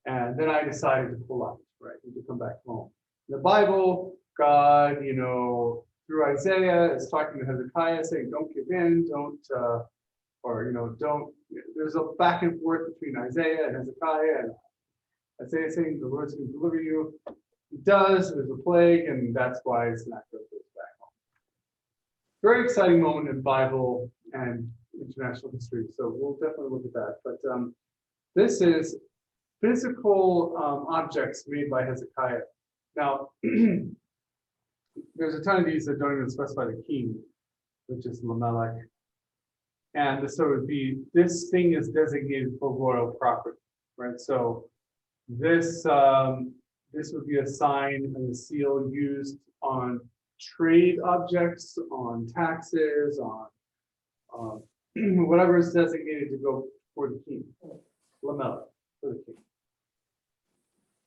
And then I decided to pull out, right, and to come back home. In the Bible, God, through Isaiah is talking to Hezekiah saying, don't give in, don't, there's a back and forth between Isaiah and Hezekiah, and Isaiah saying the Lord's going to deliver you. He does, there's a plague, and that's why Sennacherib goes back home. Very exciting moment in Bible and international history, so we'll definitely look at that. But this is physical objects made by Hezekiah. Now, there's a ton of these that don't even specify the king, which is Lamelech. And so it would be, this thing is designated for royal property, right? So this This would be a sign and a seal used on trade objects, on taxes, on whatever is designated to go for the king. Lamella for the king.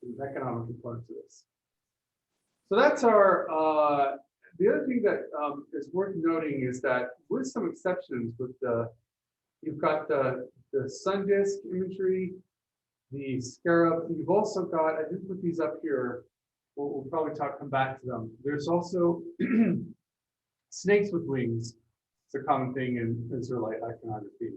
There's an economic component to this. So that's our, the other thing that is worth noting is that with some exceptions, with you've got the sun disk imagery, the scarab, you've also got, I didn't put these up here, we'll probably come back to them. There's also snakes with wings. It's a common thing in Israelite iconography.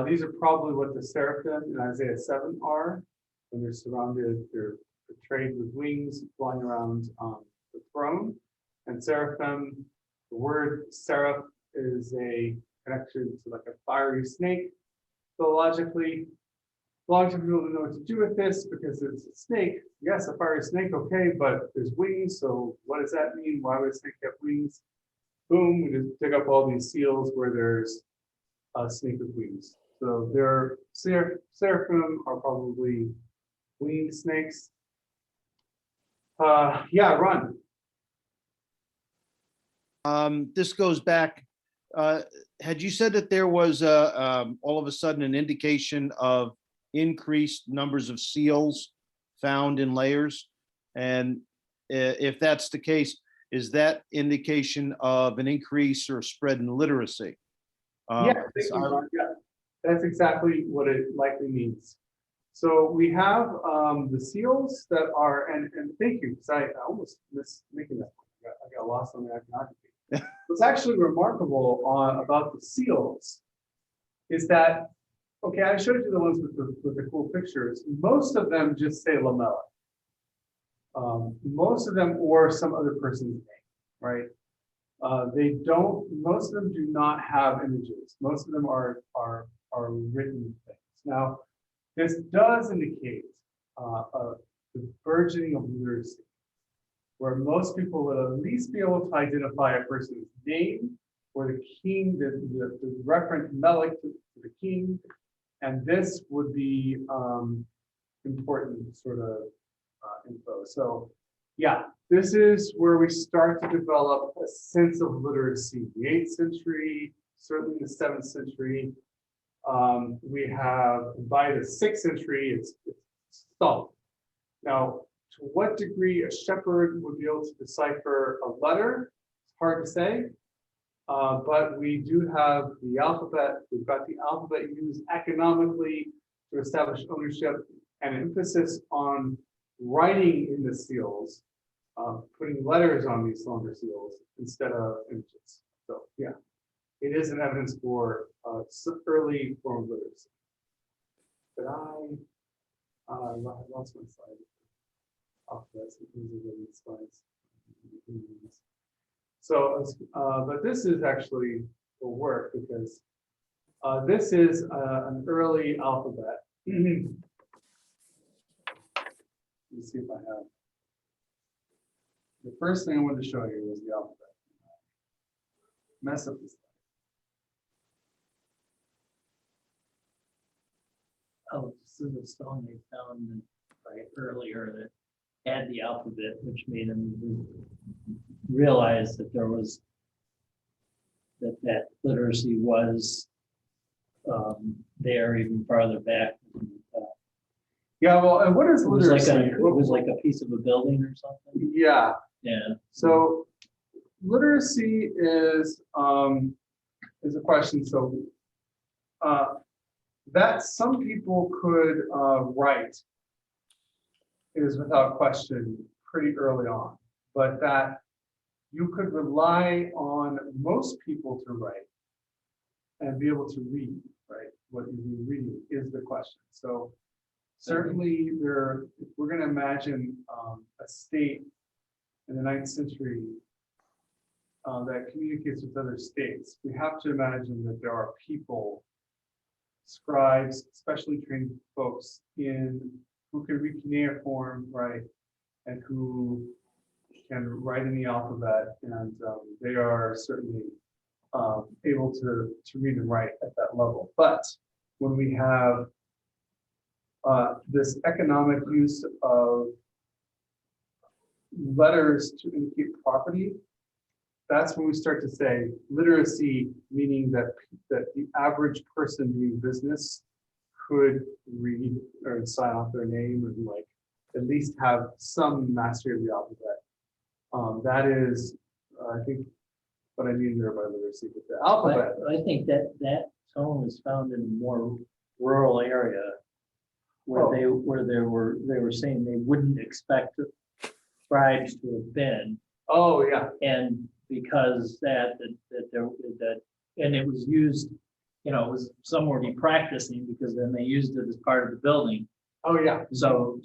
These are probably what the seraphim in Isaiah 7 are, when they're surrounded, they're portrayed with wings flying around the throne. And seraphim, the word seraph is a connection to like a fiery snake. So logically, a lot of people don't know what to do with this because it's a snake. Yes, a fiery snake, okay, but there's wings. So what does that mean? Why would a snake have wings? Boom, we just dig up all these seals where there's a snake with wings. So their seraphim are probably winged snakes. Yeah, run. This goes back, had you said that there was all of a sudden an indication of increased numbers of seals found in layers? And if that's the case, is that indication of an increase or spread in literacy? Yeah, that's exactly what it likely means. So we have the seals that are, and thank you, because I almost missed making that point. I got lost on the iconography. What's actually remarkable about the seals is that, okay, I showed you the ones with the cool pictures. Most of them just say lamella. Most of them or some other person's name, right? They don't, most of them do not have images. Most of them are written things. Now, this does indicate the burgeoning of literacy, where most people will at least be able to identify a person's name or the king, the referent melech to the king, and this would be important sort of info. So yeah, this is where we start to develop a sense of literacy. The 8th century, certainly the 7th century. We have, by the 6th century, it's stalled. Now, to what degree a shepherd would be able to decipher a letter, it's hard to say. But we do have the alphabet. We've got the alphabet used economically to establish ownership and emphasis on writing in the seals, putting letters on these longer seals instead of images. So yeah, it is an evidence for early form of literacy. But I lost my slide. Alphabets, slides. So, but this is actually will work because this is an early alphabet. Let me see if I have. The first thing I wanted to show you was the alphabet. Mess up this. Oh, this is a stone they found right earlier that had the alphabet, which made them realize that there was that literacy was there even farther back. Yeah, well, and what is It was literacy? it was like a piece of a building or something. Yeah. Yeah. So literacy is a question. So that some people could write is without question pretty early on, but that you could rely on most people to write and be able to read, right? What you're reading is the question. So certainly there, if we're going to imagine a state in the 9th century that communicates with other states, we have to imagine that there are people, scribes, specially trained folks who can read cuneiform, right, and who can write in the alphabet, and they are certainly able to read and write at that level. But when we have this economic use of letters to indicate property, that's when we start to say literacy, meaning that the average person doing business could read or sign off their name and like at least have some mastery of the alphabet. That is, I think, what I mean there by literacy. But the alphabet, I think that tone is found in a more rural area where they were saying they wouldn't expect scribes to have been, oh yeah, and because and it was used, it was somewhere to be practicing, because then they used it as part of the building. oh yeah. So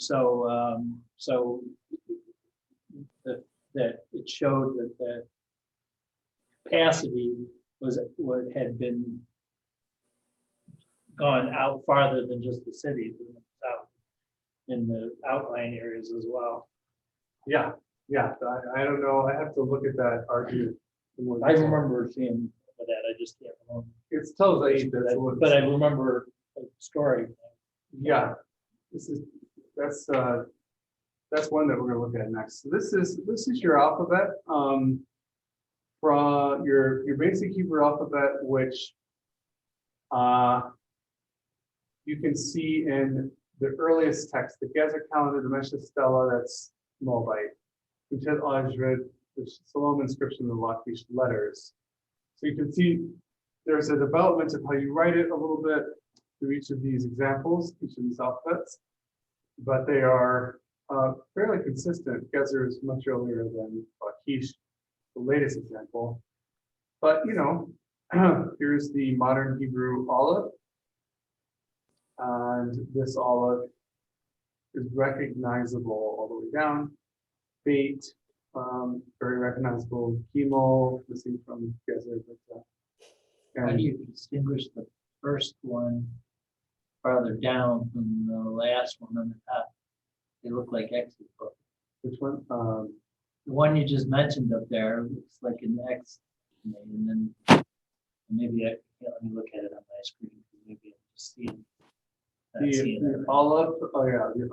that it showed that the capacity was what had been gone out farther than just the city, out in the outlying areas as well. Yeah, yeah. I don't know. I have to look at that argument. I remember seeing that. I just can't remember. It's tells I But I remember a story. yeah. That's one that we're gonna look at next. So this is your alphabet. From your basic Hebrew alphabet, which you can see in the earliest text, the Gezer calendar, the Mesha Stela, that's Moabite, which has Ajred, the Shalom inscription, the Lachish letters. So you can see there's a development of how you write it a little bit through each of these examples, each of these alphabets, but they are fairly consistent. Gezer is much earlier than Lachish, the latest example. But here's the modern Hebrew Aleph. And this Aleph is recognizable all the way down. Beit, very recognizable. Gimel, missing from Gezer. How do you distinguish the first one farther down from the last one on the top? They look like X's. Which one? The one you just mentioned up there looks like an X, and then maybe let me look at it on my screen. Maybe I'm just seeing. The Aleph, oh yeah, and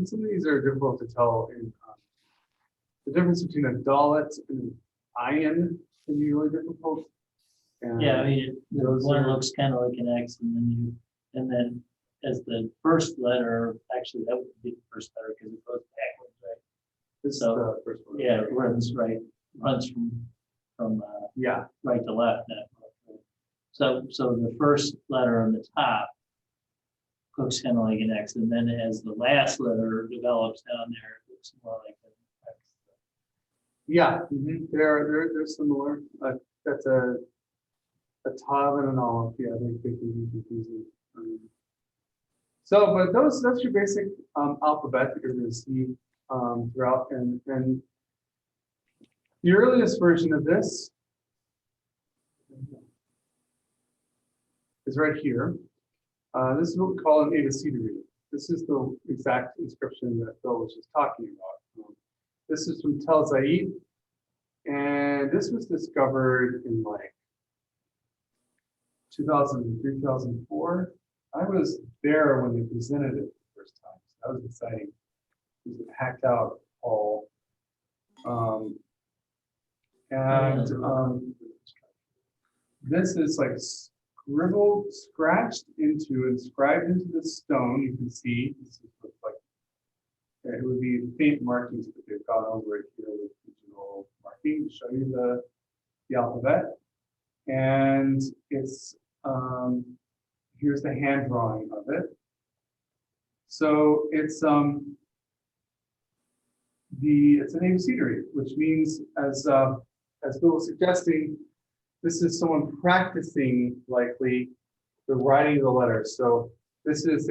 some of these are difficult to tell. In the difference between a Dalet and an Ayin can be really difficult. And yeah, I mean, one looks kind of like an X, and then as the first letter, actually that would be the first letter because it goes backwards, right? This So, is the first one. yeah, it runs from Yeah. right to left. So the first letter on the top looks kind of like an X, and then as the last letter develops down there, it looks more like an X. Yeah, they're similar. That's a Tav and an Aleph. Yeah, they can be confusing. But that's your basic alphabet that you're going to see throughout. And the earliest version of this is right here. This is what we call an AB370. This is the exact inscription that Phil was just talking about. This is from Tel Zaid, and this was discovered in like 2003, 2004. I was there when they presented it the first time. So that was exciting. It was hacked out all. This is like scribbled, scratched into, inscribed into the stone. You can see this is like it would be faint markings, but they've gone over it here with digital marking to show you the alphabet. And it's here's the hand drawing of it. So it's an AB370, which means as Bill was suggesting, this is someone practicing likely the writing of the letters. So this is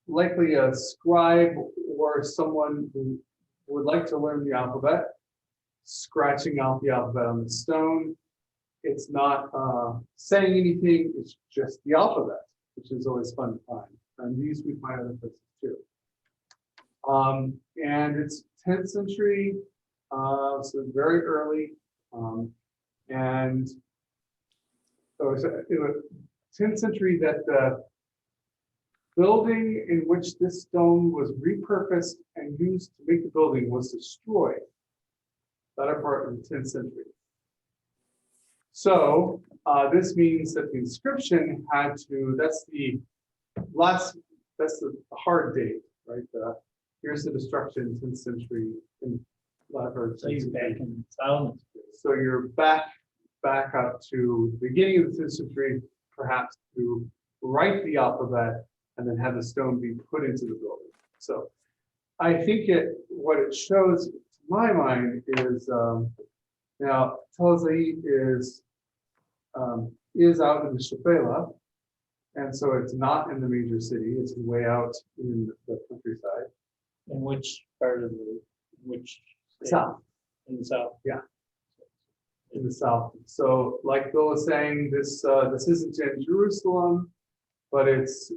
likely a scribe or someone who would like to learn the alphabet, scratching out the alphabet on the stone. It's not saying anything, it's just the alphabet, which is always fun to find. And these we find other places too. And it's 10th century, so very early. And so it was 10th century that building in which this stone was repurposed and used to make the building was destroyed. Latter part of the 10th century. So this means that the inscription had to, that's the hard date, right? Here's the destruction, 10th century in latter. So he's back in Solomon. So you're back up to the beginning of the 10th century, perhaps to write the alphabet and then have the stone be put into the building. So I think what it shows to my mind is now Tel Zayit is out in the Shephelah, and so it's not in the major city. It's way out in the countryside. In which part of which state? South. In the south. In the south. So like Bill was saying, this isn't in Jerusalem, but it's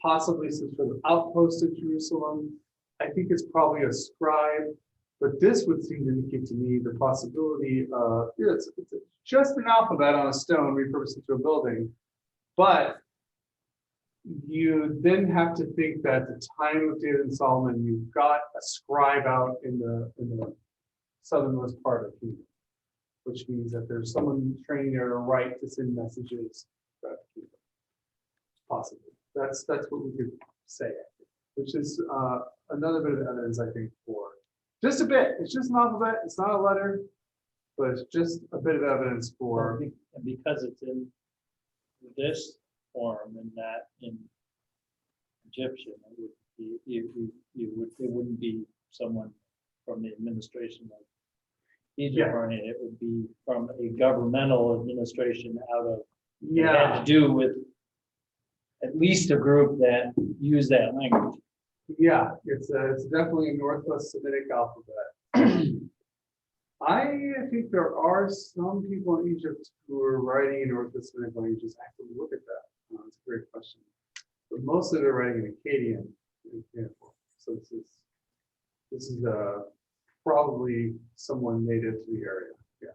possibly some sort of outpost of Jerusalem. I think it's probably a scribe, but this would seem to indicate to me the possibility of it's just an alphabet on a stone repurposed into a building, but you then have to think that at the time of David and Solomon, you've got a scribe out in the southernmost part of the kingdom, which means that there's someone training there to write, to send messages throughout the kingdom. Possibly. That's what we could say, which is another bit of evidence, I think, for just a bit. It's just an alphabet. It's not a letter, but it's just a bit of evidence for. And because it's in this form and not in Egyptian, it would be it wouldn't be someone from the administration of Egypt or anything. It would be from a governmental administration out of. It had to do with at least a group that used that language. Yeah, it's definitely a Northwest Semitic alphabet. I think there are some people in Egypt who are writing in Northwest Semitic languages. I have to look at that. That's a great question. But most of them are writing in Akkadian, for example. So this is probably someone native to the area. Yeah.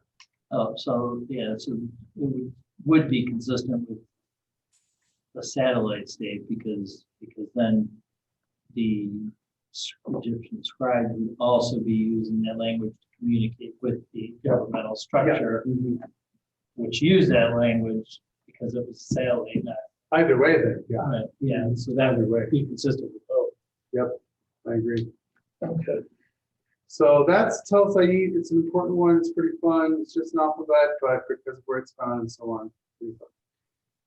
Oh, so yeah, so it would be consistent with a satellite state because then the Egyptian scribe would also be using that language to communicate with the governmental structure, which used that language because it was a satellite, not either way then. Yeah. right. Yeah. So that would be consistent with both. Yep, I agree. Okay. So that's Tel Zayit. It's an important one. It's pretty fun. It's just an alphabet, but because of where it's found and so on. Pretty fun.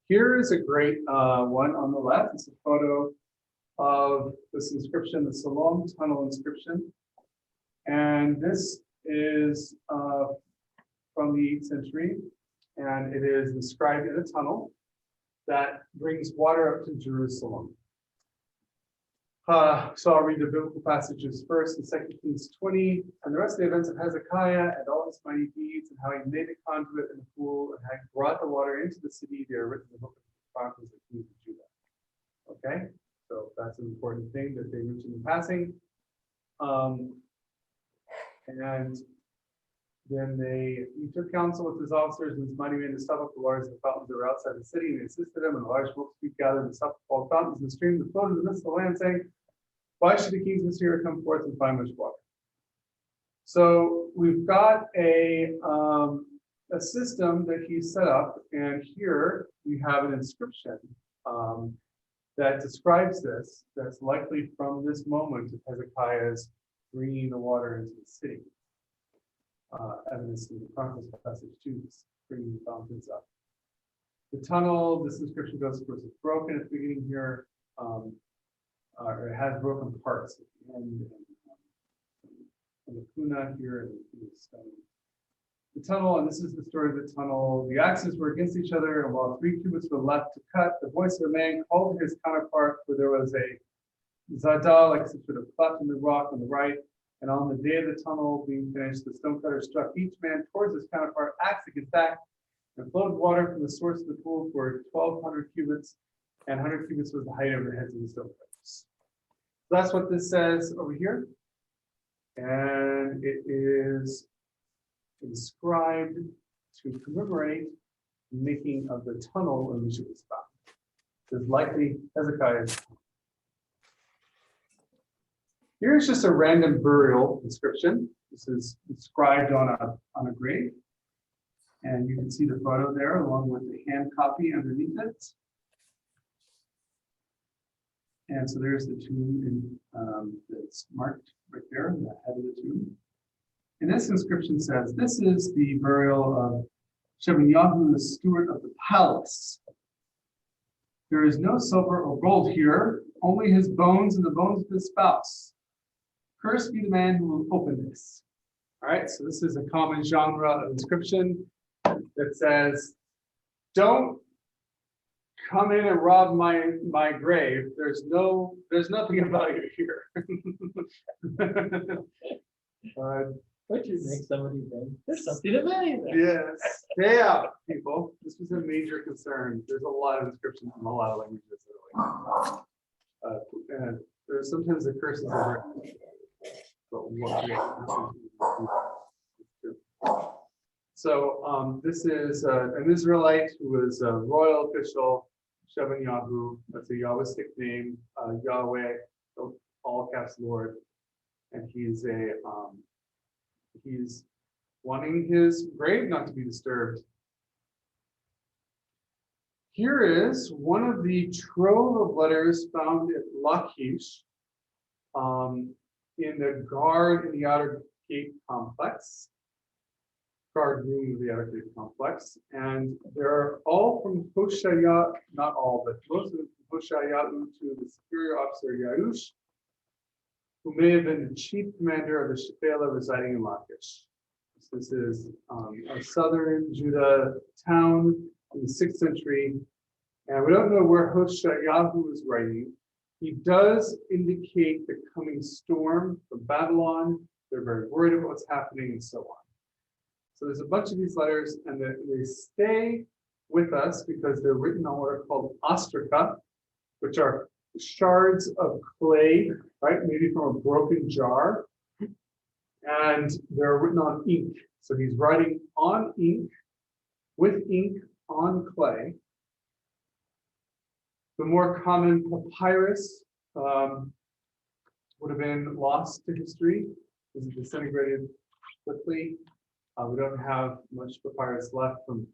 Here is a great one on the left. It's a photo of this inscription, the Siloam Tunnel inscription. And this is from the 8th century, and it is inscribed in a tunnel that brings water up to Jerusalem. So I'll read the biblical passages first in 2 Kings 20, and the rest of the events of Hezekiah and all his mighty deeds, and how he made a conduit in the pool and how he brought the water into the city. They are written in the book of Chronicles of Kings of Judah. Okay, so that's an important thing that they mentioned in passing. And then he took counsel with his officers and his mighty men to stop up the waters of the fountains that were outside the city, and they assisted them, and a large multitude gathered and stopped all fountains and streams that flowed in the midst of the land, saying, why should the kings this year come forth and find much water? So we've got a system that he set up, and here we have an inscription that describes this, that's likely from this moment of Hezekiah's bringing the water into the city. Evidence in the Chronicles passage 2, bringing the fountains up. The tunnel, this inscription goes, of course, it's broken at the beginning here. Or it has broken parts at the end. And the kuna here in the stone. The tunnel, and this is the story of the tunnel. The axes were against each other, and while 3 cubits were left to cut, the voice of a man called to his counterpart, for there was a zada, like some sort of cleft in the rock on the right. And on the day of the tunnel being finished, the stonecutter struck each man towards his counterpart, axe against axe, and flowed water from the source of the pool for 1,200 cubits, and 100 cubits was the height over the heads of the stonecutters. So that's what this says over here. And it is inscribed to commemorate the making of the tunnel in which it was found. is likely Hezekiah's. Here's just a random burial inscription. This is inscribed on a grave. And you can see the photo there along with the hand copy underneath it. And so there's the tomb that's marked right there, the head of the tomb. And this inscription says, this is the burial of Shebanyahu, the steward of the palace. There is no silver or gold here, only his bones and the bones of his spouse. Cursed be the man who will open this. All right, so this is a common genre of inscription that says, don't come in and rob my grave. There's nothing about you here. What you think somebody did? There's something about it. Yes, stay out, people. This was a major concern. There's a lot of inscriptions in a lot of languages. And there's sometimes the curses are written. But so this is an Israelite who was a royal official, Shebanyahu. That's a Yahwistic name, Yahweh, all caps Lord, and he's wanting his grave not to be disturbed. Here is one of the trove of letters found at Lachish, in the guard in the outer gate complex, guard room of the outer gate complex, and they're all from Hoshea, not all, but most of them from Hosheyahu to the superior officer Yahush, who may have been the chief commander of the Shephelah residing in Lachish. So this is a southern Judah town in the 6th century, and we don't know where Hosheyahu was writing. He does indicate the coming storm from Babylon. They're very worried about what's happening and so on. So there's a bunch of these letters, and they stay with us because they're written on what are called ostraca, which are shards of clay, right? Maybe from a broken jar. And they're written on ink. So he's writing on ink, with ink on clay. The more common papyrus would have been lost to history because it disintegrated quickly. We don't have much papyrus left from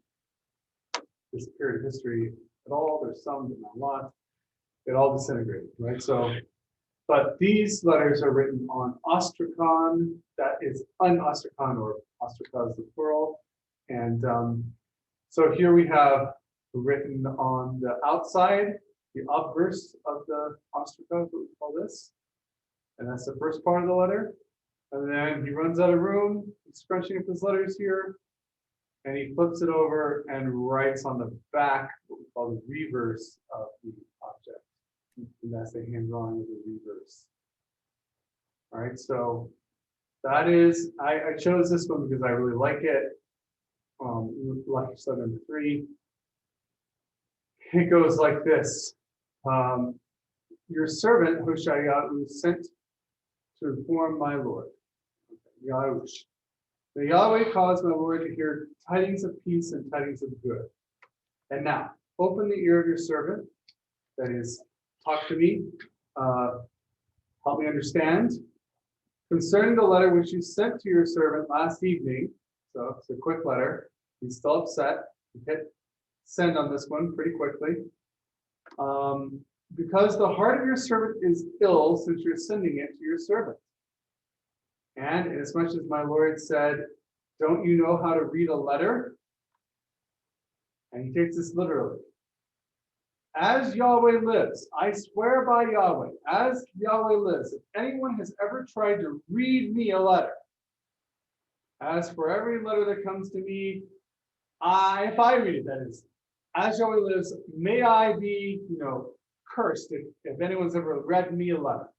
this period of history at all. There's some, but not a lot. It all disintegrated, right? So, but these letters are written on ostrakhan. That is unostrakhan, or ostraka is the plural. And so here we have written on the outside, the obverse of the ostraka, what we call this. And that's the first part of the letter. And then he runs out of room, he's scrunching up his letters here, and he flips it over and writes on the back what we call the reverse of the object. And that's the hand drawing of the reverse. All right, so that is, I chose this one because I really like it. Lucky sub number 3. It goes like this. Your servant Hosheyahu sent to inform my Lord, Yahush. The Yahweh caused my Lord to hear tidings of peace and tidings of good. And now, open the ear of your servant, that is, talk to me, help me understand. Concerning the letter which you sent to your servant last evening, so it's a quick letter, he's still upset, he hit send on this one pretty quickly. Because the heart of your servant is ill since you're sending it to your servant. And inasmuch as my Lord said, don't you know how to read a letter? And he takes this literally. As Yahweh lives, I swear by Yahweh, as Yahweh lives, if anyone has ever tried to read me a letter, as for every letter that comes to me, if I read it, that is, as Yahweh lives, may I be, cursed if anyone's ever read me a letter.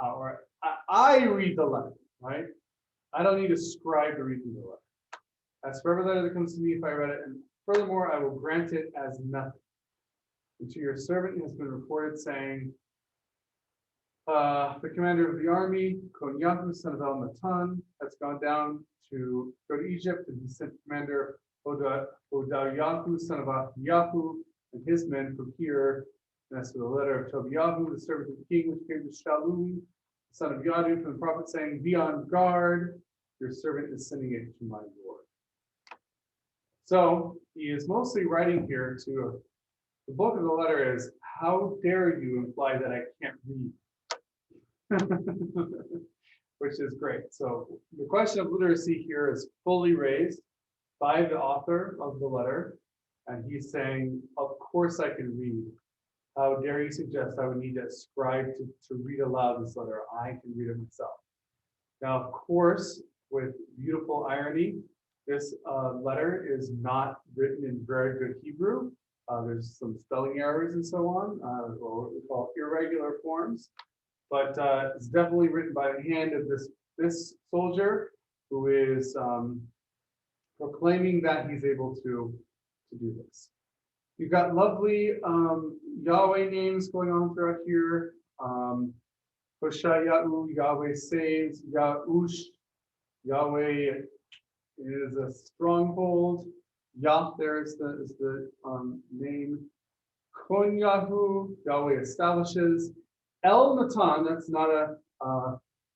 Or I read the letter, right? I don't need a scribe to read me the letter. As for every letter that comes to me, if I read it, and furthermore, I will grant it as nothing. And to your servant has been reported saying, the commander of the army, Konyahu, son of El-Matan, has gone down to go to Egypt, and he sent commander Odayahu, son of Yahu, and his men from here. And that's for the letter of Tobiyahu, the servant of the king, which came to Shalom, the son of Yadu, from the prophet, saying, "Be on guard, your servant is sending it to my lord." So he is mostly writing here to, the bulk of the letter is, how dare you imply that I can't read? Which is great. So the question of literacy here is fully raised by the author of the letter. And he's saying, of course I can read. How dare you suggest I would need a scribe to read aloud this letter? I can read it myself. Now, of course, with beautiful irony, this letter is not written in very good Hebrew. There's some spelling errors and so on, or what we call irregular forms. But it's definitely written by the hand of this soldier who is proclaiming that he's able to do this. You've got lovely Yahweh names going on throughout here. Hoshayahu, Yahweh saves. Yahush, Yahweh is a stronghold. Yah, there is the name. Konyahu, Yahweh establishes. El Natan, that's not a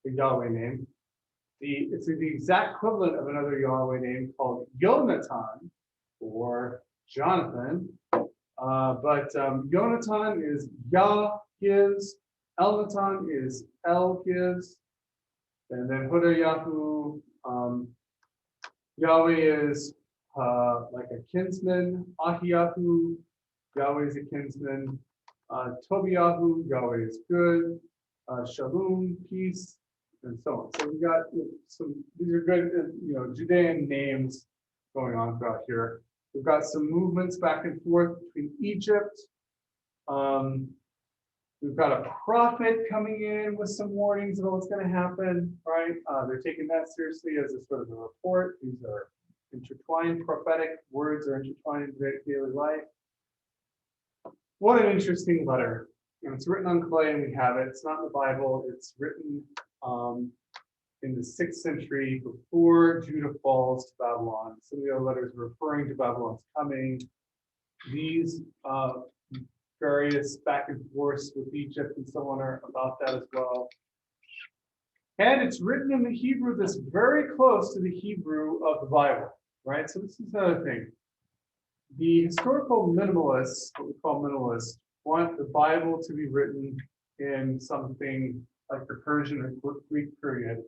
Yahweh name. It's the exact equivalent of another Yahweh name called Yonatan or Jonathan. But Yonatan is Yah gives, Elnatan is El gives, and then Hodayahu, Yahweh is like a kinsman. Ahiyahu, Yahweh is a kinsman. Tobiyahu, Yahweh is good. Shalom, peace, and so on. So we got some, these are good, Judean names going on throughout here. We've got some movements back and forth between Egypt. We've got a prophet coming in with some warnings about what's going to happen, right? They're taking that seriously as a sort of a report. These are intertwined, prophetic words are intertwined in daily life. What an interesting letter. And it's written on clay and we have it. It's not in the Bible. It's written in the 6th century before Judah falls to Babylon. Some of the other letters are referring to Babylon's coming. These various back and forth with Egypt and so on are about that as well. And it's written in the Hebrew that's very close to the Hebrew of the Bible, right? So this is another thing. The historical minimalists, what we call minimalists, want the Bible to be written in something like the Persian or Greek period.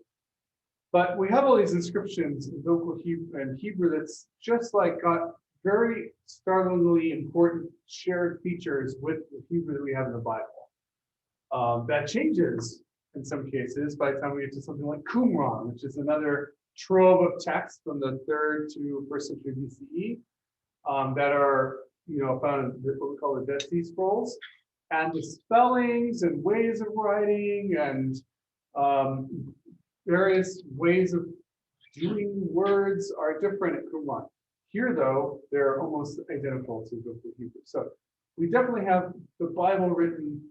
But we have all these inscriptions in biblical Hebrew that's just like got very startlingly important shared features with the Hebrew that we have in the Bible. That changes in some cases by the time we get to something like Qumran, which is another trove of texts from the 3rd to 1st century BCE that are found in what we call the Dead Sea Scrolls. And the spellings and ways of writing and various ways of doing words are different at Qumran. Here, though, they're almost identical to the Hebrew. So we definitely have the Bible written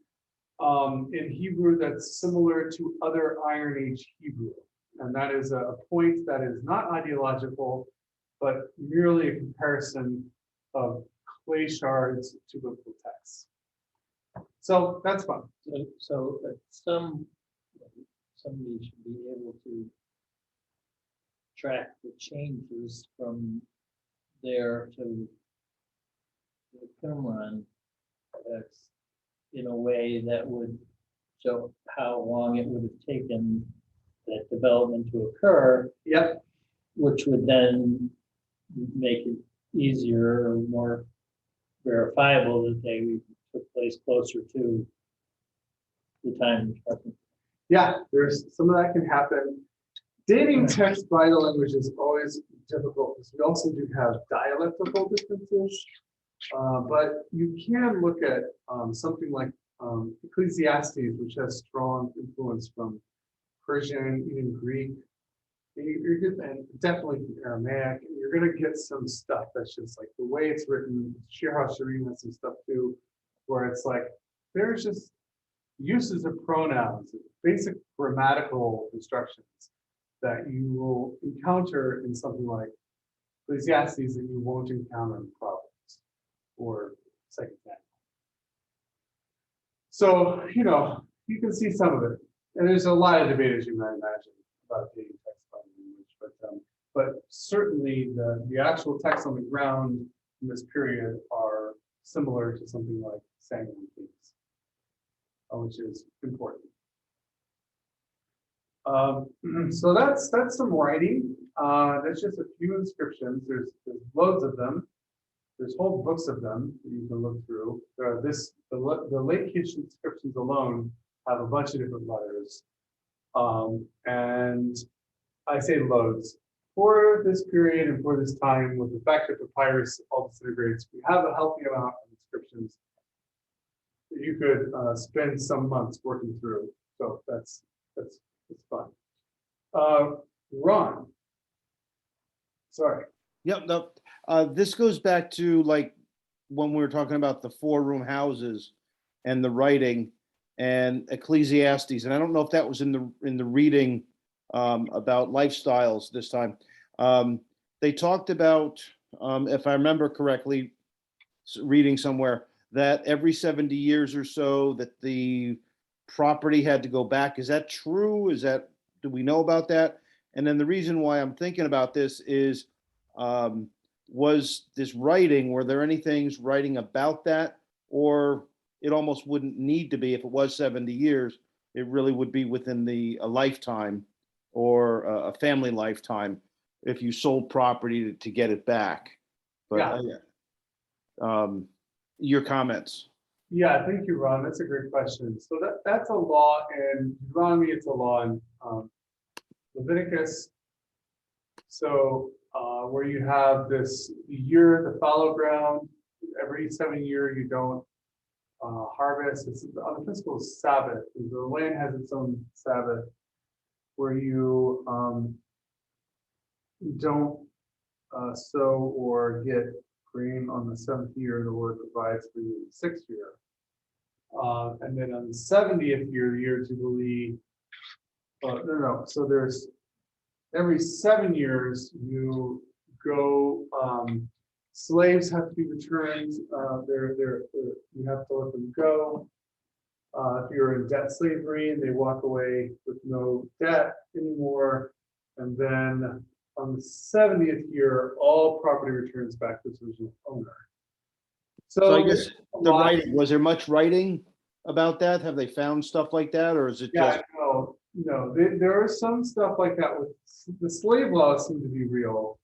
in Hebrew that's similar to other Iron Age Hebrew. And that is a point that is not ideological, but merely a comparison of clay shards to biblical texts. So that's fun. So somebody should be able to track the changes from there to the Qumran text in a way that would show how long it would have taken that development to occur. Yep. Which would then make it easier or more verifiable that they took place closer to the time. Yeah, there's some of that can happen. Dating text by the language is always difficult because we also do have dialectical differences. But you can look at something like Ecclesiastes, which has strong influence from Persian, even Greek. And definitely from Aramaic. And you're going to get some stuff that's just like the way it's written. Shir HaShirim has some stuff too, where it's like there's just uses of pronouns, basic grammatical instructions that you will encounter in something like Ecclesiastes that you won't encounter in Proverbs or second time. So, you know, you can see some of it. And there's a lot of debate, as you might imagine, about dating text by language, but certainly the actual texts on the ground in this period are similar to something like Sanguine Kings, which is important. So that's some writing. That's just a few inscriptions. There's loads of them. There's whole books of them that you can look through. The late kitchen inscriptions alone have a bunch of different letters. And I say loads. For this period and for this time, with the fact that papyrus all disintegrates, we have a healthy amount of inscriptions that you could spend some months working through. So that's fun. Ron. Sorry. Yep, no, this goes back to like when we were talking about the 4-room houses and the writing and Ecclesiastes, and I don't know if that was in the reading about lifestyles this time. They talked about, if I remember correctly, reading somewhere that every 70 years or so that the property had to go back. Is that true? Do we know about that? And then the reason why I'm thinking about this is, was this writing, were there any things writing about that? Or it almost wouldn't need to be if it was 70 years, it really would be within a lifetime or a family lifetime if you sold property to get it back. But your comments. Yeah, thank you, Ron. That's a great question. So that's a law in Deuteronomy. It's a law in Leviticus. So where you have this year, the fallow ground, every 7 year you don't harvest. It's on the fiscal Sabbath. The land has its own Sabbath where you don't sow or get grain on the 7th year. The Lord provides for you in the 6th year. And then on the 70th year, the year of Jubilee, no. So there's every 7 years you go, slaves have to be returned. You have to let them go. If you're in debt slavery and they walk away with no debt anymore. And then on the 70th year, all property returns back to its original owner. So I guess the writing, was there much writing about that? Have they found stuff like that, or is it just? No, there are some stuff like that with the slave laws seem to be real.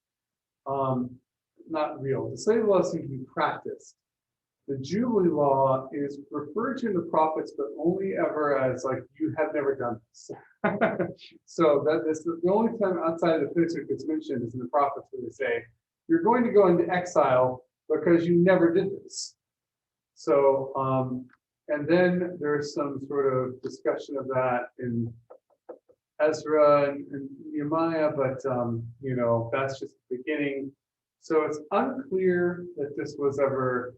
Not real. The slave laws seem to be practiced. The Jubilee law is referred to in the prophets, but only ever as like, you have never done this. So this is the only time outside of the Pentateuch it's mentioned is in the prophets where they say, you're going to go into exile because you never did this. So, and then there's some sort of discussion of that in Ezra and Nehemiah, but you know, that's just the beginning. So it's unclear that this was ever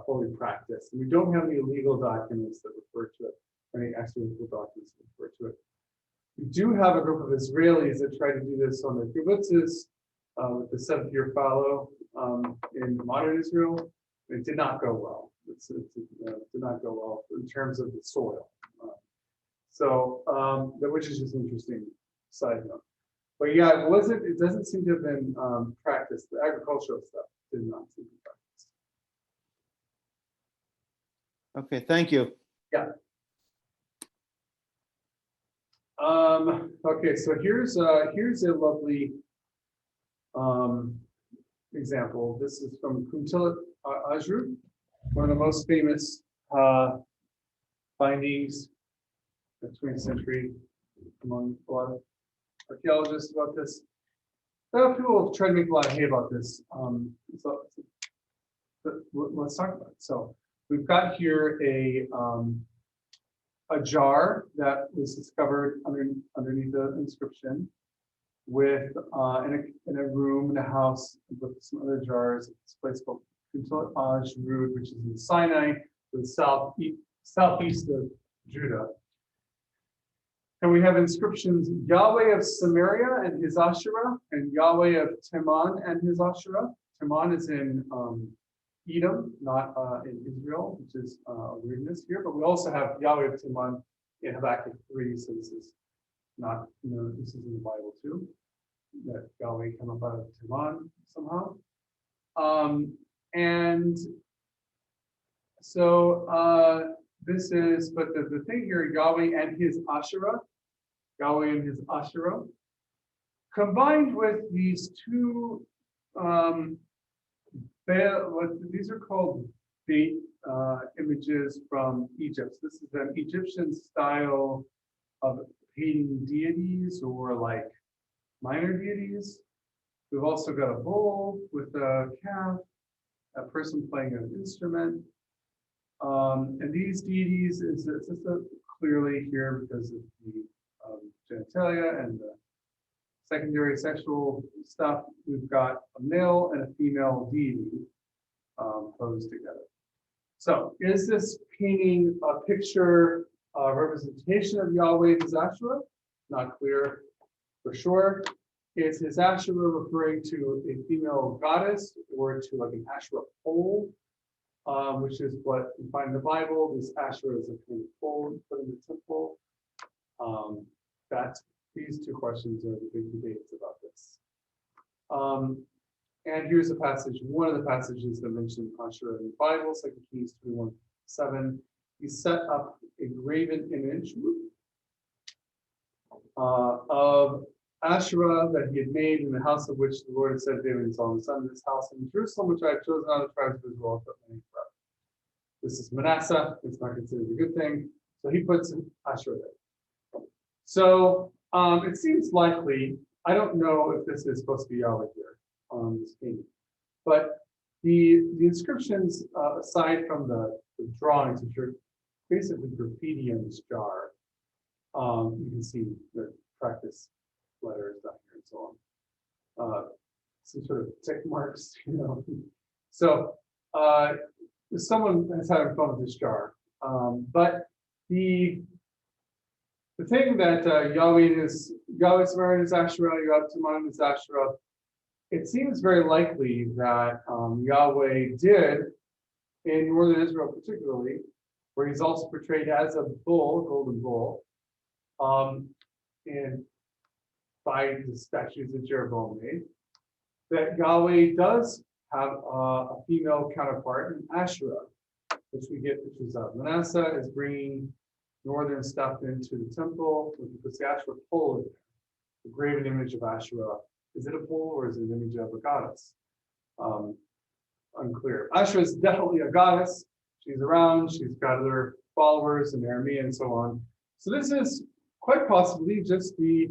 fully practiced. And we don't have any legal documents that refer to it, any actual legal documents that refer to it. We do have a group of Israelis that try to do this on the kibbutzes with the 7th year fallow in modern Israel. It did not go well. It did not go well in terms of the soil. Which is just an interesting side note. But yeah, it doesn't seem to have been practiced. The agricultural stuff did not seem to be practiced. Okay, thank you. Yeah. Okay, so here's a lovely example. This is from Kuntilat Ajru, one of the most famous findings of the 20th century among a lot of archaeologists about this. People have tried to make a lot of hay about this. Let's talk about it. So we've got here a jar that was discovered underneath the inscription with in a room in a house with some other jars. This place called Kuntilat Ajru, which is in Sinai, to the southeast of Judah. And we have inscriptions, Yahweh of Samaria and his Asherah, and Yahweh of Teman and his Asherah. Teman is in Edom, not in Israel, which is a weirdness here. But we also have Yahweh of Timan in Habakkuk 3. So this is not, this is in the Bible too, that Yahweh came up out of Timan somehow. And so this is, but the thing here, Yahweh and his Asherah, combined with these two, these are called bait images from Egypt. This is an Egyptian style of painting deities or like minor deities. We've also got a bull with a calf, a person playing an instrument. And these deities is clearly here because of the genitalia and the secondary sexual stuff. We've got a male and a female deity posed together. So is this painting a picture, representation of Yahweh as Asherah? Not clear for sure. Is his Asherah referring to a female goddess or to like an Asherah pole, which is what we find in the Bible? This Asherah is a kind of pole put in the temple. These two questions are the big debates about this. And here's a passage, one of the passages that mention Asherah in the Bible, 2 Kings 21:7. He set up a graven image of Asherah that he had made in the house of which the Lord had said, David and Solomon, son, this house in Jerusalem, which I have chosen out of the tribes of Israel, to put my name forever. This is Manasseh. It's not considered a good thing. So he puts Asherah there. So it seems likely, I don't know if this is supposed to be Yahweh here on this painting, but the inscriptions, aside from the drawings, which are basically graffiti on this jar, you can see the practice letters down here and so on. Some sort of tick marks, So someone has had fun with this jar. But the thing that Yahweh Samaritan is Asherah, Yahweh Timan is Asherah, it seems very likely that Yahweh did in northern Israel particularly, where he's also portrayed as a bull, golden bull, and by the statues that Jeroboam made, that Yahweh does have a female counterpart in Asherah, which we get pictures of. Manasseh is bringing northern stuff into the temple with the Asherah pole in there, the graven image of Asherah. Is it a pole or is it an image of a goddess? Unclear. Asherah is definitely a goddess. She's around. She's got other followers in Aramean and so on. So this is quite possibly just the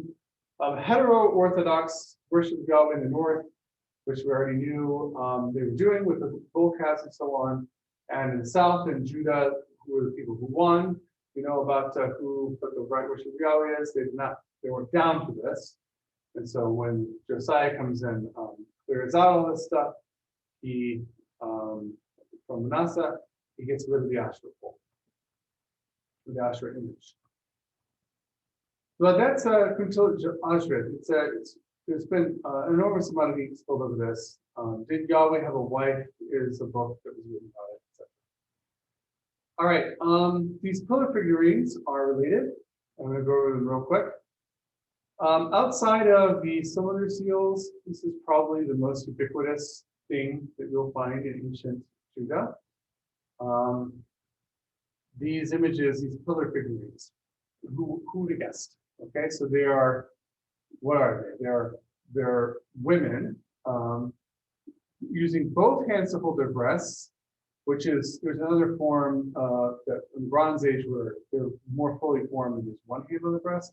hetero-Orthodox worship of Yahweh in the north, which we already knew they were doing with the bull calves and so on. And in the south, in Judah, who were the people who won, about who the right worship of Yahweh is. They weren't down for this. And so when Josiah comes in, clears out all this stuff, he, from Manasseh, he gets rid of the Asherah pole, the Asherah image. But that's Asherah. There's been an enormous amount of ink spilled over this. Did Yahweh have a wife? Is a book that was written about it, etc. All right, these pillar figurines are related. I'm going to go over them real quick. Outside of the cylinder seals, this is probably the most ubiquitous thing that you'll find in ancient Judah. These images, these pillar figurines, who to guess? Okay, so they are, what are they? They're women using both hands to hold their breasts, which is, there's another form that in the Bronze Age where they're more fully formed and there's one hand on the breast.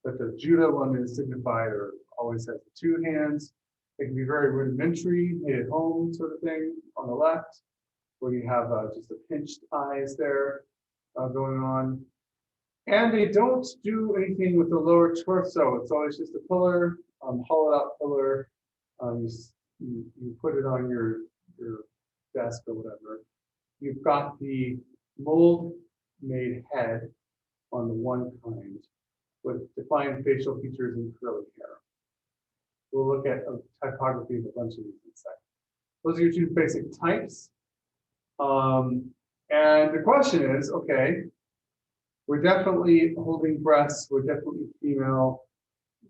But the Judah one is signified or always has the two hands. It can be very rudimentary, made at home sort of thing on the left, where you have just a pinched eyes there going on. And they don't do anything with the lower torso. It's always just a pillar, hollowed out pillar. You put it on your desk or whatever. You've got the mold made head on the one kind, with defined facial features and curly hair. We'll look at a typography of a bunch of these in a second. Those are your two basic types. And the question is, okay, we're definitely holding breasts, we're definitely female.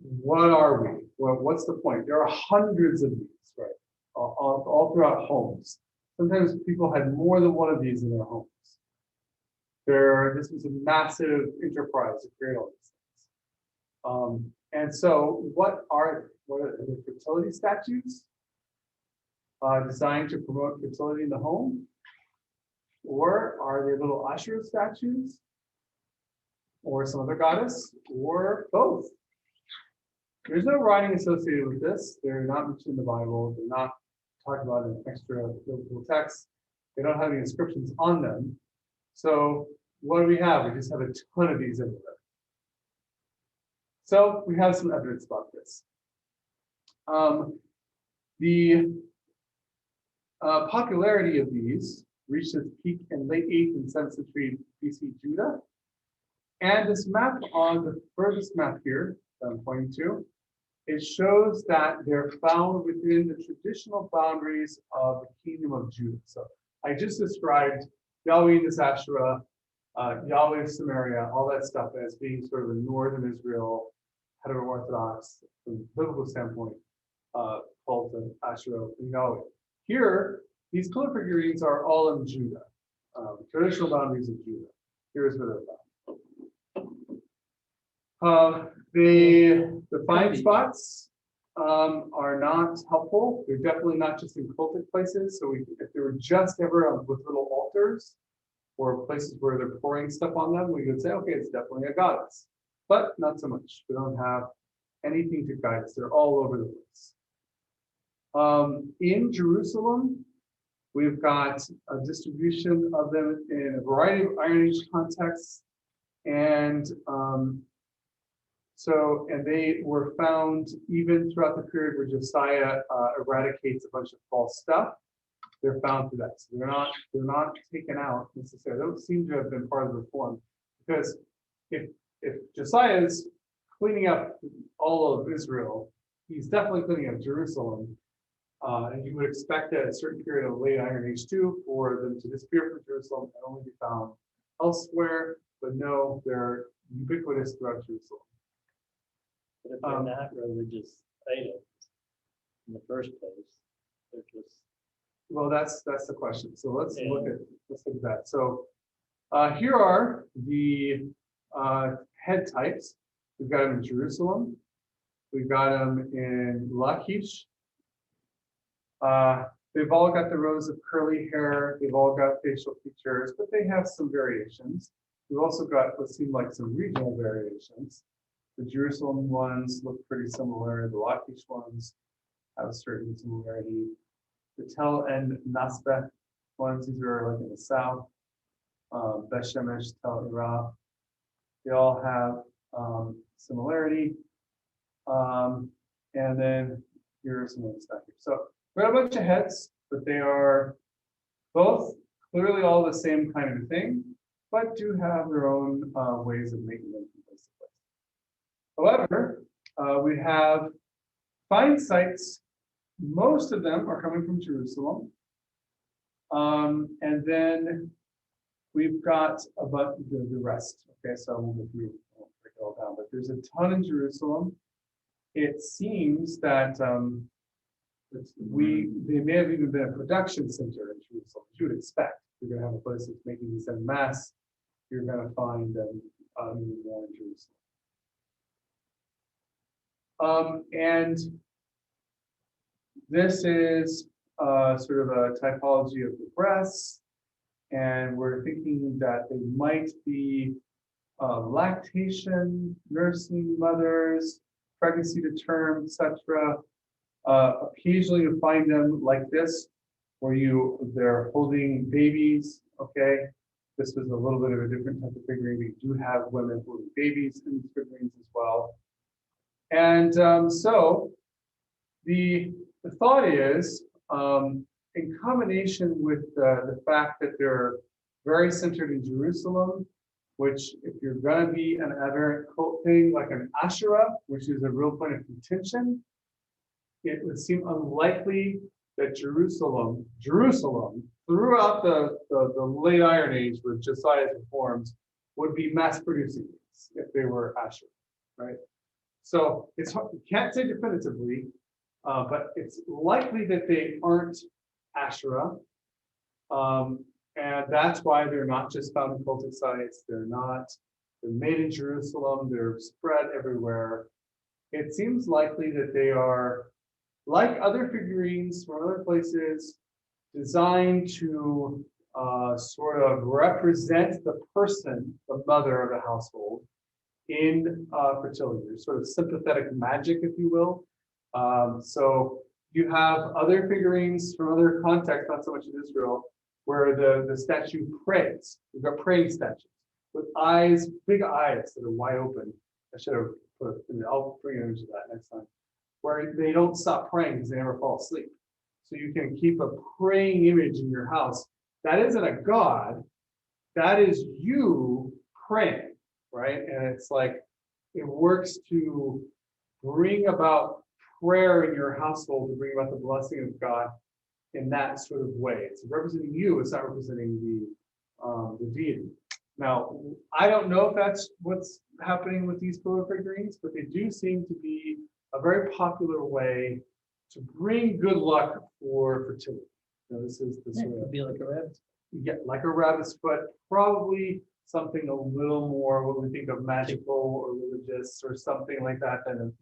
What are we? Well, what's the point? There are hundreds of these, right? All throughout homes. Sometimes people had more than one of these in their homes. This was a massive enterprise to create all these things. And so what are the fertility statutes designed to promote fertility in the home? Or are they little Asherah statues? Or some other goddess? Or both? There's no writing associated with this. They're not mentioned in the Bible. They're not talked about in extra biblical text. They don't have any inscriptions on them. So what do we have? We just have a ton of these everywhere. So we have some evidence about this. The popularity of these reached its peak in late 8th and 7th century BC Judah. And this map on the furthest map here, that I'm pointing to, it shows that they're found within the traditional boundaries of the kingdom of Judah. So I just described Yahweh is Asherah, Yahweh is Samaria, all that stuff as being sort of a northern Israel, hetero-Orthodox, from a biblical standpoint, cult of Asherah and Yahweh. Here, these pillar figurines are all in Judah, traditional boundaries of Judah. Here's where they're found. The find spots are not helpful. They're definitely not just in cultic places. So if they were just ever with little altars or places where they're pouring stuff on them, we would say, okay, it's definitely a goddess. But not so much. We don't have anything to guide us. They're all over the place. In Jerusalem, we've got a distribution of them in a variety of Iron Age contexts. And and they were found even throughout the period where Josiah eradicates a bunch of false stuff. They're found through that. So they're not taken out necessarily. They don't seem to have been part of the reform, because if Josiah is cleaning up all of Israel, he's definitely cleaning up Jerusalem. And you would expect that at a certain period of late Iron Age too, for them to disappear from Jerusalem and only be found elsewhere. But no, they're ubiquitous throughout Jerusalem. But if they're not religious items in the first place, they're just. Well, that's the question. So let's look at that. So here are the head types. We've got them in Jerusalem. We've got them in Lachish. They've all got the rows of curly hair. They've all got facial features, but they have some variations. We've also got what seem like some regional variations. The Jerusalem ones look pretty similar. The Lachish ones have a certain similarity. The Tel and Nasbeth ones, these are like in the south. Beth Shemesh, Tel Irah, they all have similarity. And then here's some other stuff here. So we have a bunch of heads, but they are both clearly all the same kind of thing, but do have their own ways of making them from place to place. However, we have find sites. Most of them are coming from Jerusalem. And then we've got about the rest. Okay, so we'll go through, I won't break it all down, but there's a ton in Jerusalem. It seems that they may have even been a production center in Jerusalem, as you would expect. You're going to have a place that's making these en masse. You're going to find them even more in Jerusalem. And this is sort of a typology of the breasts, and we're thinking that they might be lactation, nursing mothers, pregnancy to term, etc. Occasionally you find them like this, where they're holding babies. Okay, this was a little bit of a different type of figurine. We do have women holding babies in these figurines as well. And so the thought is, in combination with the fact that they're very centered in Jerusalem, which if you're going to be an aberrant cult thing like an Asherah, which is a real point of contention, it would seem unlikely that Jerusalem throughout the late Iron Age with Josiah's reforms would be mass producing these if they were Asherah, right? So it's hard, you can't say definitively, but it's likely that they aren't Asherah. And that's why they're not just found in cultic sites. They're made in Jerusalem. They're spread everywhere. It seems likely that they are, like other figurines from other places, designed to sort of represent the person, the mother of the household, in fertility. There's sort of sympathetic magic, if you will. So you have other figurines from other contexts, not so much in Israel, where the statue prays. We've got praying statues with eyes, big eyes that are wide open. I should have put, I'll bring an image of that next time, where they don't stop praying because they never fall asleep. So you can keep a praying image in your house. That isn't a god, that is you praying, right? And it's like, it works to bring about prayer in your household, to bring about the blessing of God in that sort of way. It's representing you, it's not representing the deity. Now, I don't know if that's what's happening with these pillar figurines, but they do seem to be a very popular way to bring good luck for fertility. Now, this is the It sort of, would be like a rabbit. yeah, like a rabbit's foot, probably something a little more what we think of magical or religious or something like that than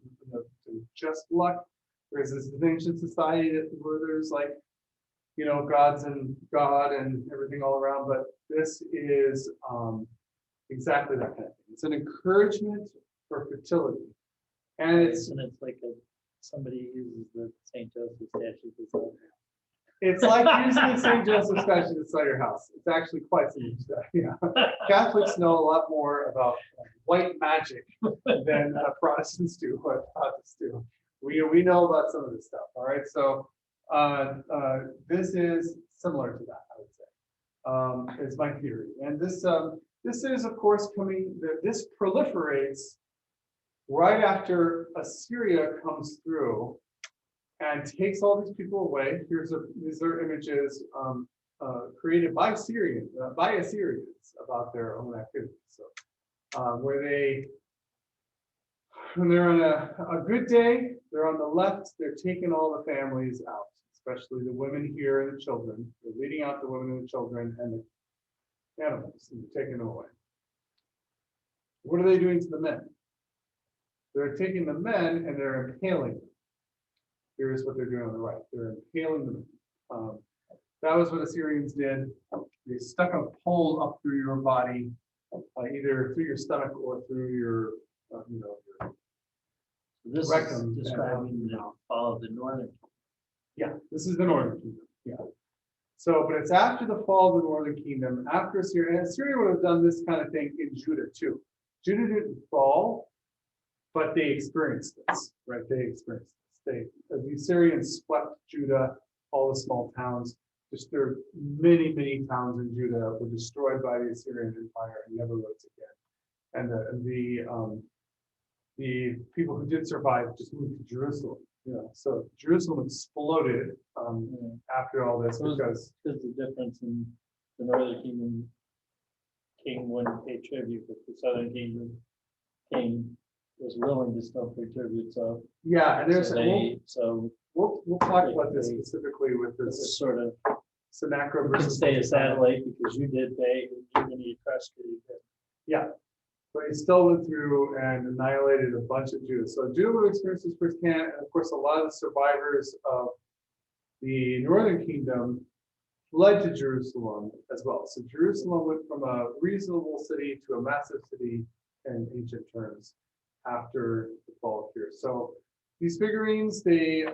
just luck. Whereas this is an ancient society where there's like, you know, gods and God and everything all around, but this is exactly that kind of thing. It's an encouragement for fertility. And it's like somebody uses the St. Joseph statue to sell. It's like using the St. Joseph statue to sell your house. It's actually quite similar to that. Yeah. Catholics know a lot more about white magic than Protestants do, or Protestants do. We know about some of this stuff. All right. So this is similar to that, I would say. Is my theory. And this is, of course, this proliferates right after Assyria comes through and takes all these people away. These are images created by Assyrians about their own activities. So when they're on a good day, they're on the left, they're taking all the families out, especially the women here and the children. They're leading out the women and the children and the animals, and they're taking them away. What are they doing to the men? They're taking the men and they're impaling them. Here's what they're doing on the right. They're impaling them. That was what Assyrians did. They stuck a pole up through your body, either through your stomach or through your, your This rectum. is describing the fall of the northern. Yeah, this is the northern kingdom. Yeah. So, but it's after the fall of the northern kingdom, after Assyria, and Assyria would have done this kind of thing in Judah too. Judah didn't fall, but they experienced this, right? They experienced this. The Assyrians swept Judah, all the small towns. Just there are many, many towns in Judah were destroyed by the Assyrian Empire and never rose again. And the people who did survive just moved to Jerusalem. So Jerusalem exploded after all this because the difference in the northern kingdom king wouldn't pay tribute, but the southern kingdom king was willing to still pay tribute. So yeah, and there's so we'll talk about this specifically with this sort of Sennacherib you can versus stay a satellite because you did pay, even you trust you did. Yeah, but he still went through and annihilated a bunch of Jews. So Judah would experience this firsthand, and of course, a lot of the survivors of the northern kingdom fled to Jerusalem as well. So Jerusalem went from a reasonable city to a massive city in ancient terms after the fall of Tyre. So these figurines, they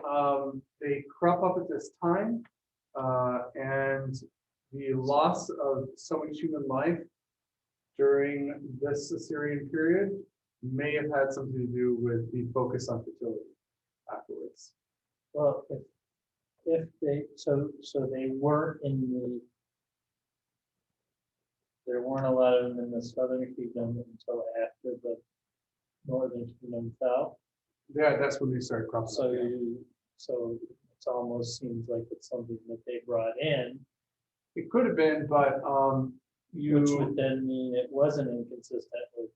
crop up at this time, and the loss of so much human life during this Assyrian period may have had something to do with the focus on fertility afterwards. Well, if they so they were there weren't a lot of them in the southern kingdom until after the northern kingdom fell. Yeah, that's when they started cropping up. So it almost seems like it's something that they brought in It could have been, but Which would you, then mean it wasn't inconsistent with,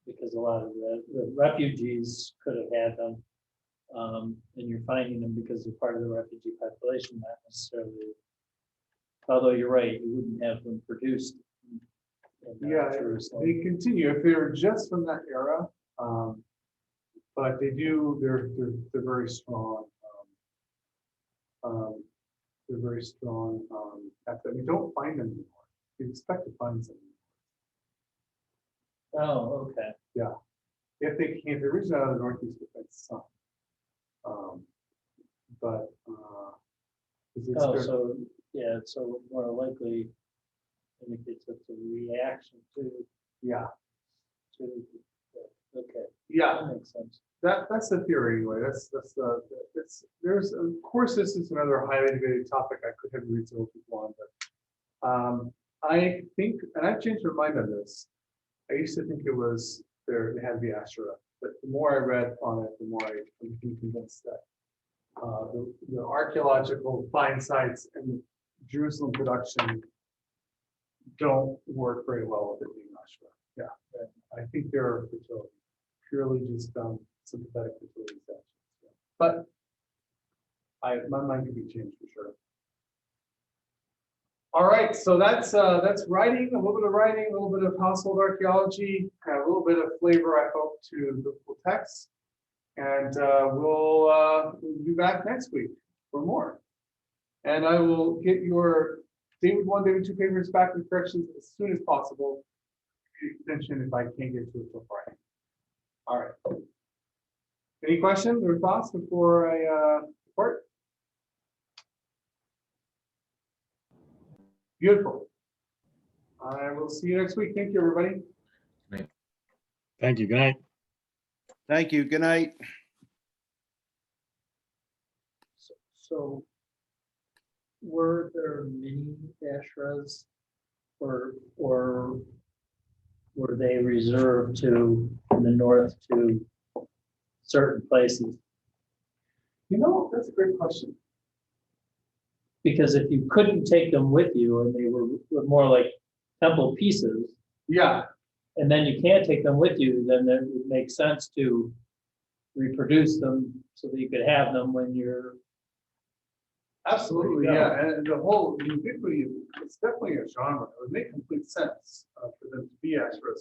because a lot of the refugees could have had them. And you're finding them because they're part of the refugee population, not necessarily. Although you're right, you wouldn't have them produced. in, yeah, Jerusalem. they continue if they're just from that era. But they do, they're very strong. They're very strong. We don't find them anymore. We expect to find some. Oh, okay. If they came, they're originally out of the Northeast defense some. But, 'cause it's Oh, their- so, yeah, so more likely indicates it's a reaction to, yeah, okay, yeah, that makes sense. that's the theory anyway. That's there's, of course, this is another highly debated topic. I could have read several people on, but I think, and I've changed my mind on this. I used to think it was there, they had to be Asherah, but the more I read on it, the more I became convinced that the archaeological find sites and the Jerusalem production don't work very well with it being Asherah. Yeah, I think they're fertility, purely just sympathetic fertility statues. Yeah. But my mind could be changed for sure. All right, so that's writing, a little bit of writing, a little bit of household archaeology, a little bit of flavor, I hope, to biblical texts. And we'll be back next week for more. And I will get your David 1, David 2 papers back with corrections as soon as possible. Extension if I can't get to it till Friday. All right. Any questions or thoughts before I report? Beautiful. I will see you next week. Thank you, everybody. Thank you. Good night. Thank you. Good night. So were there many Asherahs or were they reserved to in the north to certain places? You know, that's a great question. Because if you couldn't take them with you and they were more like temple pieces, Yeah, and then you can't take them with you, then it would make sense to reproduce them so that you could have them when you're. absolutely. There you go. Yeah, and the whole ubiquity, it's definitely a genre. It would make complete sense for them to be Asherahs.